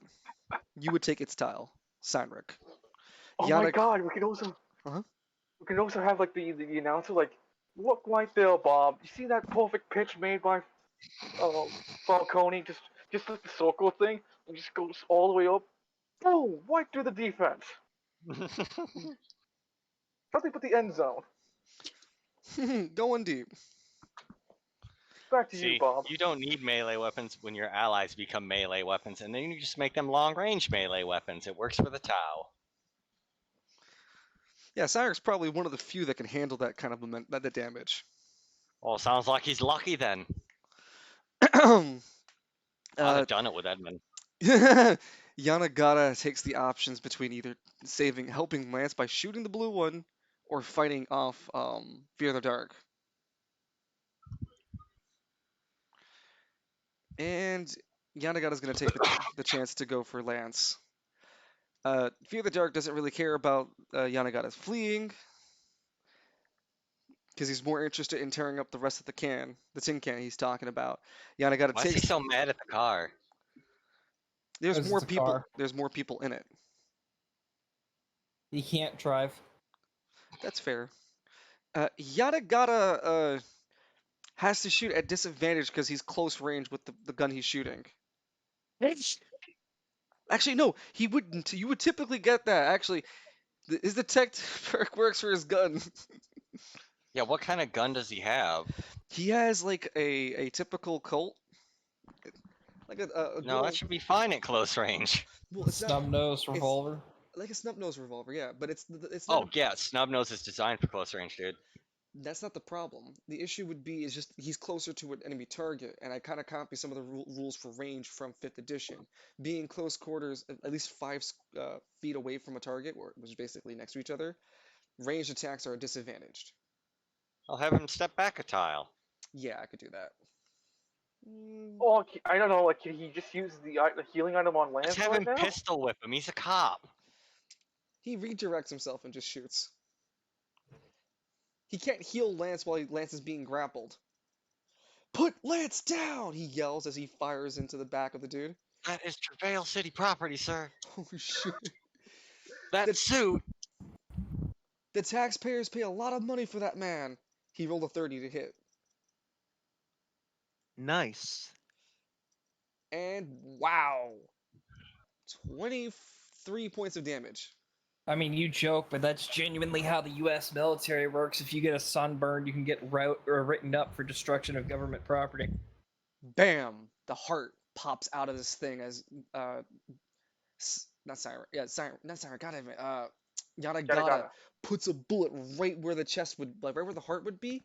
You would take its tile, Cynric. Oh my Yannick, god, we can also Uh-huh. we can also have like the announcer like, look right there, Bob. You see that perfect pitch made by Falcone? Just like the circle thing, and just goes all the way up. Boom! Right through the defense. Nothing but the end zone. going deep. Back to See, you, Bob. you don't need melee weapons when your allies become melee weapons, and then you just make them long-range melee weapons. It works for the Tau. Yeah, Cyric's probably one of the few that can handle that kind of the damage. Well, sounds like he's lucky then. I'd have done it with Edmund. Yanagata takes the options between either helping Lance by shooting the blue one, or fighting off Fear the Dark. And Yanagata's going to take the chance to go for Lance. Fear the Dark doesn't really care about Yanagata's fleeing, because he's more interested in tearing up the rest of the tin can he's talking about. Yanagata Why is he so mad at the car? There's more people. There's more people in it. He can't drive. That's fair. Yada Gata has to shoot at disadvantage because he's close range with the gun he's shooting. Actually, no, he wouldn't. You would typically get that. Actually, his detect perk works for his gun. Yeah, what kind of gun does he have? He has like a typical Colt, like a No, that good should be fine at close range. well, it's not Snub nose it's revolver. like a snub nose revolver, yeah, but it's not Oh, yeah, snub nose is designed for close range, dude. that's not the problem. The issue would be is just he's closer to an enemy target, and I kind of copy some of the rules for range from 5th edition. Being close quarters, at least 5 feet away from a target, which is basically next to each other, ranged attacks are disadvantaged. I'll have him step back a tile. Yeah, I could do that. Oh, I don't know. Like, can he just use the healing item on Lance Let's have right him now? pistol whip him. He's a cop. He redirects himself and just shoots. He can't heal Lance while Lance is being grappled. Put Lance down! He yells as he fires into the back of the dude. That is Travail City property, sir. Oh shit. That suit. The taxpayers pay a lot of money for that man. He rolled a 30 to hit. Nice. And wow. 23 points of damage. I mean, you joke, but that's genuinely how the U.S. military works. If you get a sunburn, you can get written up for destruction of government property. Bam! The heart pops out of this thing as not Siren. Yeah, Siren. Not Siren. God damn it. Yada Gata puts a bullet right where the chest would, like right where the heart would be.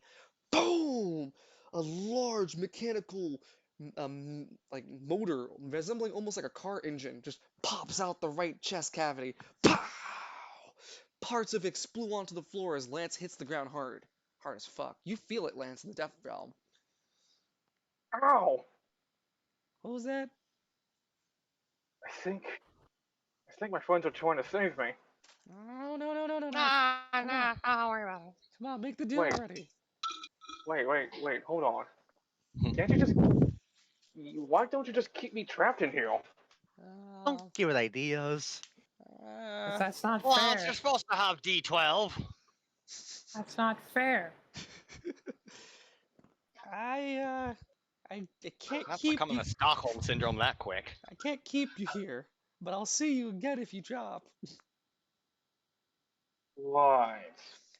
Boom! A large mechanical, like motor resembling almost like a car engine just pops out the right chest cavity. Pow! Parts of it splew onto the floor as Lance hits the ground hard. Hard as fuck. You feel it, Lance, in the death realm. Ow! What was that? I think my friends are trying to save me. No, no, no, no, no, no. Nah, nah, don't worry about it. Come on, make the deal Wait. already. Wait, hold on. Can't you just... Why don't you just keep me trapped in here? Don't give it ideas. 'Cause that's not Well, fair. you're supposed to have D12. That's not fair. I can't That's keep becoming you. a Stockholm syndrome that quick. I can't keep you here, but I'll see you again if you drop. Right.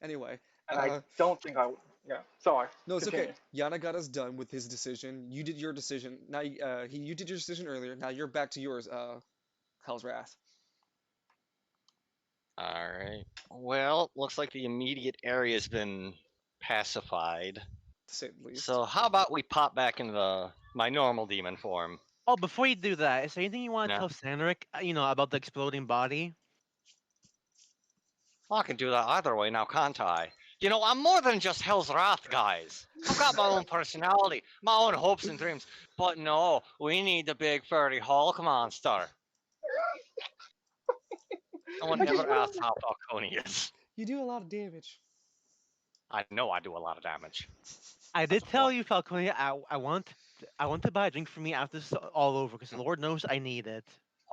Anyway, And I don't think I... Yeah, sorry. no, it's Continue. okay. Yanagata's done with his decision. You did your decision. Now, you did your decision earlier. Now you're back to yours. Hell's Wrath. Alright. Well, looks like the immediate area's been pacified. To say the least. So how about we pop back into my normal demon form? Oh, before you do that, is there anything you want to Yeah. tell Sandrick, about the exploding body? Well, I can do that either way now, can't I? You know, I'm more than just Hell's Wrath, guys. I've got my own personality, my own hopes and dreams. But no, we need the big furry Hulk monster. No one ever asked how Falcone is. You do a lot of damage. I know I do a lot of damage. I did That's a tell point. you, Falcone, I want to buy a drink for me after this is all over, because Lord knows I need it.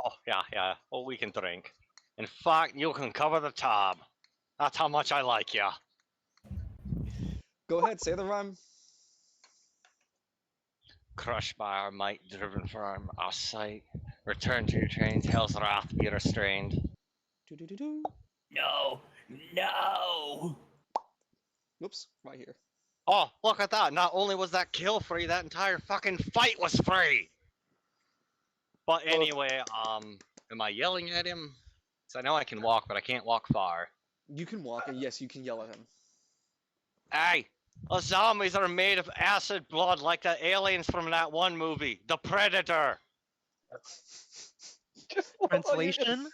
Oh, yeah. Well, we can drink. In fact, you can cover the tab. That's how much I like ya. Go ahead, say the rhyme. Crushed by our might, driven from our sight. Return to your trains, Hell's Wrath be restrained. Do. No. Whoops, right here. Oh, look at that. Not only was that kill free, that entire fucking fight was free. But anyway, am I yelling at him? 'Cause I know I can walk, but I can't walk far. You can walk, and yes, you can yell at him. Hey, the zombies are made of acid blood like the aliens from that one movie, The Predator. Translation?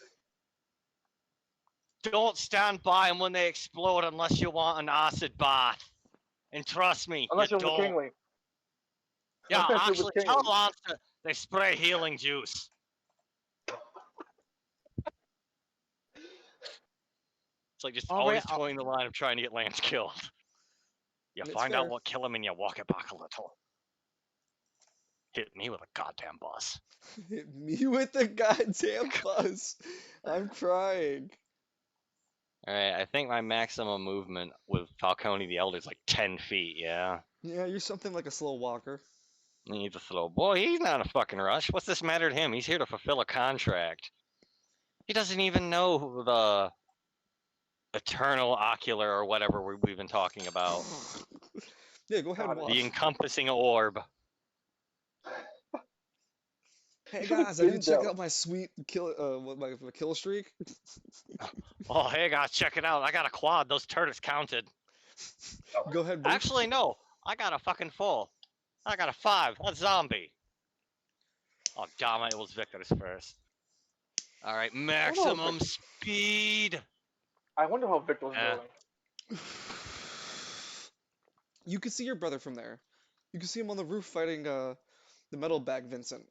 Don't stand by them when they explode unless you want an acid bath. And trust me, Unless you you're don't. Kingly. Yeah, Unless you're actually, Kingly. tell Lance that they spray healing juice. It's like just All always right, towing the line of trying to get Lance killed. You It's find out fair. what kill him and you walk it back a little. Hit me with a goddamn bus. Hit me with the goddamn buzz. I'm crying. Alright, I think my maximum movement with Falcone the Elder is like 10 feet, yeah? Yeah, you're something like a slow walker. He's a slow boy. He's not in a fucking rush. What's this matter to him? He's here to fulfill a contract. He doesn't even know who the eternal ocular or whatever we've been talking about. Yeah, go ahead and God, walk. The encompassing orb. Hey You should've guys, have you been checked there. out my sweet kill my kill streak? Oh, hey guys, check it out. I got a quad. Those turrets counted. Go ahead, bro. Actually, no. I got a fucking full. I got a 5. That's zombie. Oh, damn it. It was Victor's first. Alright, maximum speed. I wonder how Victor's Yeah. doing. You can see your brother from there. You can see him on the roof fighting the metal bag Vincent.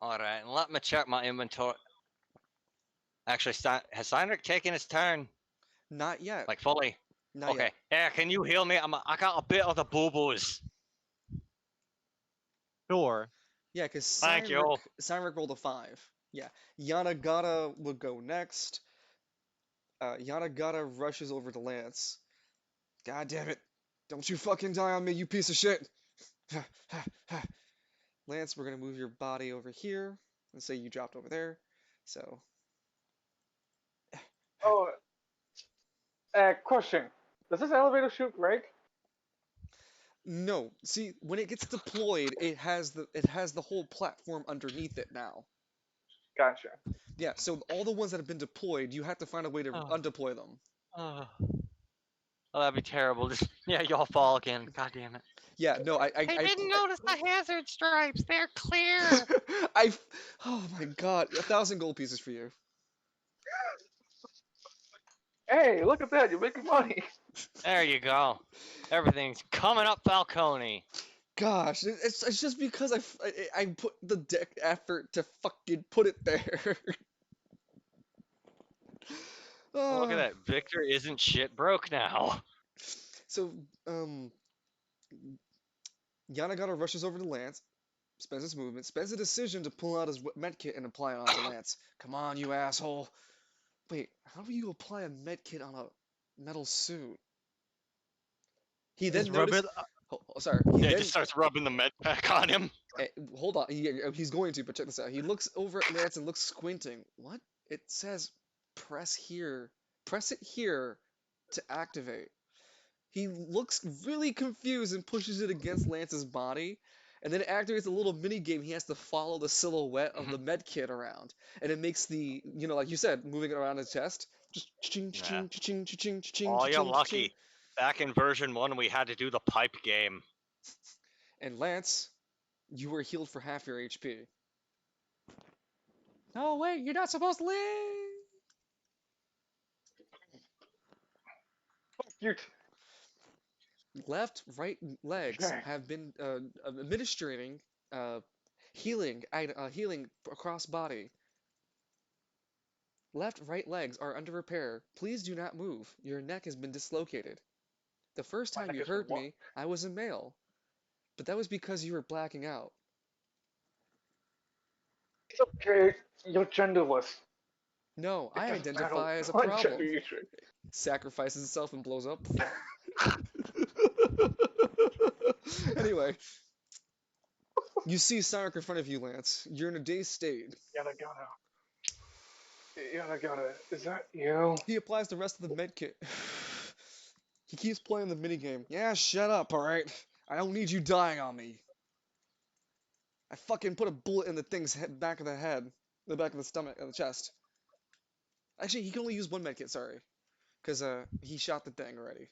Alright, let me check my inventory. Actually, has Steinrich taken his turn? Not yet. Like, fully? Not Okay. yet. Yeah, can you heal me? I got a bit of the boo-boos. Sure. Yeah, because Thank you. Cynric rolled a 5. Yeah. Yanagata would go next. Yanagata rushes over to Lance. God damn it. Don't you fucking die on me, you piece of shit. Lance, we're gonna move your body over here. Let's say you dropped over there. So Oh, question. Does this elevator shoot break? no. See, when it gets deployed, it has the whole platform underneath it now. Gotcha. Yeah, so all the ones that have been deployed, you have to find a way to Oh. undeploy them. Oh, that'd be terrible. Yeah, y'all fall again. God damn it. Yeah, no, I didn't notice the hazard stripes. They're clear. Oh my god, 1,000 gold pieces for you. Hey, look at that! You're making money. There you go. Everything's coming up Falcone. Gosh, it's just because I put the deck effort to fucking put it there. Look at Ah. that. Victor isn't shit broke now. So, Yanagata rushes over to Lance, spends his movement, spends a decision to pull out his medkit and apply it onto Lance. Come on, you asshole. Wait, how do you apply a medkit on a metal suit? He then Just rub noticed. it. Sorry. Yeah, he just starts rubbing the med pack on him. Hold on. He's going to, but check this out. He looks over at Lance and looks squinting. What? It says press here. Press it here to activate. He looks really confused and pushes it against Lance's body, and then it activates a little mini game. He has to follow the silhouette of the med kit around, and it makes the, like you said, moving it around his chest. Just ching, ching, ching, ching, ching. Oh, you're lucky. Back in version 1, we had to do the pipe game. And Lance, you were healed for half your HP. Oh wait, you're not supposed to live. Cute. Left, right legs Okay. have been administering healing across body. Left, right legs are under repair. Please do not move. Your neck has been dislocated. The first My time neck you has been heard what? me, I was a male, but that was because you were blacking out. It's okay. You're genderless. No, I It doesn't matter identify as a what problem. gender you choose. Sacrifices himself and blows up. Anyway, you see Cyrus in front of you, Lance. You're in a dazed state. Yanagata, is that you? He applies the rest of the med kit. He keeps playing the minigame. Yeah, shut up, alright? I don't need you dying on me. I fucking put a bullet in the thing's back of the head. The back of the stomach, of the chest. Actually, he can only use one medkit, sorry. Because, he shot the thing already.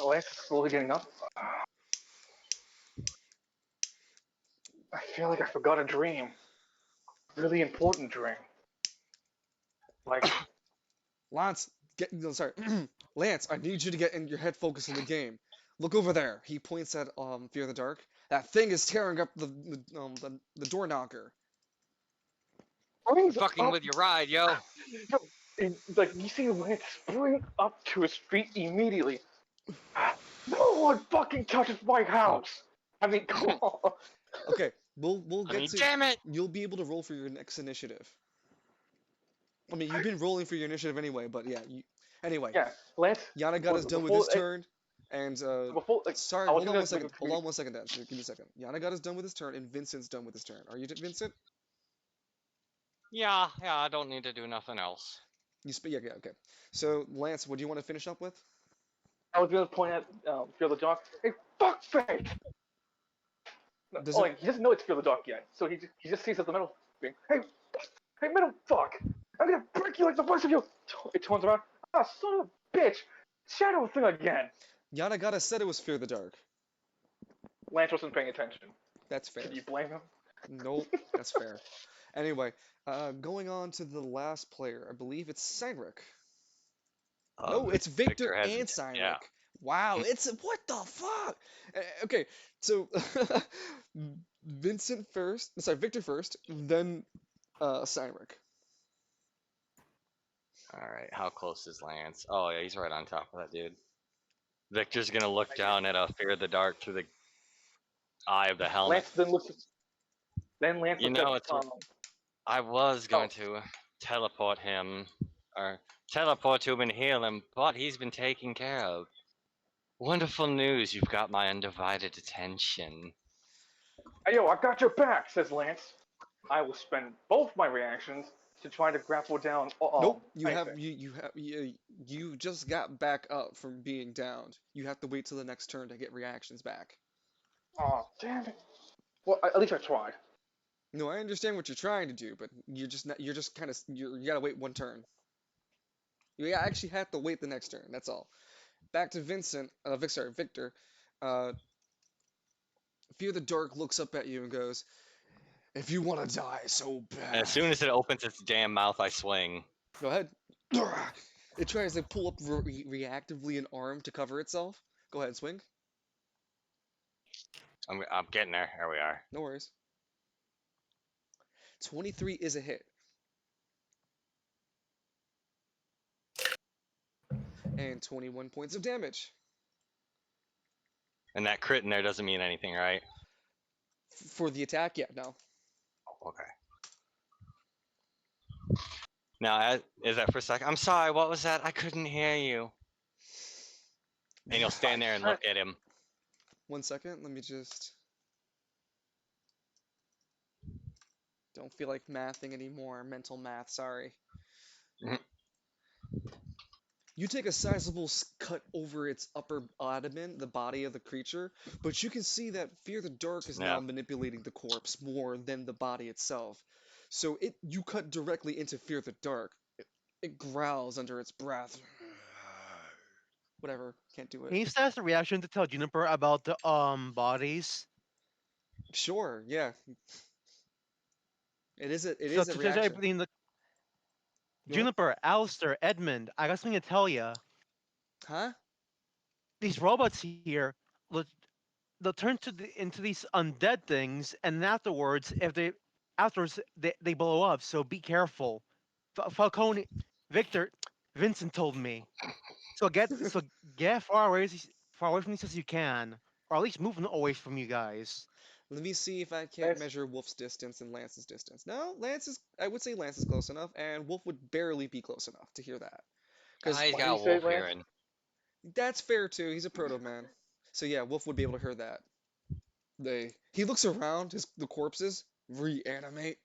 Lance is slowly getting up. I feel like I forgot a dream. Really important dream. Like, Lance, Lance, I need you to get in your head focused in the game. Look over there. He points at Fear the Dark. That thing is tearing up the door knocker. Fucking with your ride, yo. Like, you see Lance spring up to his feet immediately. No one fucking touches my house! I mean, come on. Okay, we'll get to. Damn it! You'll be able to roll for your next initiative. I mean, you've been rolling for your initiative anyway, but yeah. Anyway, Yeah, Lance. Yanagata's done with before his turn, and before like sorry, I was hold on gonna one second. make Hold on one second, Dan. Give me a second. Yanagata's done with his turn, and Vincent's done with his turn. Are you Vincent? Yeah, I don't need to do nothing else. Yeah, okay. So Lance, what do you want to finish up with? I was gonna point at Fear the Dog. Hey, fuck face! No, Does oh, it? like, he doesn't know it's Fear the Dog yet, so he just sees at the middle screen. Hey, middle fuck! I'm gonna break you like the rest of you! It turns around. Ah, son of a bitch! Shadow thing again. Yanagata said it was Fear the Dark. Lance wasn't paying attention. That's fair. Can you blame him? Nope, that's fair. Anyway, going on to the last player. I believe it's Cynric. No, it's Victor has and it, Cynric. yeah. Wow, it's what the fuck? Okay, so Vincent first, sorry, Victor first, then Cynric. Alright, how close is Lance? Oh yeah, he's right on top of that dude. Victor's gonna look down at Fear the Dark through the eye of the helmet. Lance then looks. Then Lance You looks know, at. I was going to teleport him, or teleport to him and heal him, but he's been taken care of. Wonderful news, you've got my undivided attention. Hey yo, I got your back, says Lance. I will spend both my reactions to try to grapple down. Nope, you anything. you just got back up from being downed. You have to wait till the next turn to get reactions back. Oh, damn it. Well, at least I tried. No, I understand what you're trying to do, but you're just kind of you gotta wait one turn. You actually have to wait the next turn. That's all. Back to Victor. Fear the Dark looks up at you and goes, "If you want to die so bad." And as soon as it opens its damn mouth, I swing. Go ahead. It tries to pull up reactively an arm to cover itself. Go ahead, swing. I'm getting there. Here we are. No worries. 23 is a hit. And 21 points of damage. And that crit in there doesn't mean anything, right? For the attack, yeah, no. Oh, okay. Now, is that for a second? I'm sorry, what was that? I couldn't hear you. And you'll stand there and look at him. 1 second, let me just... Don't feel like mathing anymore. Mental math, sorry. Mhm. You take a sizable cut over its upper abdomen, the body of the creature, but you can see that Fear the Dark is now Yeah. manipulating the corpse more than the body itself. So you cut directly into Fear the Dark. It growls under its breath. Whatever, can't do Can it. you stats the reaction to tell Juniper about the bodies? Sure, yeah. It is a So to judge reaction. everything, Go ahead. Juniper, Alistair, Edmund, I got something to tell you. Huh? These robots here, they'll turn into these undead things, and afterwards, they blow up. So be careful. Falcone, Victor, Vincent told me. So get far away from these as you can, or at least move away from you guys. Let me see if I can't Lance- measure Wolf's distance and Lance's distance. No, I would say Lance is close enough, and Wolf would barely be close enough to hear that. Because He's what do got you say, wolf Lance? hearing. that's fair too. He's a proto man. So yeah, Wolf would be able to hear that. He looks around, the corpses reanimate.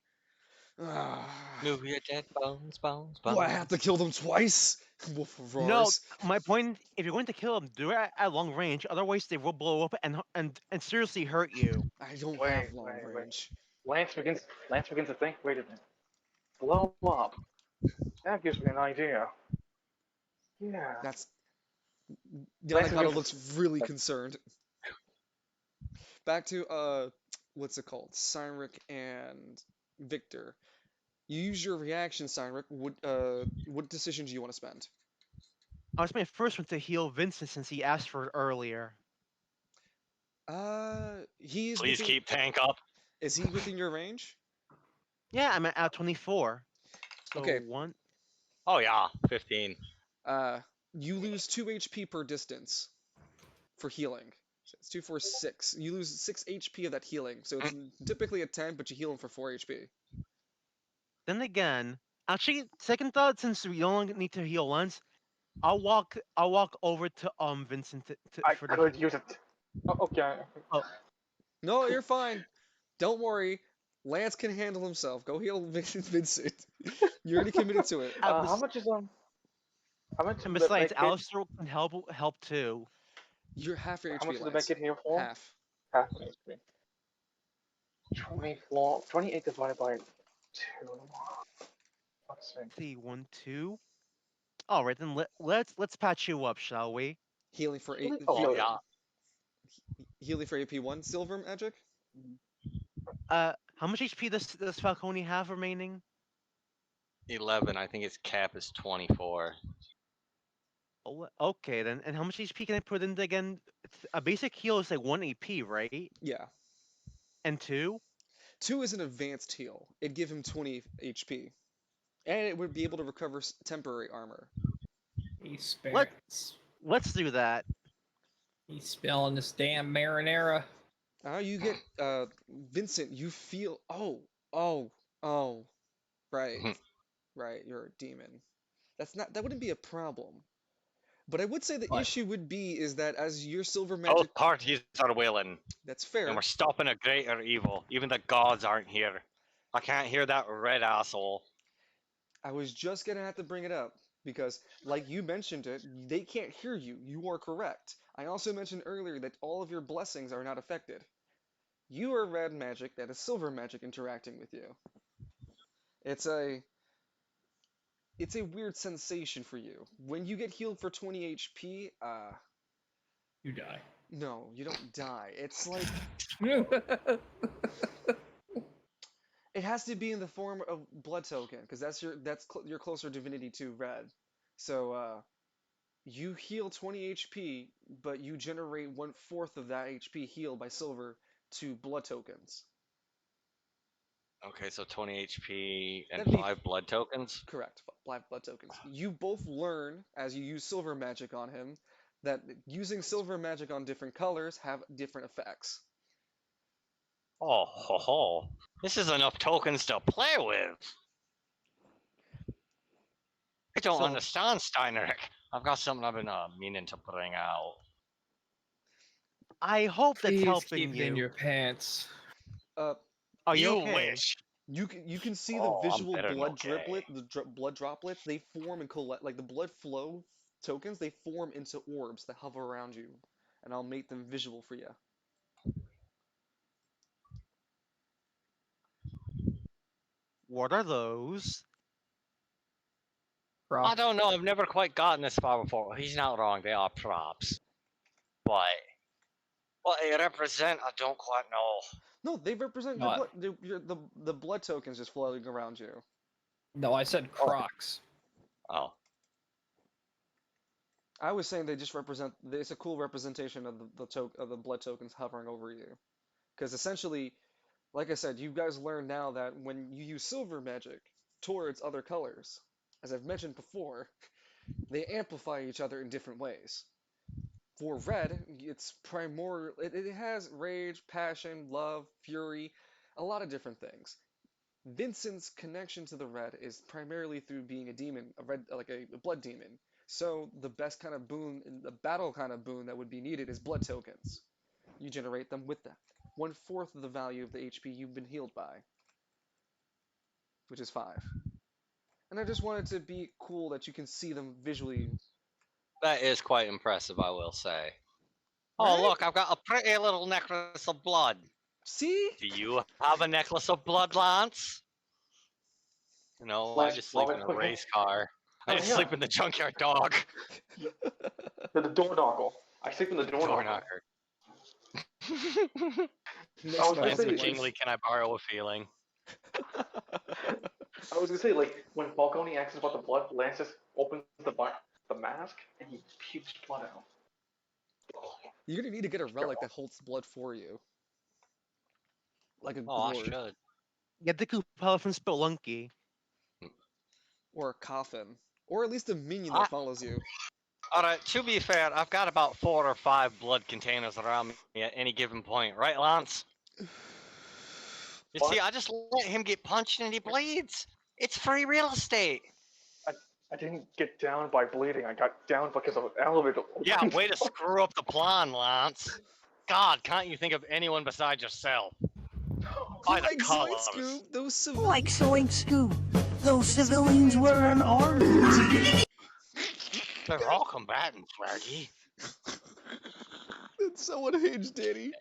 Ah, Move your dead bones, bones, do bones. I have to kill them twice? Wolf No, roars. my point: if you're going to kill them, do it at long range. Otherwise, they will blow up and seriously hurt you. I don't Wait, have long wait, wait. range. Lance begins to think. Wait a minute. Blow up. That gives me an idea. Yeah. That's Lance Yanagata begins- looks really concerned. Back to what's it called? Cynric and Victor. You use your reaction, Cynric. What decision do you want to spend? I was my first one to heal Vincent since he asked for it earlier. He is. Please within, keep tank up. Is he within your range? Yeah, I'm at 24. So Okay. one. Oh yeah, 15. You lose 2 HP per distance for healing. So it's 2, 4, 6. You lose 6 HP of that healing. So it's typically a 10, but you heal him for 4 HP. Then again, Actually, second thought, since we don't need to heal once, I'll walk over to Vincent I for the could heal. use it. Oh, okay. No, you're fine. Don't worry. Lance can handle himself. Go heal Vincent. You already committed to it. How much is How much And is the besides, med kit? Alistair can help too. You're half your How HP, much is the med Lance. kit here for? Half. Half an HP. 24, 28 divided by 2. Let's see. See, 1, 2. All right, then let's patch you up, shall we? Healing for eight. Oh, Yeah. Healing for AP1 silver magic. How much HP does Falcone have remaining? 11. I think its cap is 24. Okay, then. And how much HP can I put in again? A basic heal is like 1 AP, right? Yeah. And 2? 2 is an advanced heal. It'd give him 20 HP. And it would be able to recover temporary armor. He's spirits. Let's do that. He's spilling this damn marinara. You get Vincent, you feel oh right. Right, you're a demon. That wouldn't be a problem. But I would say the What? issue would be is that as your silver Both magic parties are willing, that's fair. and we're stopping a greater evil. Even the gods aren't here. I can't hear that red asshole. I was just gonna have to bring it up because, like you mentioned it, they can't hear you. You are correct. I also mentioned earlier that all of your blessings are not affected. You are red magic, that is silver magic interacting with you. It's a weird sensation for you. When you get healed for 20 HP, You die. no, you don't die. It's like it has to be in the form of blood token because that's your closer divinity to red. So you heal 20 HP, but you generate 1/4 of that HP healed by silver to blood tokens. Okay, so 20 HP and That'd be 5 blood tokens? correct. Blood tokens. You both learn as you use silver magic on him that using silver magic on different colors have different effects. Oh, ho, ho. This is enough tokens to play with. I don't So- understand, Steinrich. I've got something I've been meaning to bring out. I hope that's Please helping keep it you. in your pants. Are you You okay? wish. You can see the Oh, I'm visual better than blood okay. blood droplets. They form and collect like the blood flow tokens. They form into orbs that hover around you, and I'll make them visual for you. What are those? I don't know. I've never quite gotten this far before. He's not wrong. They are props. But what they represent, I don't quite know. No, they represent your What? blood. The blood tokens just floating around you. No, I said Crocs. Oh. I was saying they just represent. It's a cool representation of the blood tokens hovering over you, because essentially, like I said, you guys learn now that when you use silver magic towards other colors, as I've mentioned before, they amplify each other in different ways. For red, it's primordial. It has rage, passion, love, fury, a lot of different things. Vincent's connection to the red is primarily through being a demon, like a blood demon. So the best kind of boon, the battle kind of boon that would be needed is blood tokens. You generate them with that. 1/4 of the value of the HP you've been healed by, which is 5. And I just wanted to be cool that you can see them visually. That is quite impressive, I will say. Oh, Right? look, I've got a pretty little necklace of blood. See? Do you have a necklace of blood, Lance? No, I Lance, just sleep love in it, a quick. race car. I Oh, just yeah. sleep in the junkyard dog. The door knocker. I sleep in the door Door knocker. knocker. Nice I was gonna Lance say, and life. Kingsley, can I borrow a feeling? I was gonna say, like, when Falcone asks about the blood, Lance just opens the mask and he pukes blood out. You're gonna need to get a relic that holds blood for you. Like a Oh, I gourd should. Get the Kupala from Spelunky. or a coffin. Or at least a minion that follows you. Alright, to be fair, I've got about 4 or 5 blood containers around me at any given point, right, Lance? You see, I just let him get punched and he bleeds. It's free real estate. I didn't get down by bleeding. I got down because of an elevator. Yeah, way to screw up the plan, Lance. God, can't you think of anyone besides yourself? By the Like Zoink colors. Scoop, those Like civilians. Zoink Scoop, those civilians were unarmed. They're all combatants, Raggy. That's so unhinged, Danny.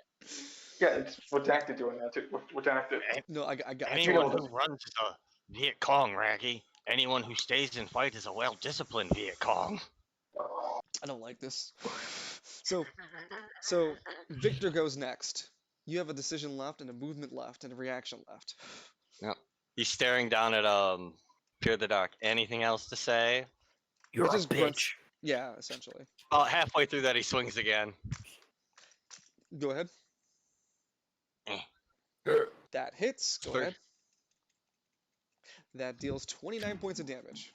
Yeah, it's redacted doing that too. Redacted. No, I got Anyone know who runs is a Viet Cong, Raggy. Anyone who stays and fights is a well-disciplined Viet Cong. I don't like this. So Victor goes next. You have a decision left and a movement left and a reaction left. Yep. He's staring down at Fear the Dark. Anything else to say? You're It a just grunts. bitch. Yeah, essentially. Halfway through that, he swings again. Go ahead. Eh. That hits. Go Third. ahead. That deals 29 points of damage.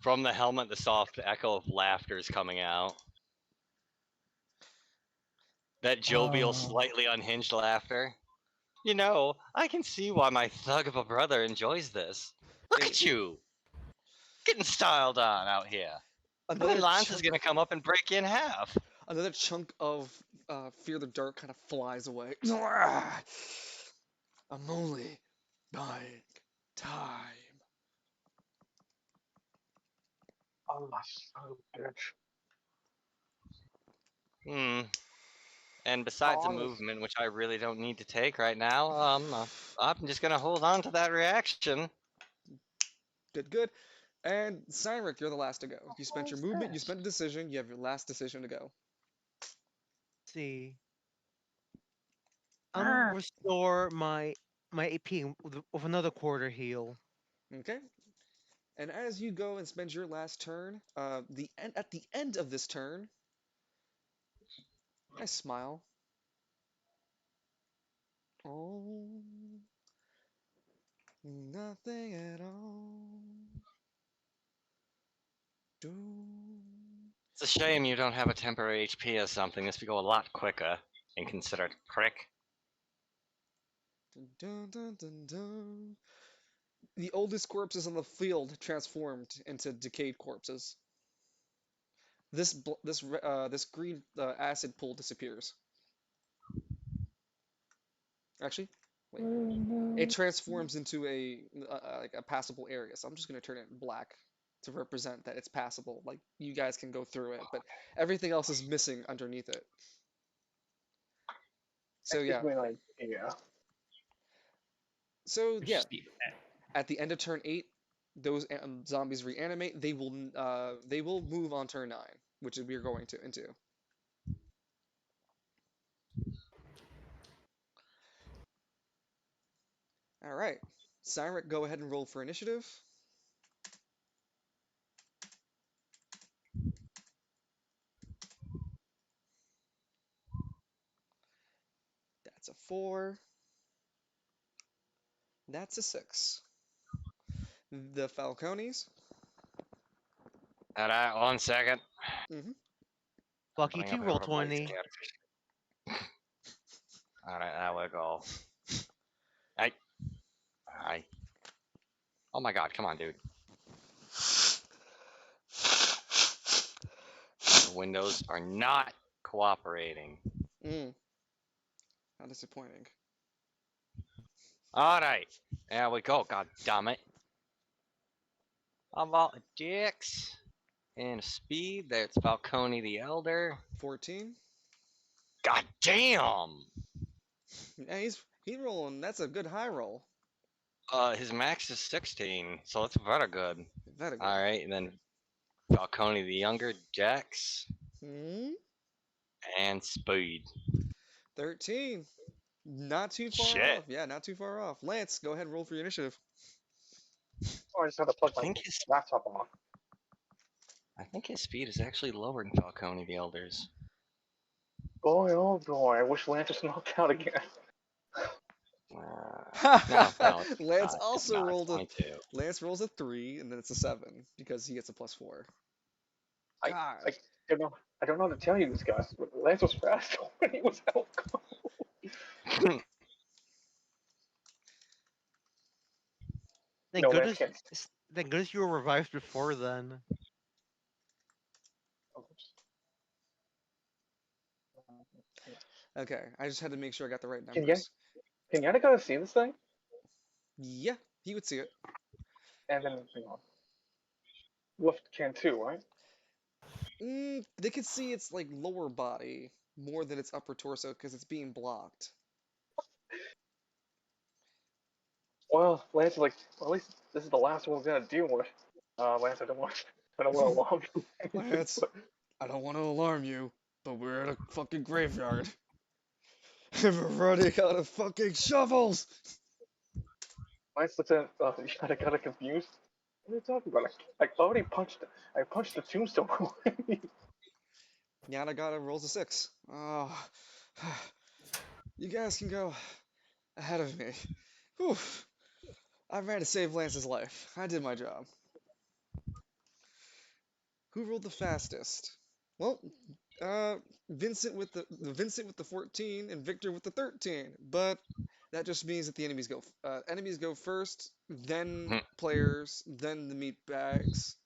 From the helmet, the soft echo of laughter is coming out. That jovial, Oh. slightly unhinged laughter. You know, I can see why my thug of a brother enjoys this. Look at you! Getting styled on out here. And then Lance is gonna come up and break you in half. Another chunk of Fear the Dark kind of flies away. I'm only buying time. Oh, son of a bitch. And besides the Honest. movement, which I really don't need to take right now, I'm just gonna hold on to that reaction. Good. And Cynric, you're the last to go. You spent your movement, you spent a decision, you have your last decision to go. See. I'm gonna restore my AP with another quarter heal. Okay. And as you go and spend your last turn, at the end of this turn, I smile. Oh, nothing at all. It's a shame you don't have a temporary HP or something. This would go a lot quicker and considered prick. Dun, dun, dun, dun. The oldest corpses on the field transformed into decayed corpses. This green acid pool disappears. Actually, wait. It transforms into like a passable area. So I'm just gonna turn it black to represent that it's passable. Like you guys can go through it, but everything else is missing underneath it. So yeah. Yeah. So yeah. At the end of turn 8, those zombies reanimate. They will move on turn 9, which we're going into. All right, Cynric, go ahead and roll for initiative. That's a 4. That's a 6. The Falcones. Alright, 1 second. Lucky Putting 2 up roll a replace 20. character. Alright, there we go. Hey. Hi. Oh my god, come on, dude. The windows are not cooperating. How disappointing. Alright, there we go, god damn it. How about a Dex and a speed? That's Falcone the Elder. 14. God damn! Yeah, he's rolling. That's a good high roll. His max is 16, so that's very good. Very good. Alright, and then Falcone the Younger, Dex, and speed. 13. Not too far Shit. off. Yeah, not too far off. Lance, go ahead and roll for your initiative. Oh, I just have to plug I my think his laptop off. I think his speed is actually lower than Falcone the Elder's. Boy, oh boy, I wish Lance was knocked out again. No, Lance not. also It's rolled a 22. Lance rolls a 3 and then it's a 7 because he gets a +4. God. I don't know how to tell you this, guys, but Lance was fast when he was out. Thank No, Lance goodness. can't. Thank goodness you were revived before then. Okay, I just had to make sure I got the right Can numbers. Yannicka see this thing? Yeah, he would see it. And then hang on. Wolf can too, right? They could see its like lower body more than its upper torso because it's being blocked. Well, Lance is like, well, at least this is the last one we're gonna deal with. Lance, I don't want to alarm you. Lance, I don't want to alarm you, but we're at a fucking graveyard. And we're running out of fucking shovels! Lance looks at kind of confused. What are you talking about? I already punched. I punched the tombstone already. Yanagata rolls a 6. Oh, you guys can go ahead of me. Whew. I ran to save Lance's life. I did my job. Who rolled the fastest? Well, uh, Vincent with the 14 and Victor with the 13. But that just means that the enemies go first, then players, then the meat bags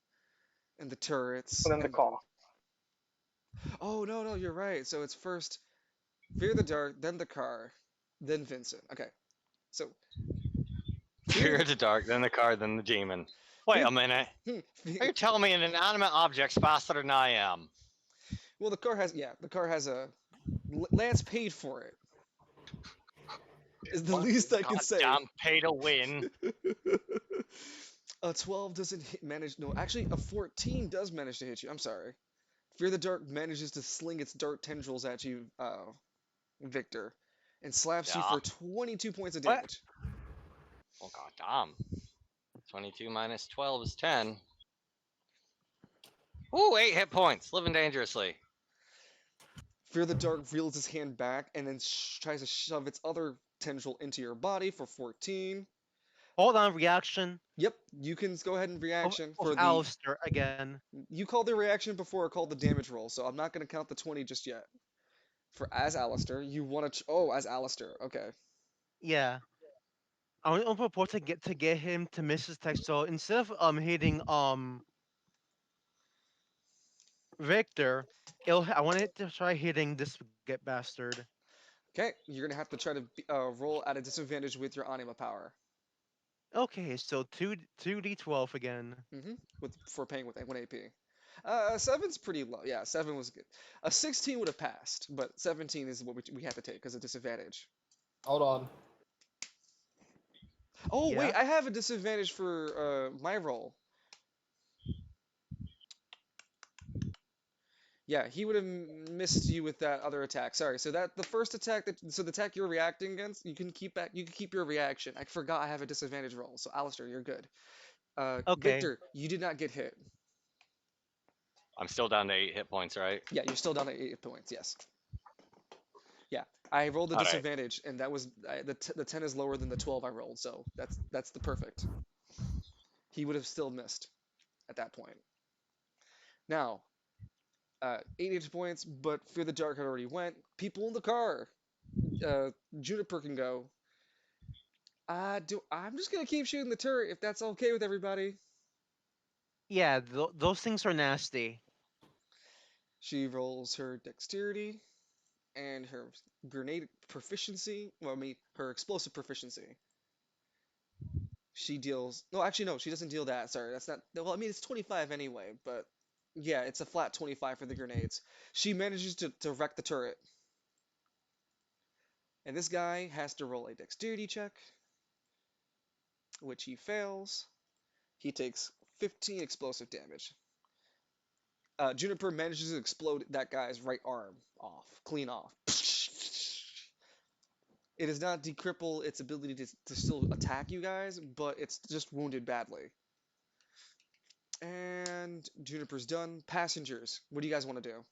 and the turrets. And then the And call. oh no, you're right. So it's first Fear the Dark, then the car, then Vincent. Okay, so Fear the dark, then the car, then the demon. Wait a minute. Are you telling me an inanimate object's faster than I am? Well, the car has a Lance paid for it. Is the least I can say. Goddamn pay to win. A 12 doesn't manage. No, actually, a 14 does manage to hit you. I'm sorry. Fear the Dark manages to sling its dark tendrils at you, Victor, and slaps you Yeah. for 22 points of What? damage. Oh goddamn. 22 minus 12 is 10. Ooh, 8 hit points. Living dangerously. Fear the Dark reels his hand back and then tries to shove its other tendril into your body for 14. Hold on, reaction Yep, you can go ahead and reaction of for the. Alistair again. You called the reaction before I called the damage roll, so I'm not going to count the 20 just yet. For as Alistair, you want to. Oh, as Alistair. Okay. Yeah. I want to propose to get him to miss his text. So instead of hitting Victor, I wanted to try hitting this get bastard. Okay, you're gonna have to try to roll at a disadvantage with your anima power. Okay, so 2d12 again. For paying with 1 AP. 7's pretty low. Yeah, 7 was good. A 16 would have passed, but 17 is what we have to take because of disadvantage. Hold on. Oh Yeah? wait, I have a disadvantage for my roll. Yeah, he would have missed you with that other attack. Sorry. So that the first attack the attack you're reacting against, you can keep back. You can keep your reaction. I forgot I have a disadvantage roll. So Alistair, you're good. Okay. Victor, you did not get hit. I'm still down to 8 hit points, right? Yeah, you're still down at 8 points. Yes. Yeah, I rolled the All right. disadvantage, and that was the 10 is lower than the 12 I rolled, so that's the perfect. He would have still missed at that point. Now, 8 hit points, but Fear the Dark had already went. People in the car. Juniper can go. I'm just gonna keep shooting the turret if that's okay with everybody. Yeah, those things are nasty. She rolls her dexterity and her grenade proficiency. Well, I mean her explosive proficiency. She deals. No, actually, no, she doesn't deal that. Sorry, that's not. Well, I mean, it's 25 anyway, but yeah, it's a flat 25 for the grenades. She manages to wreck the turret. And this guy has to roll a dexterity check, which he fails. He takes 15 explosive damage. Juniper manages to explode that guy's right arm off, clean off. It does not decripple its ability to still attack you guys, but it's just wounded badly. And Juniper's done. Passengers, what do you guys want to do?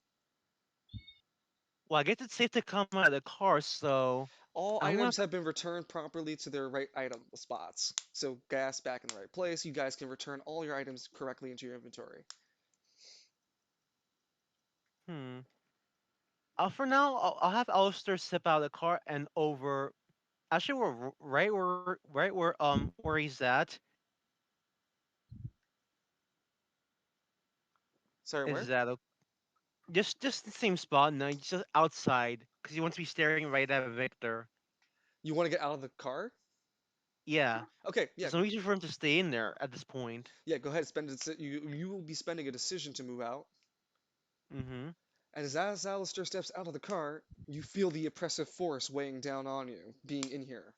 Well, I guess it's safe to come out of the car, so All I items want. have been returned properly to their right item spots. So gas back in the right place. You guys can return all your items correctly into your inventory. For now, I'll have Alistair step out of the car and over. Actually, we're right where he's at. Sorry, Is where? that just the same spot? No, just outside because he wants to be staring right at Victor. You want to get out of the car? Yeah, Okay, yeah, there's no reason for him to stay in there at this point. yeah. Go ahead. You will be spending a decision to move out. Mm-hmm. And as Alistair steps out of the car, you feel the oppressive force weighing down on you, being in here.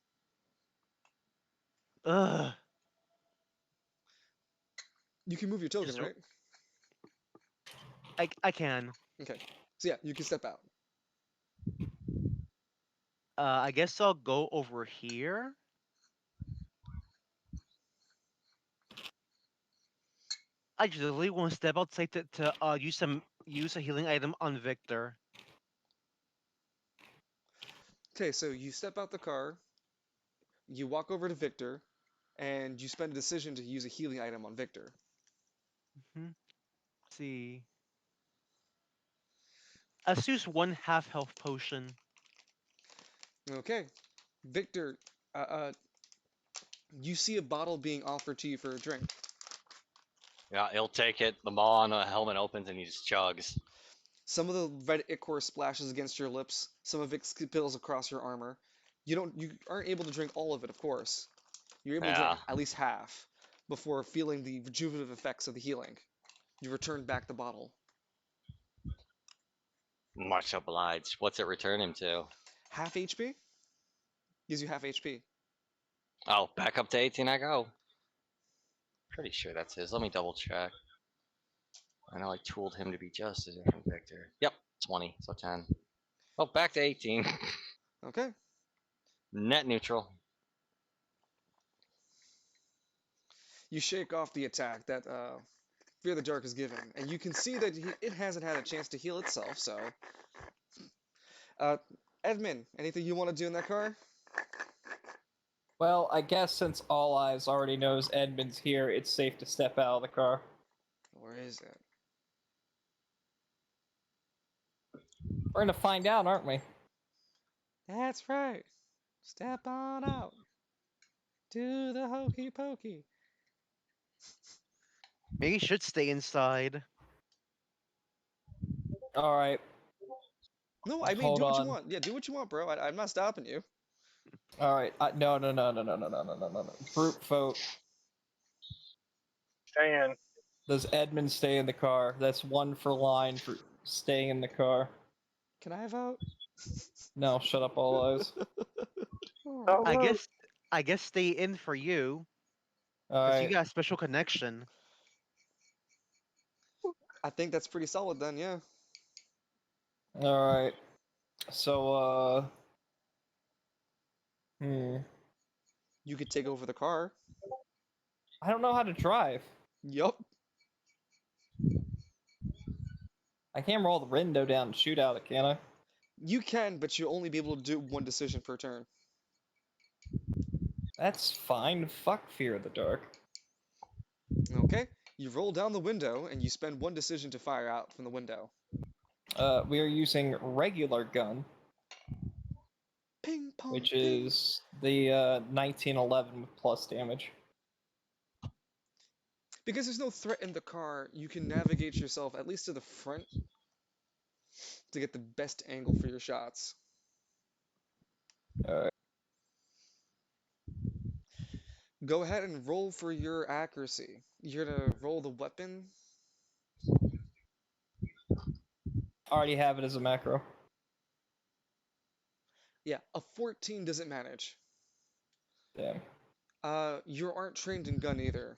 Ugh. You can move your token, Just right? I can. Okay. So yeah, you can step out. I guess I'll go over here. I just really want to step outside to use a healing item on Victor. Okay, so you step out the car, you walk over to Victor, and you spend a decision to use a healing item on Victor. Hmm. See, let's use one half health potion. Okay, Victor, uh, uh, you see a bottle being offered to you for a drink. Yeah, he'll take it. The ball on the helmet opens and he just chugs. Some of the red ichor splashes against your lips. Some of it spills across your armor. You aren't able to drink all of it, of course. You're able to drink Yeah. at least half before feeling the rejuvenative effects of the healing. You return back the bottle. Much obliged. What's it return him to? Half HP? Gives you half HP. Oh, back up to 18 I go. Pretty sure that's his. Let me double check. I know I tooled him to be just a different Victor. Yep, 20, so 10. Oh, back to 18. Okay. Net neutral. You shake off the attack that Fear the Dark is given, and you can see that it hasn't had a chance to heal itself, so. Edmund, anything you want to do in that car? Well, I guess since All Eyes already knows Edmund's here, it's safe to step out of the car. Where is it? We're gonna find out, aren't we? That's right. Step on out. Do the hokey pokey. Maybe he should stay inside. All right. No, I mean, Hold do what you on. want. Yeah, do what you want, bro. I'm not stopping you. All right. No. Brute vote. Staying. Does Edmund stay in the car? That's one for line for staying in the car. Can I vote? No, shut up, All Eyes. Oh, Oh, I well, guess stay in for you All because you right. got a special connection. I think that's pretty solid then, yeah. All right. So, You could take over the car. I don't know how to drive. Yup. I can't roll the window down and shoot out it, can I? You can, but you'll only be able to do one decision per turn. That's fine. Fuck Fear of the Dark. Okay? You roll down the window, and you spend one decision to fire out from the window. We are using regular gun, Ping pong. which ping. is the 1911 with plus damage. Because there's no threat in the car, you can navigate yourself at least to the front to get the best angle for your shots. All right. Go ahead and roll for your accuracy. You're gonna roll the weapon. Already have it as a macro. Yeah, a 14 doesn't manage. Damn. You aren't trained in gun either.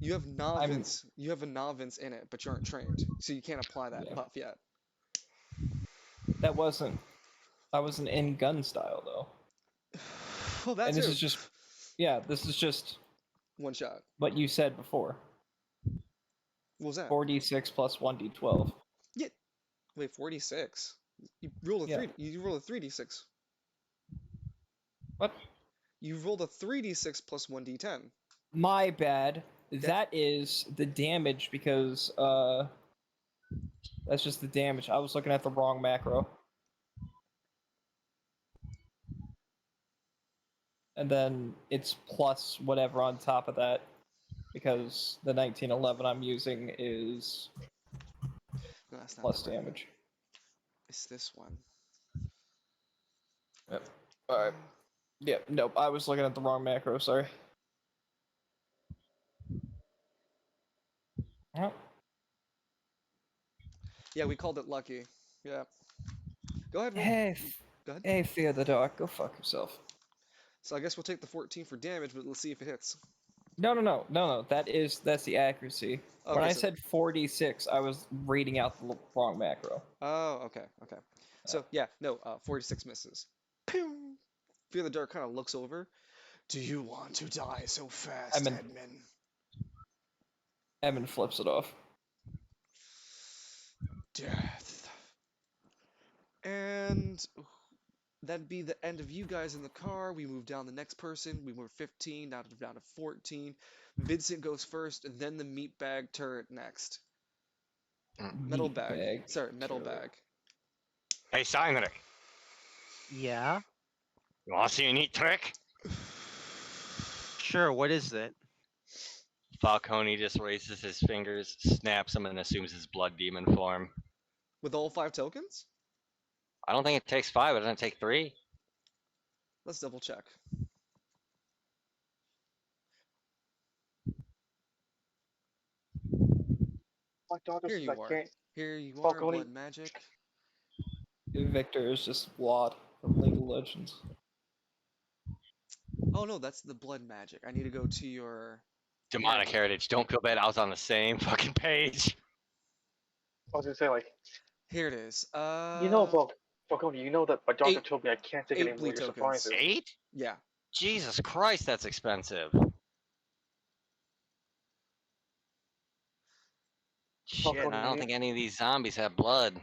You have novice. You have a novice in it, but you aren't trained, so you can't apply that Yeah. buff yet. That wasn't. I wasn't in gun style though. Well, that's And this it. is just. Yeah, this is just One shot. what you said before. What was that? 4d6 plus 1d12. Wait, 46. You rolled a Yeah. 3. You rolled a 3d6. What? You rolled a 3d6 plus 1d10. My bad. That is the damage because That's just the damage. I was looking at the wrong macro. And then it's plus whatever on top of that, because the 1911 I'm using is No, that's not plus the right one. damage. It's this one. Yep. Alright. Yep, nope, I was looking at the wrong macro, sorry. Yep. Yeah, we called it lucky. Yeah. Go ahead, roll. Hey, Go ahead. hey, Fear the Dark, go fuck yourself. So I guess we'll take the 14 for damage, but let's see if it hits. No. That's the accuracy. When Okay, I so- said 46, I was reading out the wrong macro. Oh, okay. So yeah, no, 46 misses. Pew! Fear the Dark kind of looks over. Do you want to die so fast, Edmund? Emin flips it off. Death. And that'd be the end of you guys in the car. We move down the next person. We were 15, down to 14. Vincent goes first, and then the meatbag turret next. Metal bag. Sorry, metal bag. Hey, Steinrich, Yeah. you want to see a neat trick? Sure. What is it? Falcone just raises his fingers, snaps them, and assumes his blood demon form. With all 5 tokens? I don't think it takes 5. It doesn't take 3. Let's double check. My daughter Here says you I are. can't. Here you are, Falcone. blood magic. Victor is just Vlad from League of Legends. Oh no, that's the blood magic. I need to go to your... Demonic heritage. Don't feel bad. I was on the same fucking page. I was gonna say like, Here it is. you know, Falcone, you know that my doctor 8 told me I can't take any more bleed of your tokens. surprises. 8? Yeah. Jesus Christ, that's expensive. Shit, Falcone, I don't think any of these zombies have blood.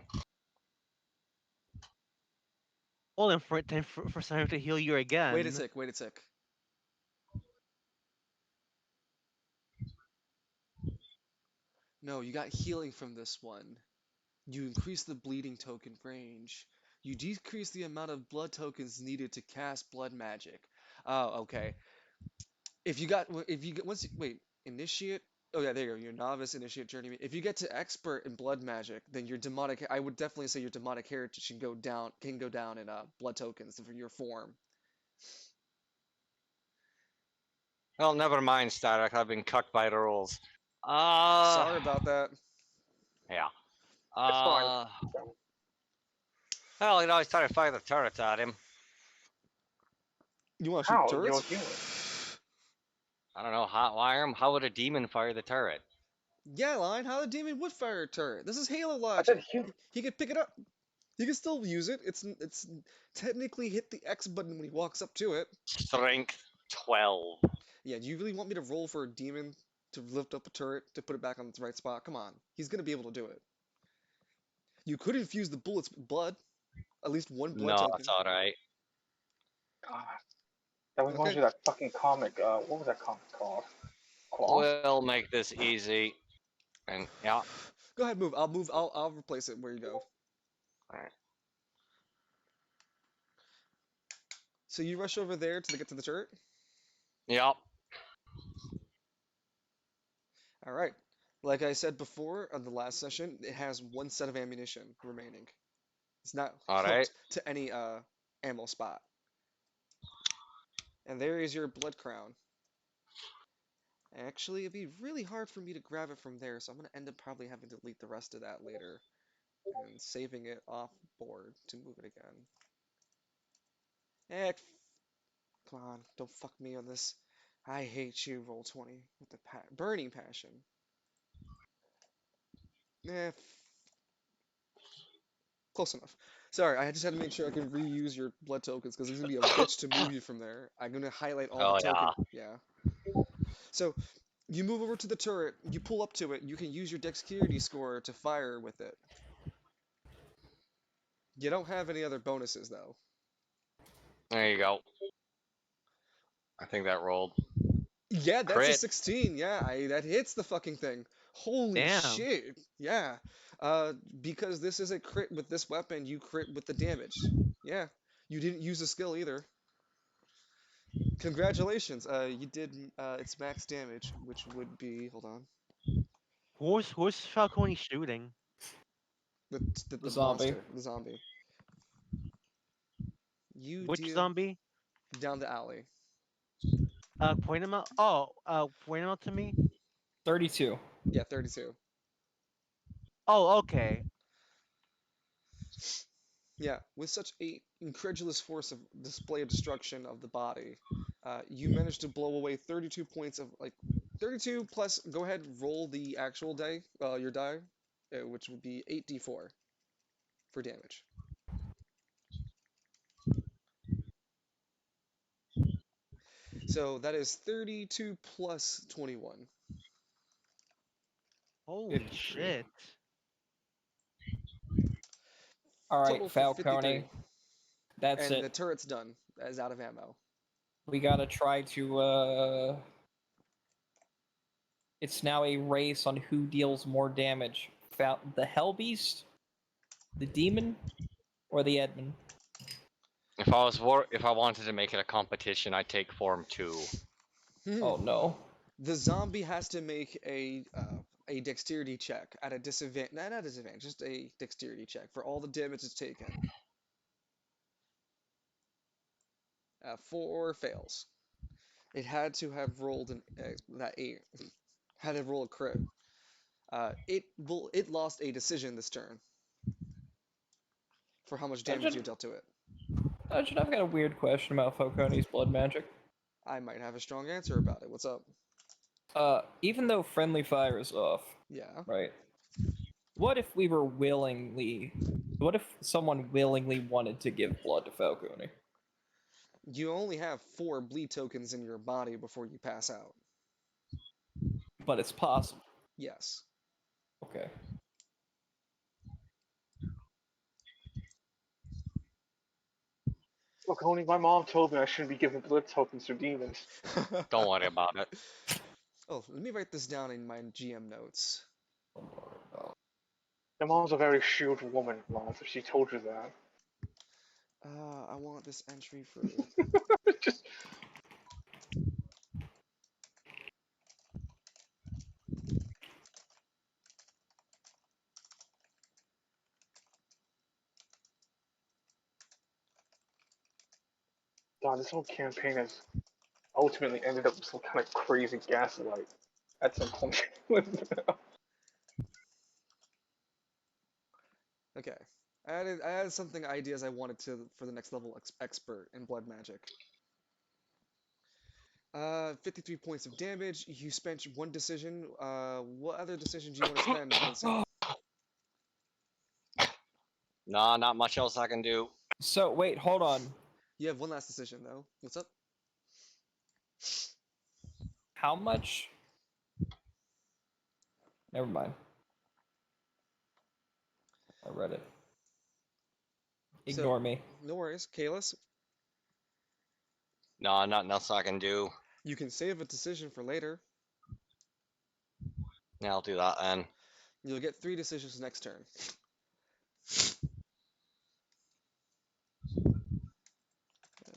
Well, then for Simon to heal you again. Wait a sec. No, you got healing from this one. You increase the bleeding token range. You decrease the amount of blood tokens needed to cast blood magic. Oh, okay. If you get initiate. Oh yeah, there you go. Your novice, initiate, journeyman. If you get to expert in blood magic, then your demonic. I would definitely say your demonic heritage can go down in blood tokens for your form. Well, never mind, Stark. I've been cucked by the rules. Sorry about that. Yeah. It's fine. Well, I started firing the turrets at him. You want to How? shoot You're turrets? human. I don't know, hotwire him? How would a demon fire the turret? Yeah, Line, how the demon would fire a turret. This is Halo I logic. said human. He could pick it up. He can still use it. It's technically hit the X button when he walks up to it. Strength 12. Yeah, do you really want me to roll for a demon to lift up a turret to put it back on its right spot? Come on. He's gonna be able to do it. You could infuse the bullets with blood. At least one blood No, token. that's alright. God. That reminds me of that fucking comic. What was that comic called? Claw? We'll make this easy. And, yeah. Go ahead, move. I'll replace it where you go. Alright. So you rush over there to get to the turret? Yep. Alright. Like I said before on the last session, it has 1 set of ammunition remaining. It's not Alright. hooked to any ammo spot. And there is your blood crown. Actually, it'd be really hard for me to grab it from there, so I'm going to end up probably having to delete the rest of that later. And saving it off board to move it again. Come on, don't fuck me on this. I hate you, Roll20, with the burning passion. Close enough. Sorry, I just had to make sure I can reuse your blood tokens, because it's going to be a bitch to move you from there. I'm going to highlight all the tokens. Yeah. So, you move over to the turret, you pull up to it, you can use your dexterity score to fire with it. You don't have any other bonuses, though. There you go. I think that rolled. Yeah, that's a Crit. 16. Yeah, that hits the fucking thing. Holy Damn. shit! Yeah. Because this is a crit with this weapon, you crit with the damage. Yeah. You didn't use a skill either. Congratulations. You did its max damage, which would be, hold on, Who's Falcone shooting? the zombie. monster, the zombie. You Which deal zombie? down the alley. Point him out. Oh, point him out to me. 32. Yeah, 32. Oh, okay. Yeah, with such a incredulous force of display of destruction of the body, you managed to blow away 32 points of like 32 plus. Go ahead, roll the actual die, your die, which would be 8d4 for damage. So that is 32 plus 21. Holy 53. shit. All right, Total for Falcone. 53. That's And the it. turret's done, as out of ammo. We gotta try to. It's now a race on who deals more damage: the Hell Beast, the Demon, or the Edmund. If I wanted to make it a competition, I'd take Form 2. Oh no. The zombie has to make a dexterity check at a disadvantage. Not a disadvantage, just a dexterity check for all the damage it's taken. 4 fails. It had to have rolled that 8. Had to roll a crit. It lost a decision this turn for how much damage you dealt to it. I've got a weird question about Falcone's blood magic. I might have a strong answer about it. What's up? Even though friendly fire is off, Yeah. right? What if we were What if someone willingly wanted to give blood to Falcone? You only have 4 bleed tokens in your body before you pass out. But it's possible. Yes. Okay. Look, only my mom told me I shouldn't be giving blood tokens to demons. Don't worry about it. Oh, let me write this down in my GM notes. My mom's a very shrewd woman, Mom, if she told you that. I want this entry for. Just God, this whole campaign has ultimately ended up with some kind of crazy gaslight at some point. Okay. I added something ideas I wanted to for the next level expert in blood magic. 53 points of damage. You spent 1 decision. What other decision do you want to spend, Vincent? Nah, not much else I can do. So wait, hold on. You have 1 last decision though. What's up? How much? Never mind. I read it. Ignore me. No worries, Kalis. Nah, nothing else I can do. You can save a decision for later. Yeah, I'll do that then. You'll get 3 decisions next turn.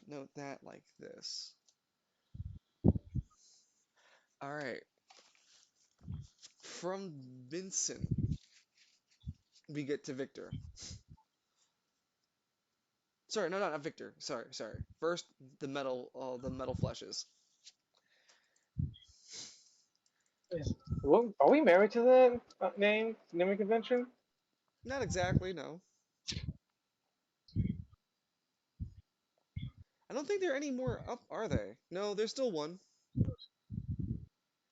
Note that like this. All right. From Vincent, we get to Victor. Sorry, no, not Victor. Sorry. First, the metal fleshes. Well, are we married to the naming convention? Not exactly, no. I don't think there are any more up, are they? No, there's still one.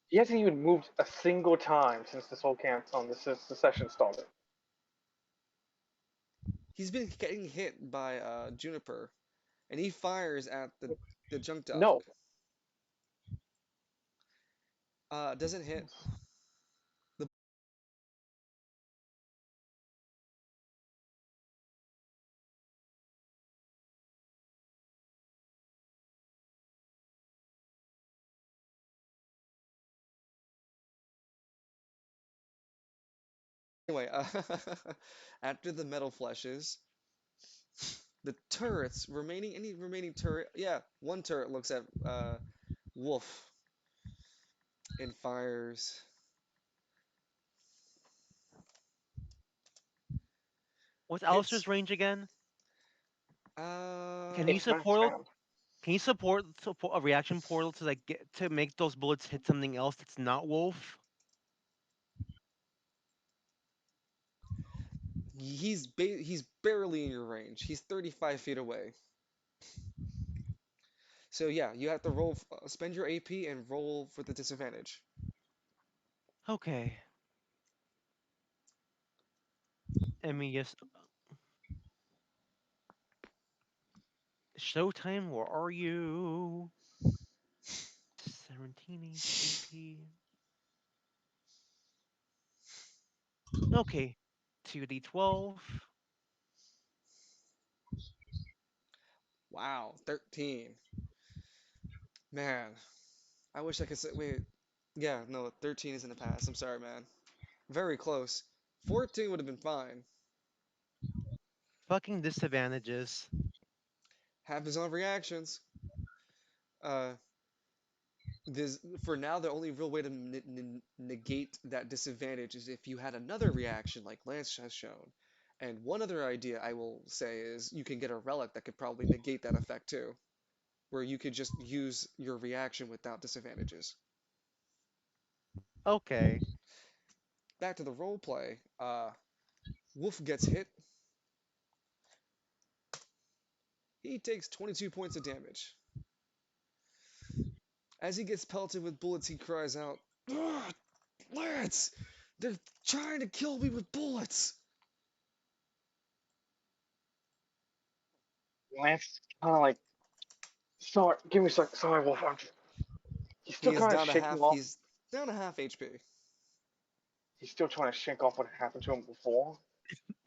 He hasn't even moved a single time since this whole since the session started. He's been getting hit by Juniper, and he fires at the junk dog. No. Doesn't hit. Anyway, after the metal fleshes, the turrets remaining any remaining turret, yeah, one turret looks at Wolf and fires. What's Hits. Alistair's range again? Can he Uh, It's max support? round. Can you support a reaction portal to like get to make those bullets hit something else that's not Wolf? he's barely in your range. He's 35 feet away. So yeah, you have to spend your AP and roll for the disadvantage. Okay. I mean, yes. Showtime, where are you? 17 AP. Okay. 2d12. Wow, 13. Man, I wish I could say wait. Yeah, no, 13 is in the past. I'm sorry, man. Very close. 14 would have been fine. Fucking disadvantages. Have his own reactions. Uh, this for now, the only real way to negate that disadvantage is if you had another reaction like Lance has shown. And one other idea I will say is you can get a relic that could probably negate that effect too, where you could just use your reaction without disadvantages. Okay. Back to the role play. Wolf gets hit. He takes 22 points of damage. As he gets pelted with bullets, he cries out, "Ugh, Lance! They're trying to kill me with bullets!" Lance kind of like, sorry, give me a sec. Sorry, Wolf. He's He still is kind of down to shaking half. off. He's down to half HP. He's still trying to shake off what happened to him before.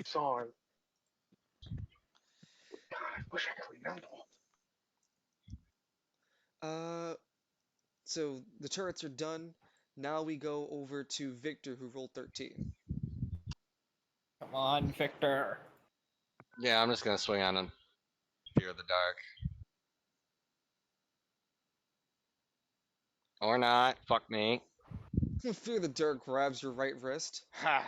Sorry. God, I wish I could remember. Uh, so the turrets are done. Now we go over to Victor, who rolled 13. Come on, Victor. Yeah, I'm just gonna swing on and Fear the Dark. Or not. Fuck me. Fear the Dark grabs your right wrist. Ha!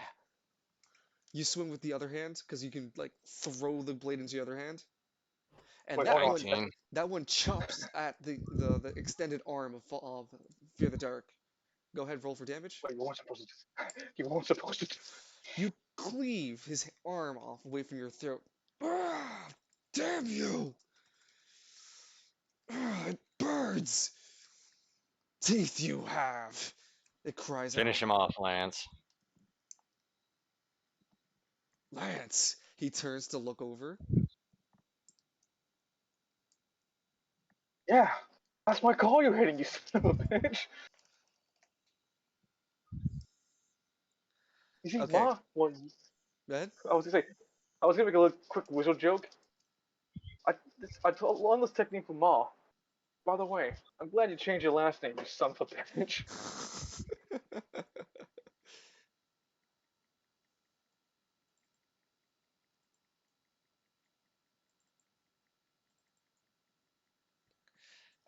You swing with the other hand because you can like throw the blade into the other hand, and Wait, hold on. 19. that one chops at the extended arm of Fear the Dark. Go ahead, roll for damage. Wait, you weren't supposed to. You weren't supposed to. You cleave his arm off away from your throat. Ah, damn you! Ah, it burns! Teeth you have! It cries out. Finish him off, Lance. Lance! He turns to look over. Yeah, that's my call you're hitting, you son of a bitch. You see, Okay, Ma was. Ben? I was gonna say, I was gonna make a little quick whistle joke. I learned this technique from Ma. By the way, I'm glad you changed your last name, you son of a bitch.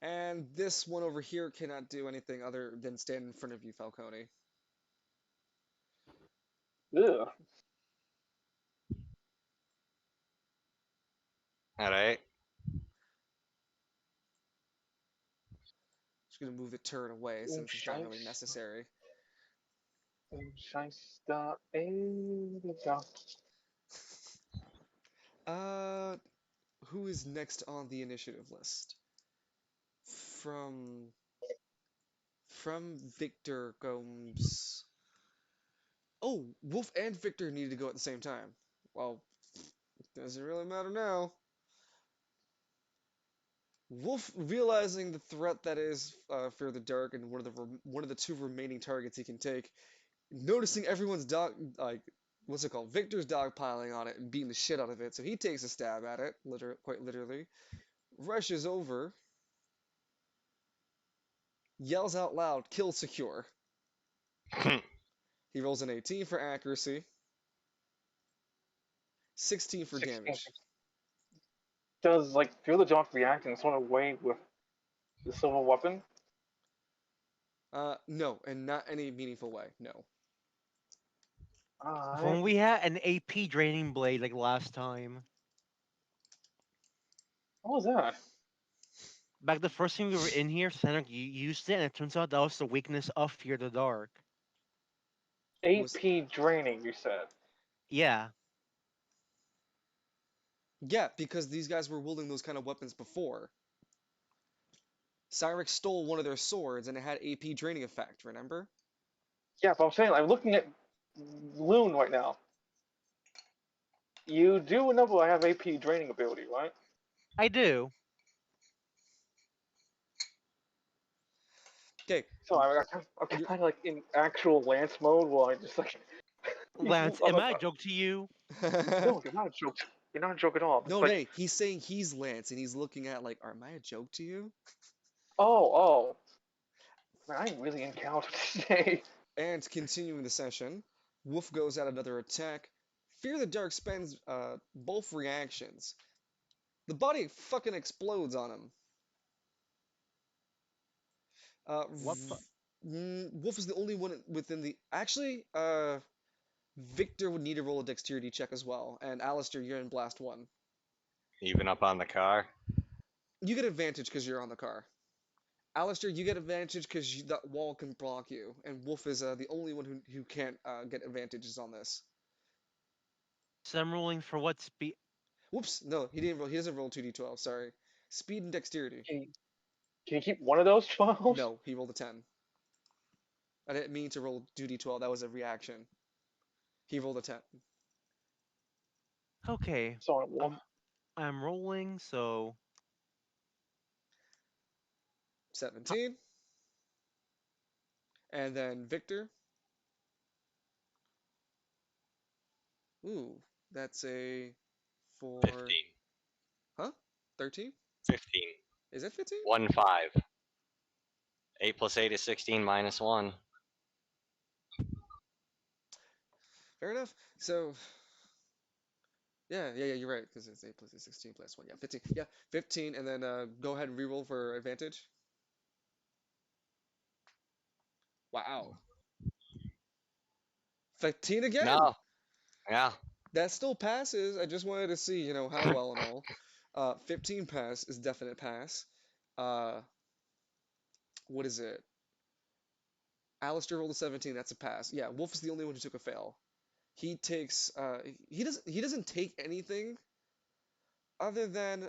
And this one over here cannot do anything other than stand in front of you, Falcone. Ugh. Alright. Just gonna move the turret away since it's not really necessary. Shyster, Uh, who is next on the initiative list? From Victor comes. Oh, Wolf and Victor needed to go at the same time. Well, doesn't really matter now. Wolf, realizing the threat that is Fear the Dark and one of the two remaining targets he can take, noticing everyone's dog like what's it called? Victor's dog piling on it and beating the shit out of it, so he takes a stab at it, quite literally, rushes over, yells out loud, "Kill secure." He rolls an 18 for accuracy. 16 for 16. damage. Does like Feel the Dark react in some sort of way with the silver weapon? No, and not any meaningful way. No. If Alright. only we had an AP draining blade like last time. What was that? Back the first time we were in here, Cedric used it, and it turns out that was the weakness of Fear the Dark. Was AP draining, you said. Yeah. Yeah, because these guys were wielding those kind of weapons before. Cyrex stole one of their swords and it had AP draining effect, remember? Yeah, but I'm saying, I'm looking at Loon right now. You do know I have AP draining ability, right? I do. Okay, So I'm You're- kind of like in actual Lance mode where I just like. Lance, am I a joke to you? No, you're not a joke. You're not a joke at all. It's no, like, hey, he's saying he's Lance and he's looking at like, am I a joke to you? oh. Man, I'm really encountered today. And continuing the session, Wolf goes out another attack. Fear the Dark spends both reactions. The body fucking explodes on him. What? Wolf is the only one within the. Actually, Victor would need to roll a dexterity check as well. And Alistair, you're in Blast 1. Even up on the car. You get advantage because you're on the car. Alistair, you get advantage because that wall can block you. And Wolf is the only one who can't get advantages on this. So I'm rolling for what speed? Whoops, no, he didn't roll. He doesn't roll 2d12, sorry. Speed and dexterity. Can you keep one of those 12s? No, he rolled a 10. I didn't mean to roll 2d12, that was a reaction. He rolled a 10. Okay. Sorry, Wolf. I'm rolling, so 17. And then Victor. Ooh, that's a 4. 15. Huh? 13? 15. Is that 15? 1, 5. 8 plus 8 is 16 minus 1. Fair enough. So, yeah, you're right, because it's 8 plus 8, 16 plus 1. Yeah, 15. Yeah, 15, and then go ahead and reroll for advantage. Wow. 15 again? No. Yeah. That still passes. I just wanted to see, how well and all. 15 pass is definite pass. What is it? Alistair rolled a 17. That's a pass. Yeah, Wolf is the only one who took a fail. He takes. He doesn't take anything other than.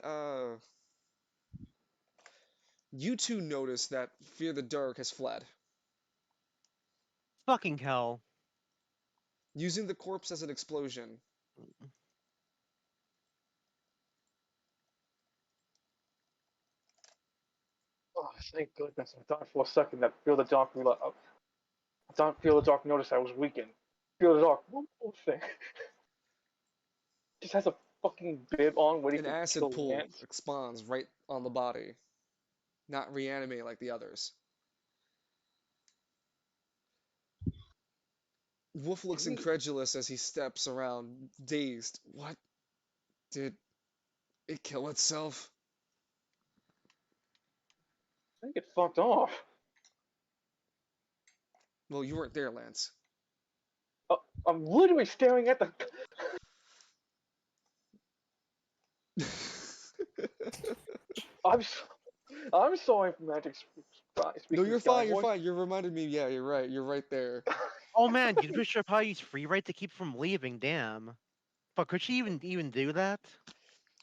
You two notice that Fear the Dark has fled, fucking hell. using the corpse as an explosion. Oh, thank goodness. I thought for a second that Feel the Dark I thought Feel the Dark noticed I was weakened. Feel the Dark, one more thing. Just has a fucking bib on waiting An to acid kill pool Lance. expands right on the body, not reanimate like the others. Wolf looks incredulous as he steps around, dazed. What? Did it kill itself? I think it fucked off. Well, you weren't there, Lance. I'm literally staring at the. I'm so, I'm sorry for Magic No, speaking you're Sky fine. You're voice. fine. You reminded me. Yeah, you're right. You're right there. Oh man, you should probably use free right to keep from leaving. Damn. But could she even do that?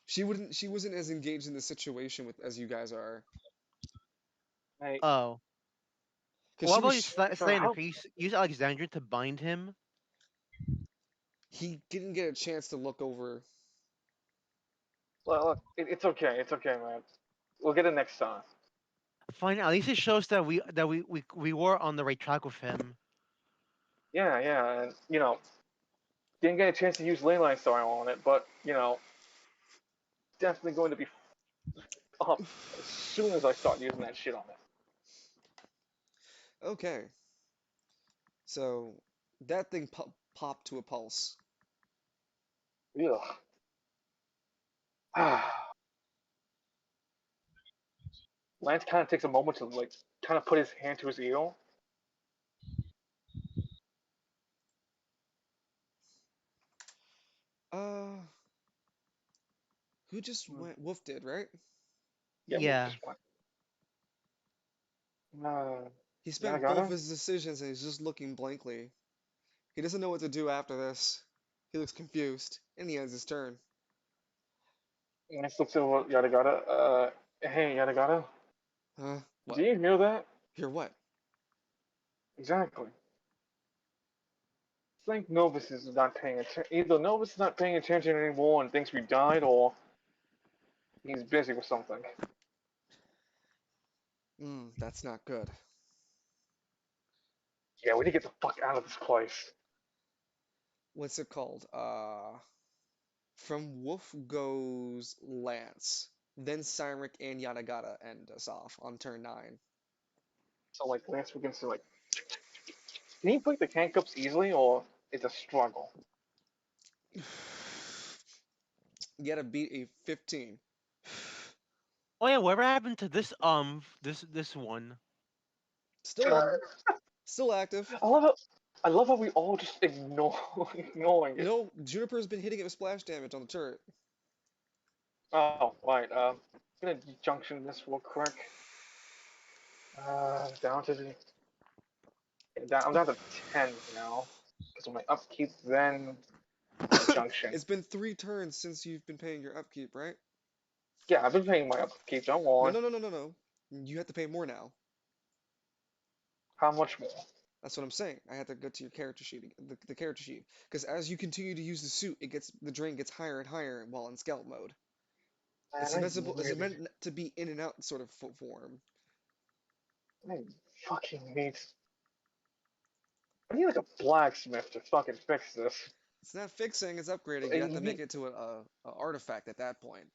She wouldn't. She wasn't as engaged in the situation with as you guys are. Hey, Oh. Because What she about was. you, sorry, Slander? how? Could you use Alexandria to bind him? He didn't get a chance to look over. Well, look, it's okay. It's okay, man. We'll get it next time. Fine. At least it shows that we were on the right track with him. Yeah, and didn't get a chance to use Leyline Star on it, but definitely going to be up as soon as I start using that shit on it. Okay. So that thing popped to a pulse. Yeah. Lance kind of takes a moment to like kind of put his hand to his ear. Uh, who just Hmm. went? Wolf did, right? Yeah, we Yeah. just went. Uh, He yeah, I spent got both him. his decisions and he's just looking blankly. He doesn't know what to do after this. He looks confused, and he ends his turn. Lance looks over yada yada. Hey yada yada. Huh? Do What? you hear that? Hear what? Exactly. It's like Novus is not paying attention. Either Novus is not paying attention anymore and thinks we died, or he's busy with something. That's not good. Yeah, we need to get the fuck out of this place. What's it called? From Wolf goes Lance. Then Cymric and Yadagata end us off on turn 9. So like Lance begins to like, can he break the handcuffs easily, or it's a struggle? You gotta beat a 15. Oh yeah, whatever happened to this one? Still up. Still active. I love how I love how we all just ignoring it. No, Juniper's been hitting it with splash damage on the turret. Oh, right. Gonna junction this real quick. Down to the. I'm down to 10 now. Because of my upkeep, then junction. It's been 3 turns since you've been paying your upkeep, right? Yeah, I've been paying my upkeep. Don't No, worry. no, no, no, no, no. You have to pay more now. How much more? That's what I'm saying. I had to go to your character sheet, the character sheet, because as you continue to use the suit, the drain gets higher and higher while in scout mode. It's Man, invincible. It's meant to be in and out sort of form. I fucking need. I need like a blacksmith to fucking fix this. It's not fixing. It's upgrading. You have to make it to a artifact at that point.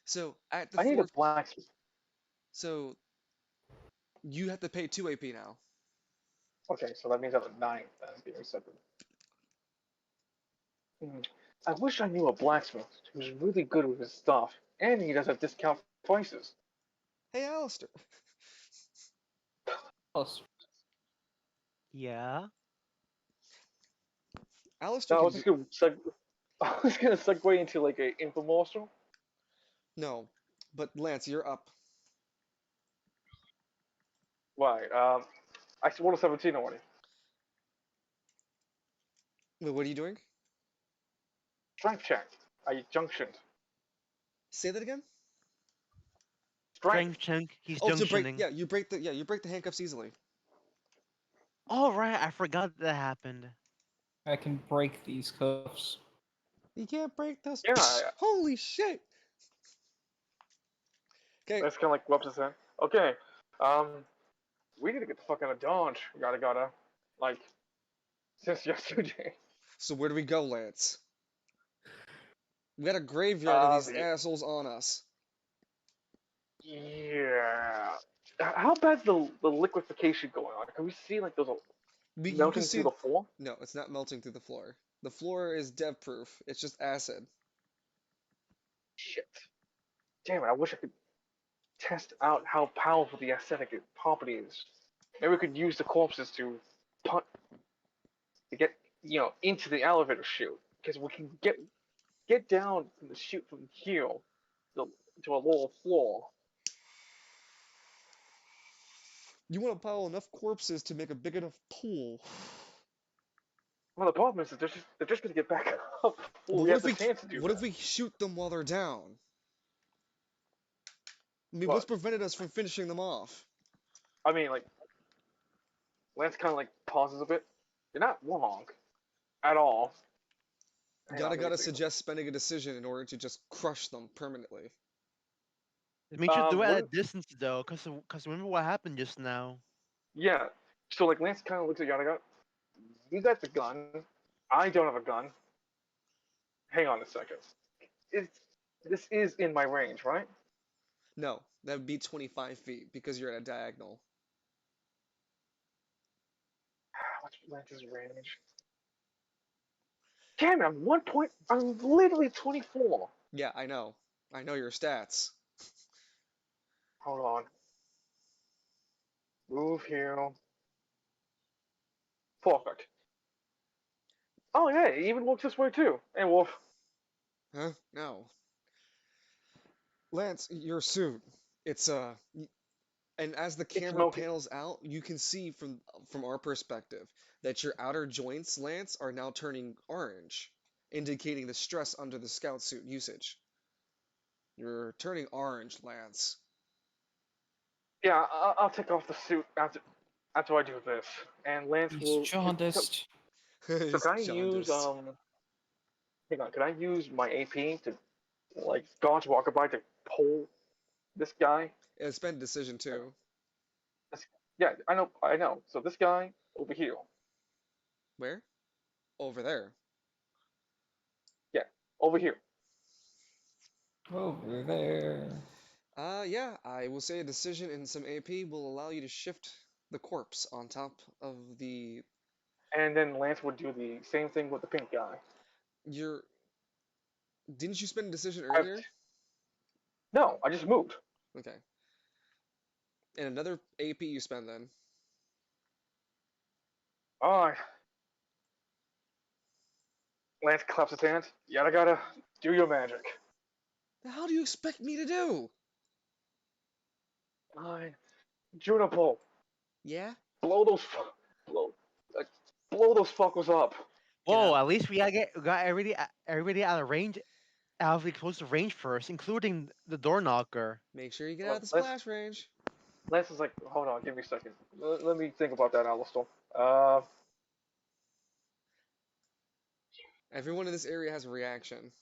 So at the I need a fourth, blacksmith. so you have to pay 2 AP now. Okay, so that means I'm at 9 then being accepted. I wish I knew a blacksmith who's really good with his stuff, and he does have discount prices. Hey, Alistair. Plus, Yeah. Alistair No, I can was do. just gonna I was gonna segue into like a infomercial. No, but Lance, you're up. Right. I rolled a 17 already. Wait, what are you doing? Strength check. I junctioned. Say that again. Strength Strength. check. He's Oh, to break. junctioning. Yeah, you break the handcuffs easily. All right, I forgot that happened. I can break these cuffs. You can't break those. Yeah, Holy shit. Okay, that's kind of like rubs his hand. Okay. Um, we need to get the fuck out of Dodge. Gotta. Like, since yesterday. so where do we go, Lance? We got a graveyard of these assholes on us. Yeah. How bad's the liquefaction going on? Can we see like those You can melting see. through the floor? No, it's not melting through the floor. The floor is dev proof. It's just acid. Shit. Damn it! I wish I could test out how powerful the aesthetic property is. Maybe we could use the corpses to put to get into the elevator chute because we can get down from the chute from here to a lower floor. You want to pile enough corpses to make a big enough pool. Well, the problem is that they're just gonna get back up before But we have the chance to do what that. if we shoot them while they're down? I mean, What? what's prevented us from finishing them off? I mean, like Lance kind of like pauses a bit. You're not wrong at all. Hang on, let me Gotta see. suggest spending a decision in order to just crush them permanently. Make sure to do it at a What? distance though, cause remember what happened just now. Yeah. So like Lance kind of looks at Yanaga. You got the gun. I don't have a gun. Hang on a second. This is in my range, right? No, that would be 25 feet because you're at a diagonal. What's Lance's range? Damn it, I'm 1 point. I'm literally 24. Yeah, I know. I know your stats. Hold on. Move here. Perfect. Oh yeah, it even works this way too. Hey Wolf. Huh? No. Lance, your suit. It's and as the It's camera smoking. panels out, you can see from our perspective that your outer joints, Lance, are now turning orange, indicating the stress under the scout suit usage. You're turning orange, Lance. Yeah, I'll take off the suit after I do this, and Lance He's will. jaundiced. So He's can I use jaundiced. Hang on, can I use my AP to like God's Walkabout to pull this guy? Yeah, spend decision too. Yeah, I know. So this guy over here. Where? Over there. Yeah, over here. Over there. Yeah, I will say a decision and some AP will allow you to shift the corpse on top of the. And then Lance would do the same thing with the pink guy. Your. Didn't you spend a decision I have earlier? no, I just moved. Okay. And another AP you spend then. Alright. Lance claps his hands. Yada gotta do your magic. The hell do you expect me to do? Alright. Juniper, Yeah? blow those blow blow those fuckers up. Get Whoa! out. At least we got everybody out of range, out of the close to range first, including the door knocker. Make sure you get out of the Let's splash range. Lance is like, hold on, give me a second. Let me think about that, Alistair. Everyone in this area has a reaction.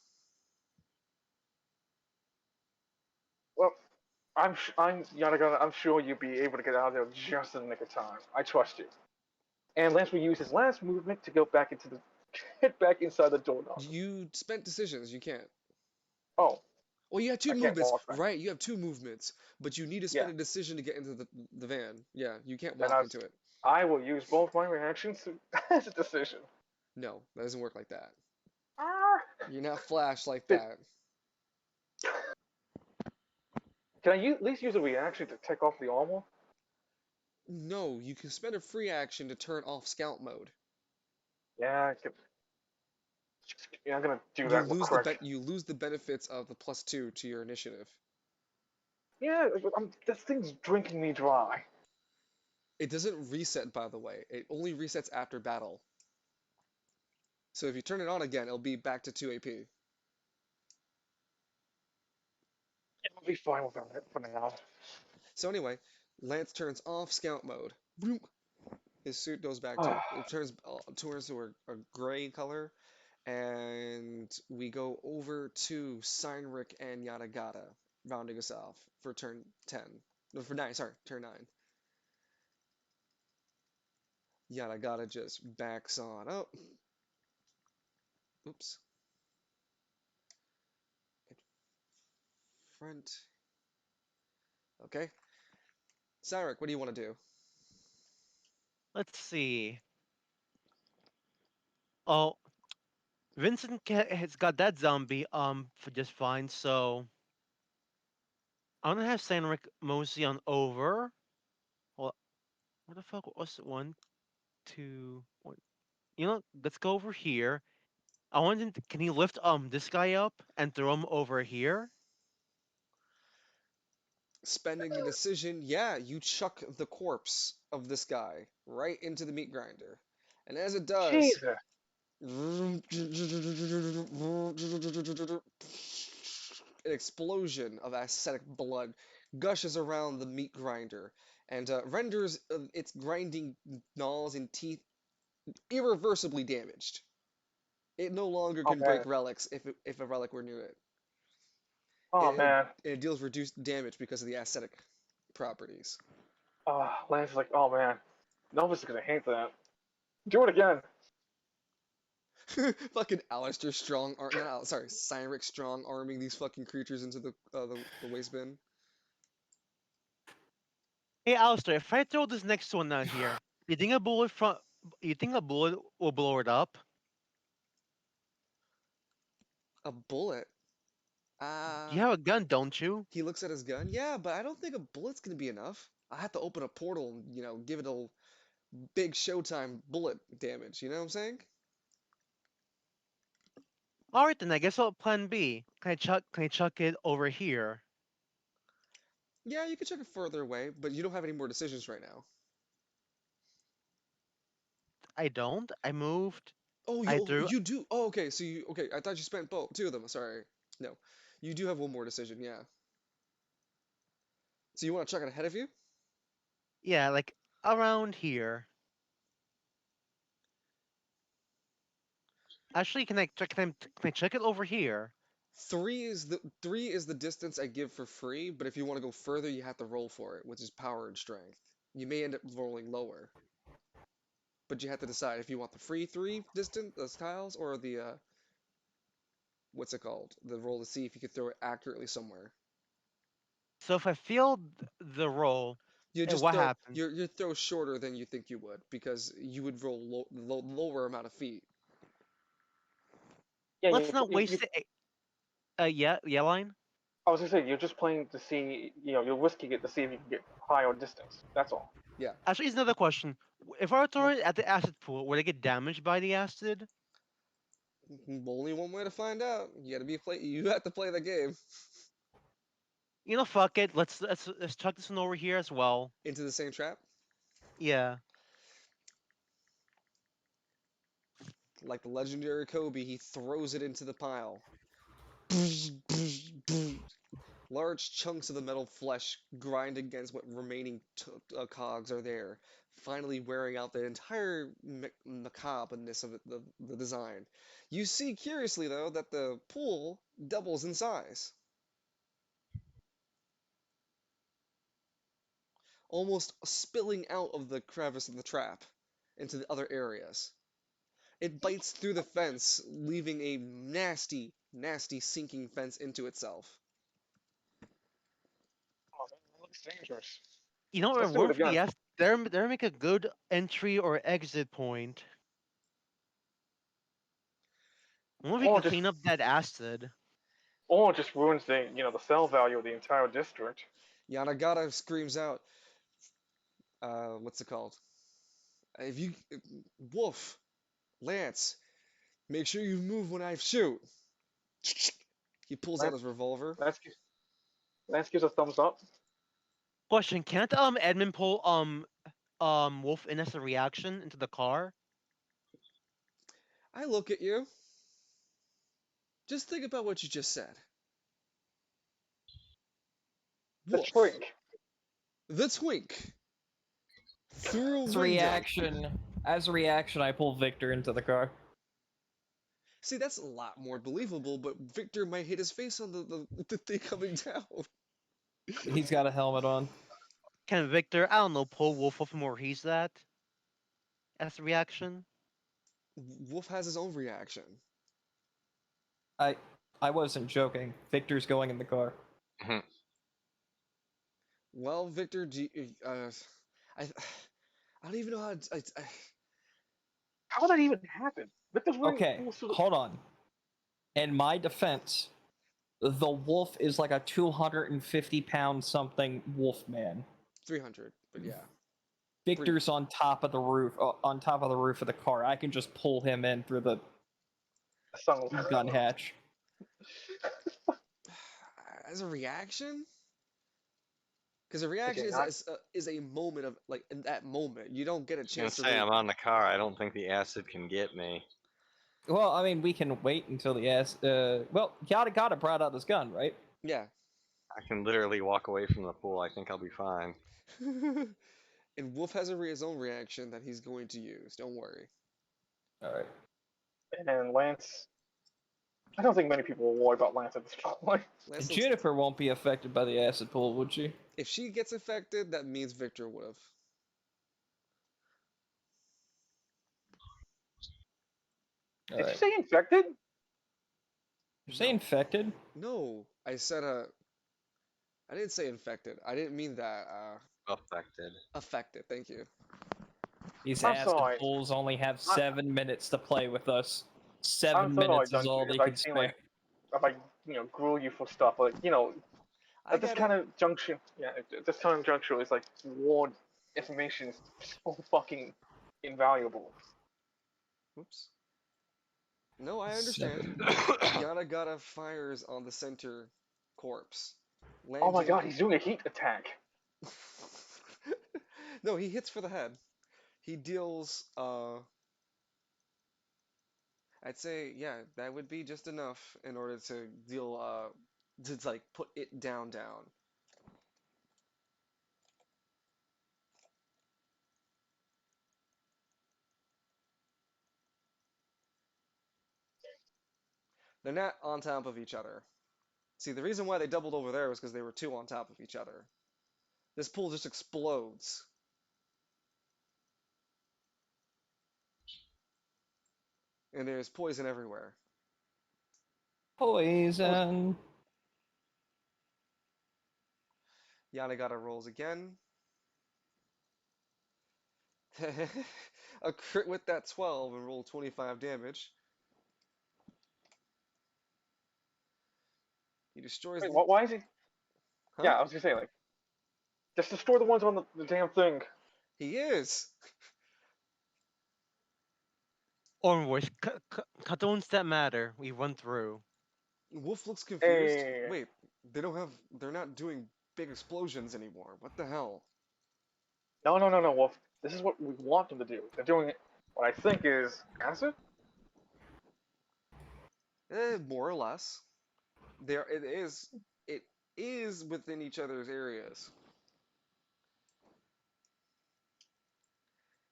Well, I'm yada gonna. I'm sure you'll be able to get out of there just in the nick of time. I trust you. And Lance will use his last movement to go back into the get back inside the door knocker. You spent decisions. You can't. Oh, Well, you have two I can't movements, walk then. right? You have two movements, but you need to Yeah. spend a decision to get into the van. Yeah, you can't Then walk into it. I will use both my reactions as a decision. No, that doesn't work like that. Ah. You're not Flash like But- that. Can I at least use a reaction to take off the armor? No, you can spend a free action to turn off scout mode. Yeah, I'm gonna do You that real lose quick. you lose the benefits of the +2 to your initiative. Yeah, this thing's drinking me dry. It doesn't reset, by the way. It only resets after battle. So if you turn it on again, it'll be back to 2 AP. I'll be fine with it for now. So anyway, Lance turns off scout mode. Bloop. His suit goes back to it turns to a gray color, and we go over to Seinrich and Yadagata, rounding us off for turn 10. No, for 9, sorry, turn 9. Yadagata just backs on up. Oops. Front. Okay. Seinrich, what do you want to do? Let's see. Oh, Vincent has got that zombie for just fine. So I'm gonna have Sanric mosey on over. Well, where the fuck was it? One, two, one. You know, let's go over here. I want him to, can he lift this guy up and throw him over here? Spending a decision, yeah, you chuck the corpse of this guy right into the meat grinder. And as it does, Jesus. an explosion of acidic blood gushes around the meat grinder and renders its grinding gnaws and teeth irreversibly damaged. It no longer Oh can man. break relics if a relic were near it. Oh It, man. it deals reduced damage because of the acidic properties. Lance is like, oh man. Nova's gonna hate that. Do it again. Fucking Alistair Strong, sorry, Cynric Strong arming these fucking creatures into the waste bin. Hey, Alistair, if I throw this next one out here, you think a bullet will blow it up? A bullet. You have a gun, don't you? He looks at his gun. Yeah, but I don't think a bullet's gonna be enough. I have to open a portal and give it a big showtime bullet damage. You know what I'm saying? All right, then I guess I'll plan B. Can I chuck it over here? Yeah, you can check it further away, but you don't have any more decisions right now. I don't. I moved. Oh, I you threw. you do. Oh, okay. So you okay? I thought you spent both two of them. Sorry. No, you do have one more decision. Yeah. So you want to chuck it ahead of you? Yeah, like around here. Actually, can I check it over here? Three is the distance I give for free, but if you want to go further, you have to roll for it, which is power and strength. You may end up rolling lower, but you have to decide if you want the free three distance tiles or the what's it called? The roll to see if you can throw it accurately somewhere. So if I failed the roll, You and just what throw happens? you throw shorter than you think you would because you would roll lower amount of feet. Yeah, Let's not waste it. Yeah, line. I was gonna say you're just playing to see, you're risking it to see if you can get higher distance. That's all. Yeah. Actually, here's another question. If I were to throw it at the acid pool, would I get damaged by the acid? Only one way to find out. You gotta You have to play the game. You know, fuck it. Let's chuck this one over here as well. Into the same trap, Yeah. like the legendary Kobe. He throws it into the pile. Large chunks of the metal flesh grind against what remaining cogs are there, finally wearing out the entire macabreness of the design. You see, curiously though, that the pool doubles in size. Almost spilling out of the crevice of the trap into the other areas. It bites through the fence, leaving a nasty, nasty sinking fence into itself. Oh, that looks dangerous. You know what? Let's do it Word for the again. acid. There make a good entry or exit point. I wonder if we Or can just clean up that acid. or it just ruins the sell value of the entire district. Yanagata screams out, what's it called? If you, Wolf, Lance, make sure you move when I shoot. He pulls out Lance, his revolver. Lance gives a thumbs up. Question: Can't Edmund pull Wolf in as a reaction into the car? I look at you. Just think about what you just said. The Wolf, twink. the twink, through a As window. as a reaction, I pull Victor into the car. See, that's a lot more believable, but Victor might hit his face on the thing coming down. He's got a helmet on. Can Victor, I don't know, pull Wolf up from where he's at as a reaction? Wolf has his own reaction. I wasn't joking. Victor's going in the car. Well, Victor, I don't even know how to, How would that even happen? Victor's wearing Okay, full suit of- hold on. In my defense, the wolf is like a 250-pound something wolf man. 300, but yeah. Victor's on top of the roof, of the car. I can just pull him in through the gun hatch. As a reaction? Because a reaction Okay, is a moment of, like, in that moment, you don't get a I was gonna chance to say, really... I'm on the car. I don't think the acid can get me. Well, I mean, we can wait until the Gotta brought out his gun, right? Yeah. I can literally walk away from the pool. I think I'll be fine. And Wolf has his own reaction that he's going to use. Don't worry. Alright. And Lance. I don't think many people will worry about Lance at this point. Lance looks- Juniper won't be affected by the acid pool, would she? If she gets affected, that means Victor would have. Did you Alright. say infected? You say infected? No, I said I didn't say infected. I didn't mean that. Affected. Affected. Thank you. These I'm acid sorry. pools only have 7 minutes to play with us. 7 I'm sorry, minutes is Duncan, all they if I can seem spare. like if I grill you for stuff, like I at this get kind it. of junction, at this kind of juncture, it's like war information is so fucking invaluable. Oops. No, I understand. 7. Yada Gada fires on the center corpse, Oh my landing. god, he's doing a heat attack. No, he hits for the head. He deals. I'd say yeah, that would be just enough in order to deal. To like put it down. They're not on top of each other. See, the reason why they doubled over there was because they were two on top of each other. This pool just explodes. And there's poison everywhere. Poison. Yanagata rolls again. A crit with that 12 and roll 25 damage. He destroys Wait, the. why is he? Huh? Yeah, I was gonna say like, just destroy the ones on the damn thing. He is! Onwards, cut the ones that matter. We run through. Wolf looks confused. Hey. Wait, they don't have. They're not doing big explosions anymore. What the hell? No, Wolf. This is what we want them to do. They're doing it. What I think is acid. More or less. There, it is. It is within each other's areas.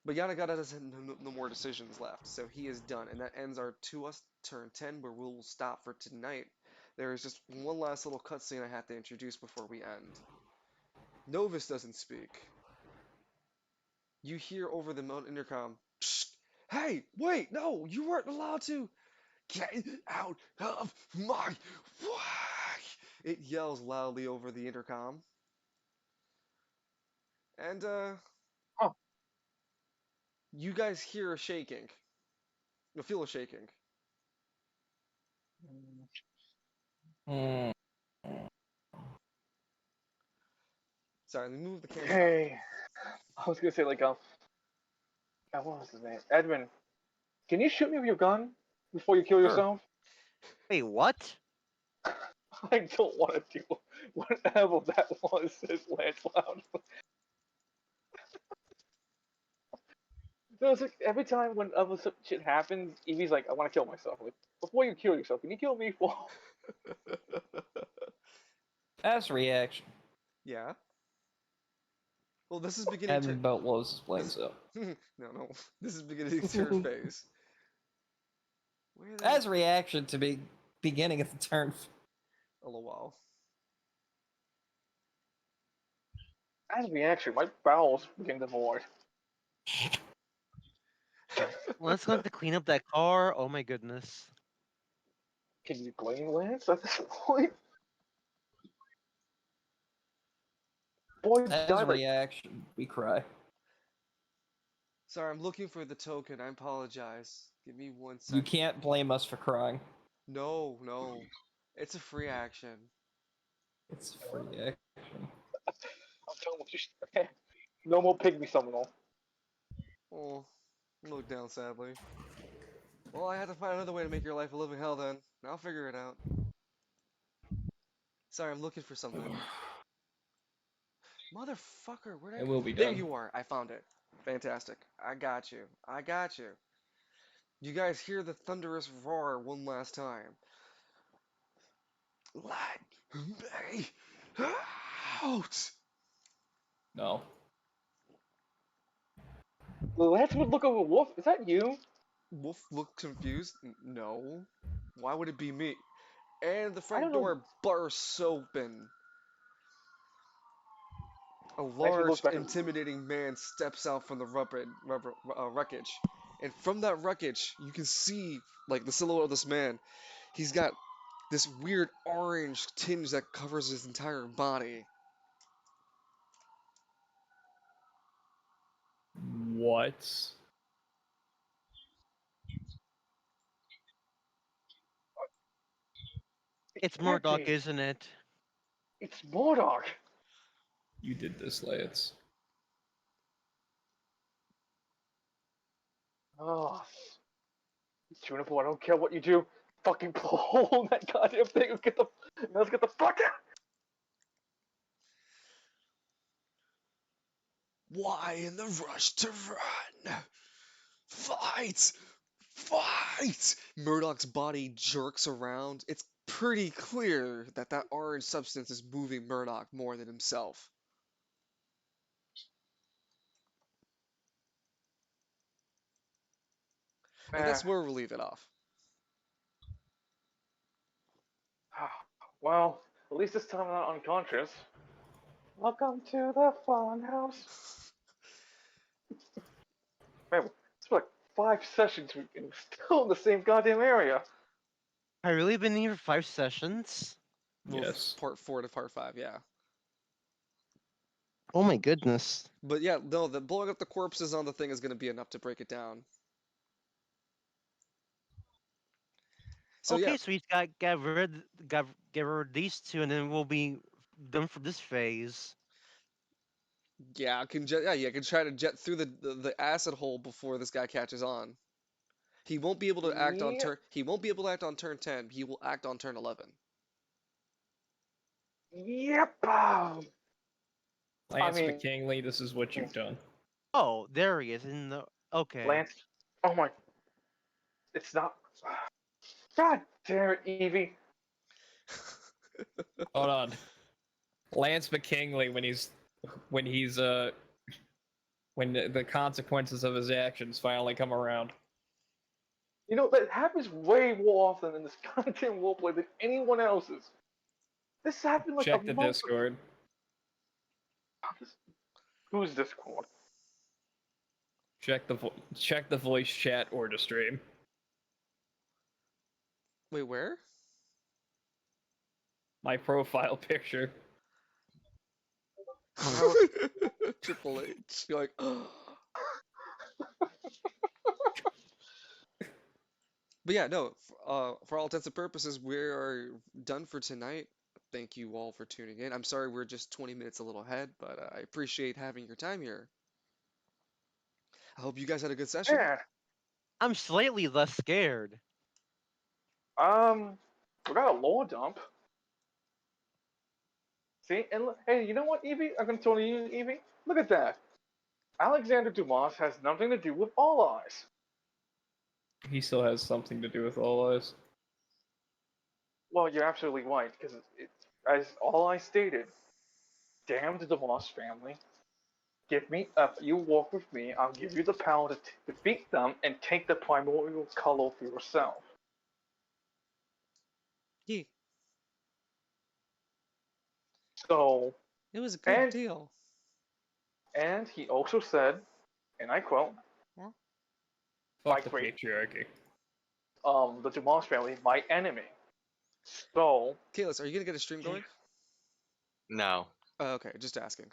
But Yanagata doesn't have no more decisions left, so he is done, and that ends our us turn 10, where we will stop for tonight. There is just one last little cutscene I have to introduce before we end. Novus doesn't speak. You hear over the intercom, "Psst! Hey, wait, no, you weren't allowed to! Get out of my way!" It yells loudly over the intercom. And, Oh. you guys hear a shaking. You feel a shaking. Hmm. Sorry, let me move the camera up. Hey. I was gonna say like what was his name? Edmund. Can you shoot me with your gun before you kill Sure. yourself? Wait, what? I don't want to do whatever that was, says Lance Loud. No, it's like every time when other shit happens, Evie's like, I want to kill myself. Like, before you kill yourself, can you kill me for? As a reaction, Yeah. Well, this is beginning Edmund Belt blows his brains out. no. This is beginning turn phase. Where the As a reaction to beginning of the turn. a little while. As a reaction, my bowels begin to void. Let's go to clean up that car. Oh my goodness. Can you blame Lance at this point? Boy, As a died like reaction, we cry. Sorry, I'm looking for the token. I apologize. Give me 1 You second. can't blame us for crying. No. It's a free action. It's a free action. I'm telling you, no more pygmy summonal. Oh, look down sadly. Well, I had to find another way to make your life a living hell then. I'll figure it out. Sorry, I'm looking for something. Motherfucker, where'd I It will be There done. you are. I found it. Fantastic. I got you. You guys hear the thunderous roar one last time. Let me out! No. Lance would look over Wolf. Is that you? Wolf looked confused. No. Why would it be me? And the I don't front know. door bursts open. A Lance would large, look back. intimidating man steps out from the wreckage. And from that wreckage, you can see, like, the silhouette of this man. He's got this weird orange tinge that covers his entire body. What? It's can't Murdoch, be. isn't it? It's Mordok. You did this, Lance. Oh, Juniper, I don't care what you do. Fucking pull that goddamn thing. Let's get the fuck out. Why in the rush to run? Fight! Fight! Murdoch's body jerks around. It's pretty clear that that orange substance is moving Murdoch more than himself. And that's where we'll leave it off. Well, at least this time I'm not unconscious. Welcome to the fun house. Man, it's been like 5 sessions and we're still in the same goddamn area. I really been here for 5 sessions? Well, Yes. part 4 to part 5, yeah. Oh my goodness. But yeah, no, the blowing up the corpses on the thing is going to be enough to break it down. So Okay, yeah, so he's get rid of these two, and then we'll be done for this phase. yeah, I can try to jet through the acid hole before this guy catches on. He won't be able to act on Yeah. turn. He won't be able to act on turn 10. He will act on turn 11. Yep. Lance mean- McKinley, this is what you've done. Oh, there he is. In the okay. Lance. Oh my. It's not. God damn it, Evie. Hold on. Lance McKinley, when the consequences of his actions finally come around. You know, that happens way more often in this goddamn roleplay than anyone else's. This happened like Check a the month Discord. Who's Discord? Check the voice chat or the stream. Wait, where? My profile picture. Triple H. You're like, but yeah, no. For all intents and purposes, we are done for tonight. Thank you all for tuning in. I'm sorry we're just 20 minutes a little ahead, but I appreciate having your time here. I hope you guys had a good session. Yeah. I'm slightly less scared. We got a lore dump. See, and hey, you know what, Evie? I'm gonna tell you, Evie. Look at that. Alexander Dumas has nothing to do with All Eyes. He still has something to do with all this. Well, you're absolutely right, because as All Eyes stated, damn the Dumas family. Give me up. You walk with me. I'll give you the power to defeat them and take the primordial color for yourself. Yeah, So, it was a good And- deal. and he also said, and I quote, Fuck Like the great- patriarchy. the Dumas family, my enemy. So, Kalis, are you gonna get a stream going? No. Okay, just asking.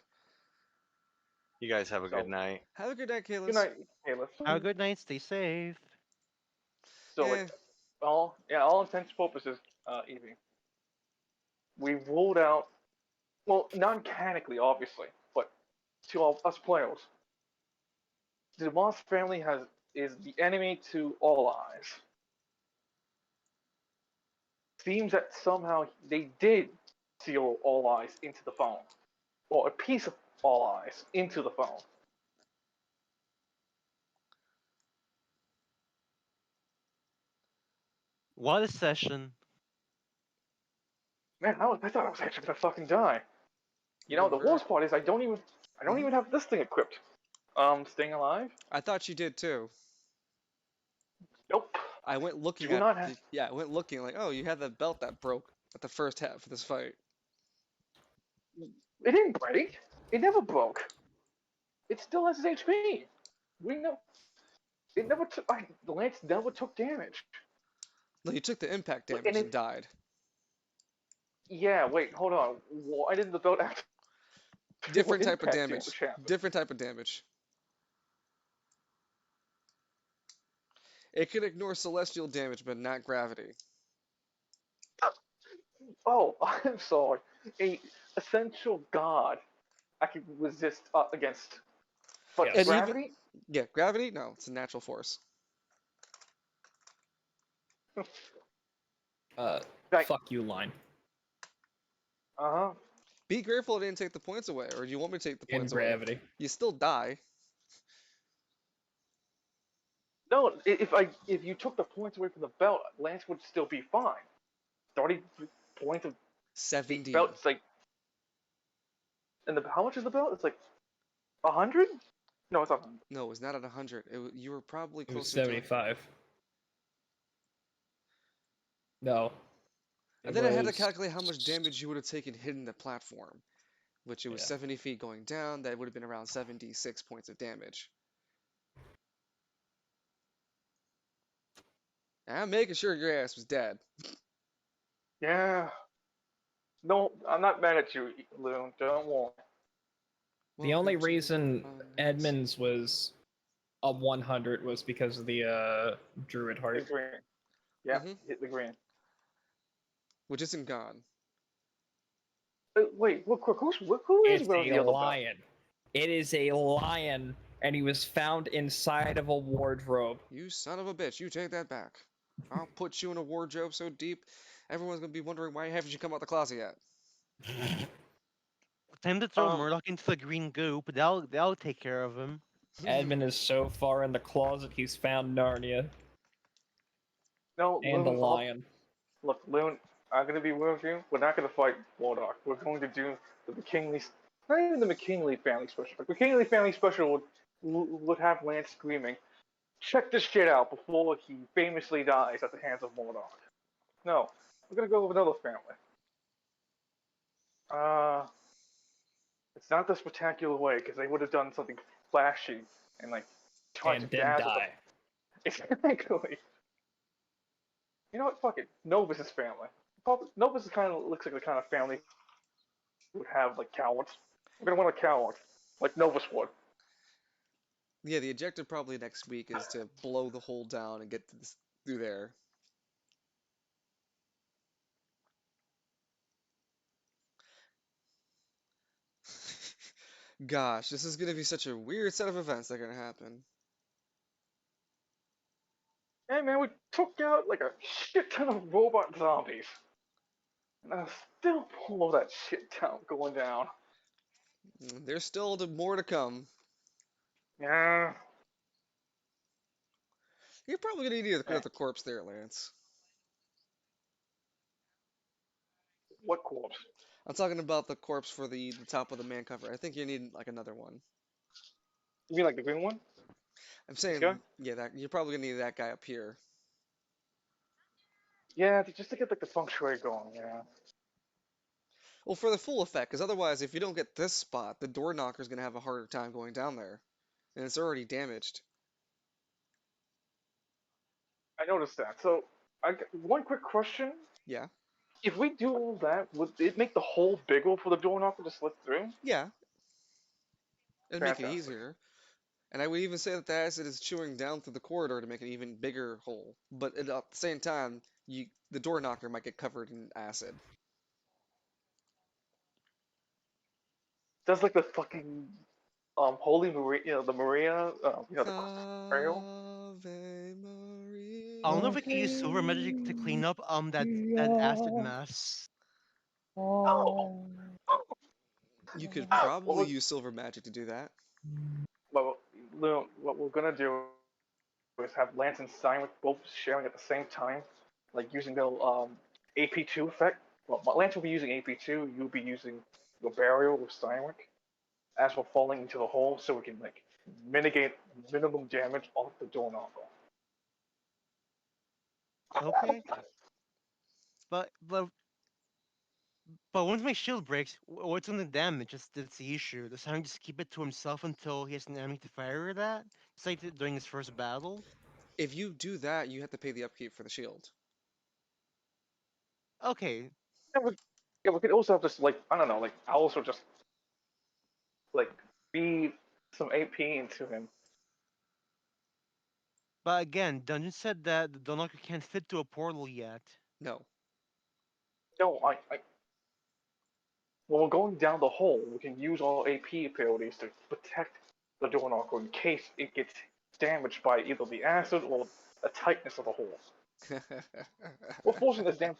You guys have a good So- night. Have a good night, Kalis. good night, Caleb. Have a good night. Stay safe. So, Yeah. like, all intents and purposes, Evie, we ruled out, well, not mechanically, obviously, but to all us players, the Dumas family is the enemy to All Eyes. Seems that somehow they did seal All Eyes into the phone, or a piece of All Eyes into the phone. What a session. Man, I thought I was actually gonna fucking die. You know, the worst part is I don't even have this thing equipped. Staying alive? I thought you did too. Nope. I went looking Do at not have- yeah, I went looking like, oh, you had that belt that broke at the first half of this fight. It didn't break. It never broke. It still has its HP. We know. It never took. The lance never took damage. No, you took the impact Wait, damage and and died. Yeah. Wait. Hold on. Why didn't the belt actually? Different type of impact damage. happen? Different type of damage. It can ignore celestial damage, but not gravity. Oh, I'm sorry. A essential god I can resist against. But Yes. And even gravity? yeah, gravity? No, it's a natural force. Like, Fuck you, line. uh-huh. Be grateful I didn't take the points away, or do you want me to take the In points away? gravity. You still die. No, if you took the points away from the belt, Lance would still be fine. 30 points of the 70. belt, it's like, and how much is the belt? It's like 100? No, it's not 100. No, it was not at 100. You were probably It was closer to. 75. No. And It then I had to was. calculate how much damage you would have taken hitting the platform, which it was Yeah. 70 feet going down. That would have been around 76 points of damage. And I'm making sure your ass was dead. Yeah. No, I'm not mad at you, Loon. Don't worry. The only Welcome to reason my Edmonds was a 100 was because of the Druid The Heart. green. Yeah, Mhm. hit the green. Which isn't gone. Wait, who is It's wearing a the other belt? lion. It is a lion, and he was found inside of a wardrobe. You son of a bitch, you take that back. I'll put you in a wardrobe so deep, everyone's gonna be wondering why haven't you come out the closet yet? Time to throw Um, Murdoch into the green goop. That'll take care of him. Edmund is so far in the closet, he's found Narnia no, and the Loon. lion. Look, Loon. I'm gonna be with you. We're not gonna fight Warlock. We're going to do the McKinley. Not even the McKinley family special. The McKinley family special would have Lance screaming, "Check this shit out!" before he famously dies at the hands of Mordok. No, we're gonna go with another family. Uh, it's not the spectacular way because they would have done something flashy and like tried to And then dazzle them. die. Exactly. You know what? Fuck it. Novus' family. Novus kind of looks like the kind of family who would have like cowards. We're gonna want a coward, like Novus would. Yeah, the objective probably next week is to blow the hole down and get this through there. Gosh, this is gonna be such a weird set of events that are gonna happen. Hey man, we took out like a shit ton of robot zombies, and I still pull that shit down going down. There's still more to come. Yeah. You're probably gonna need another corpse there, Lance. What corpse? I'm talking about the corpse for the top of the man cover. I think you need like another one. You mean like the green one? I'm This guy? saying, yeah, that you're probably gonna need that guy up here. Yeah, just to get like the feng shui going. Yeah. Well, for the full effect, because otherwise, if you don't get this spot, the door knocker's gonna have a harder time going down there, and it's already damaged. I noticed that. So, one quick question: Yeah, if we do all that, would it make the hole bigger for the door knocker to slip through? yeah, it'd make it Fantastic. easier. And I would even say that the acid is chewing down through the corridor to make an even bigger hole. But at the same time, the door knocker might get covered in acid. Does like the fucking Holy Maria, the Maria, the trail. Ave I don't know if Maria. we can use silver magic to clean up that acid mess. Oh. You could What probably was, use silver magic to do that. well, Lou, what we're gonna do is have Lance and Steinwick both sharing at the same time, like using the AP2 effect. Well, Lance will be using AP2, you'll be using the burial with Steinwick as we're falling into the hole, so we can like mitigate minimum damage off the door knocker. Okay, but but once my shield breaks, what's gonna damage? That's the issue. Does Simon just keep it to himself until he has an enemy to fire it at? It's like during his first battle. If you do that, you have to pay the upkeep for the shield. Okay, Yeah, we could also have just like I don't know, like also just like feed some AP into him. but again, Dungeon said that the Donlocker can't fit to a portal yet. No. No, when we're going down the hole, we can use all AP abilities to protect the door knocker in case it gets damaged by either the acid or the tightness of the holes. We're forcing this damn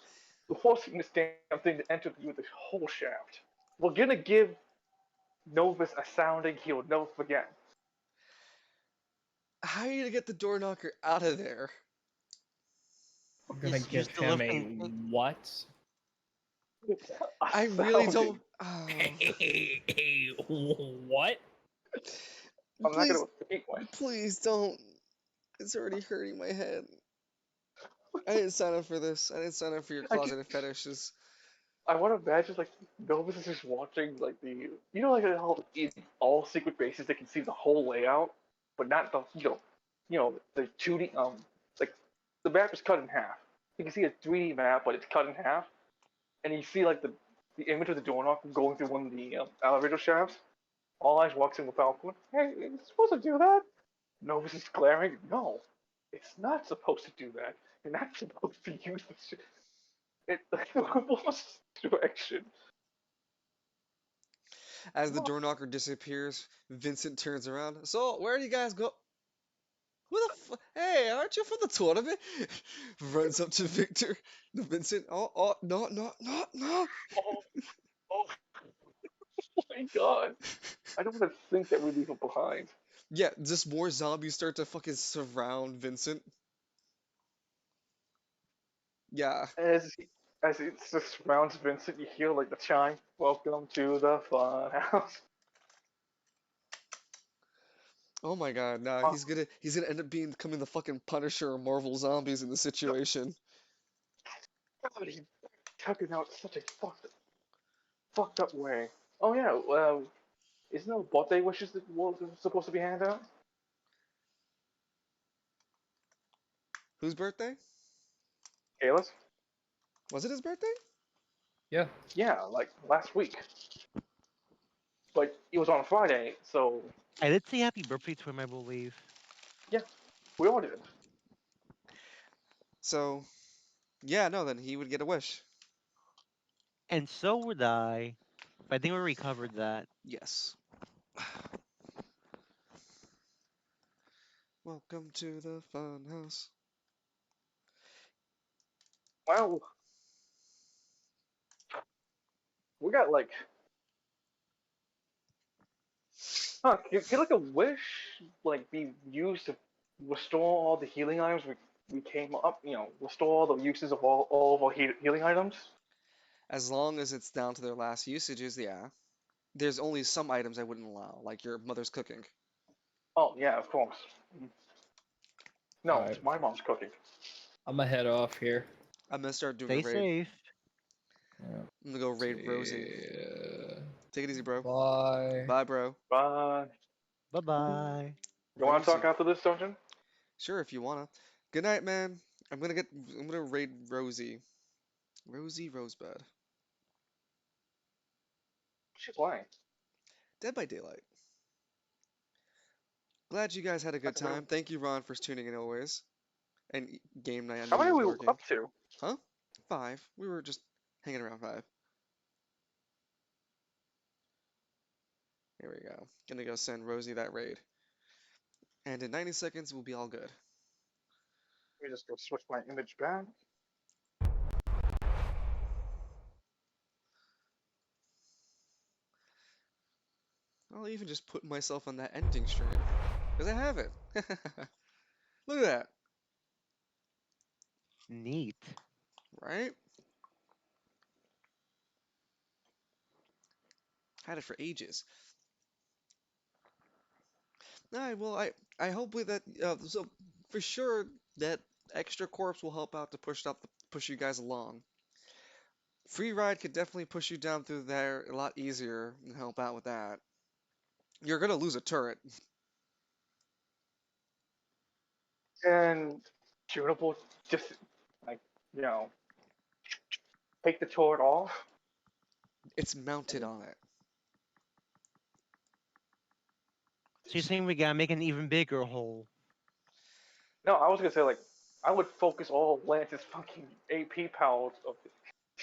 thing to enter through this whole shaft. We're gonna give Novus a sounding he'll never forget. How are you gonna get the door knocker out of there? I'm gonna Just use give the him a lifting. what? I really Sounding. don't. Oh, Hey, what? I'm not please, gonna repeat myself. please don't. It's already hurting my head. I didn't sign up for this. I didn't sign up for your I just, closeted fetishes. I want to imagine like Novus is just watching like like how in all secret bases they can see the whole layout, but not the the 2D like the map is cut in half. You can see a 3D map, but it's cut in half, and you see like the image of the door knocker going through one of the elevator shafts. All Eyes walks in with Falcon. Hey, it's supposed to do that? Novus is glaring. No, it's not supposed to do that. You're not supposed to use this shit. It lost direction. As the door knocker disappears, Vincent turns around. So, where do you guys go? Who the Hey, aren't you from the tournament? Runs up to Victor. Vincent. Oh, no, no, no, no. Oh, oh my god. I don't want to think that we leave him behind. Yeah, just more zombies start to fucking surround Vincent. Yeah. As it just surrounds Vincent, you hear like the chime. Welcome to the fun house. Oh my god, nah, Oh, he's gonna end up becoming the fucking Punisher or Marvel Zombies in this situation. God, he took it out such a fucked up way. Oh yeah, isn't there birthday wishes that was supposed to be handed out? Whose birthday? Kayla's? Was it his birthday? Yeah. Yeah, like last week. But it was on Friday, so I did say happy birthday to him, I believe. yeah, we all did. So, yeah, no, then he would get a wish. And so would I. But I think we recovered that. Yes. Welcome to the fun house. Well, we got like, can like a wish like be used to restore all the healing items we came up? Restore all the uses of all of our healing items. As long as it's down to their last usages, yeah. There's only some items I wouldn't allow, like your mother's cooking. Oh yeah, of course. No, Alright. it's my mom's cooking. I'm gonna head off here. I'm gonna start doing Stay a raid. safe. Yeah. I'm gonna go raid Rosie. Take it easy, bro. Bye. Bye, bro. Bye. Bye bye. You want to talk Rosie. after this, dungeon? Sure, if you wanna. Good night, man. I'm gonna raid Rosie. Rosie Rosebud. She's lying. Dead by Daylight. Glad you guys had a good That's a good time. Thank you, Ron, for tuning in always. And game night, I How know many you are was we working. up to? Huh? 5. We were just hanging around 5. Here we go. Gonna go send Rosie that raid. And in 90 seconds, we'll be all good. Let me just go switch my image back. I'll even just put myself on that ending stream. Because I have it. Look at that. Neat. Right? Had it for ages. I hope with that. So for sure that extra corpse will help out to push you guys along. Free ride could definitely push you down through there a lot easier and help out with that. You're gonna lose a turret. And tunable, just like, you know, take the turret off. It's mounted on it. So you're saying we gotta make an even bigger hole? No, I was gonna say like, I would focus all of Lance's fucking AP powers of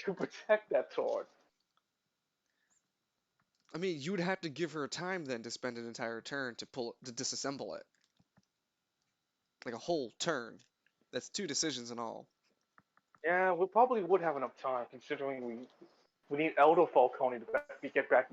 to protect that sword. I mean, you'd have to give her time then to spend an entire turn to disassemble it, like a whole turn. That's 2 decisions in all. Yeah, we probably would have enough time considering we need Elder Falcone to get back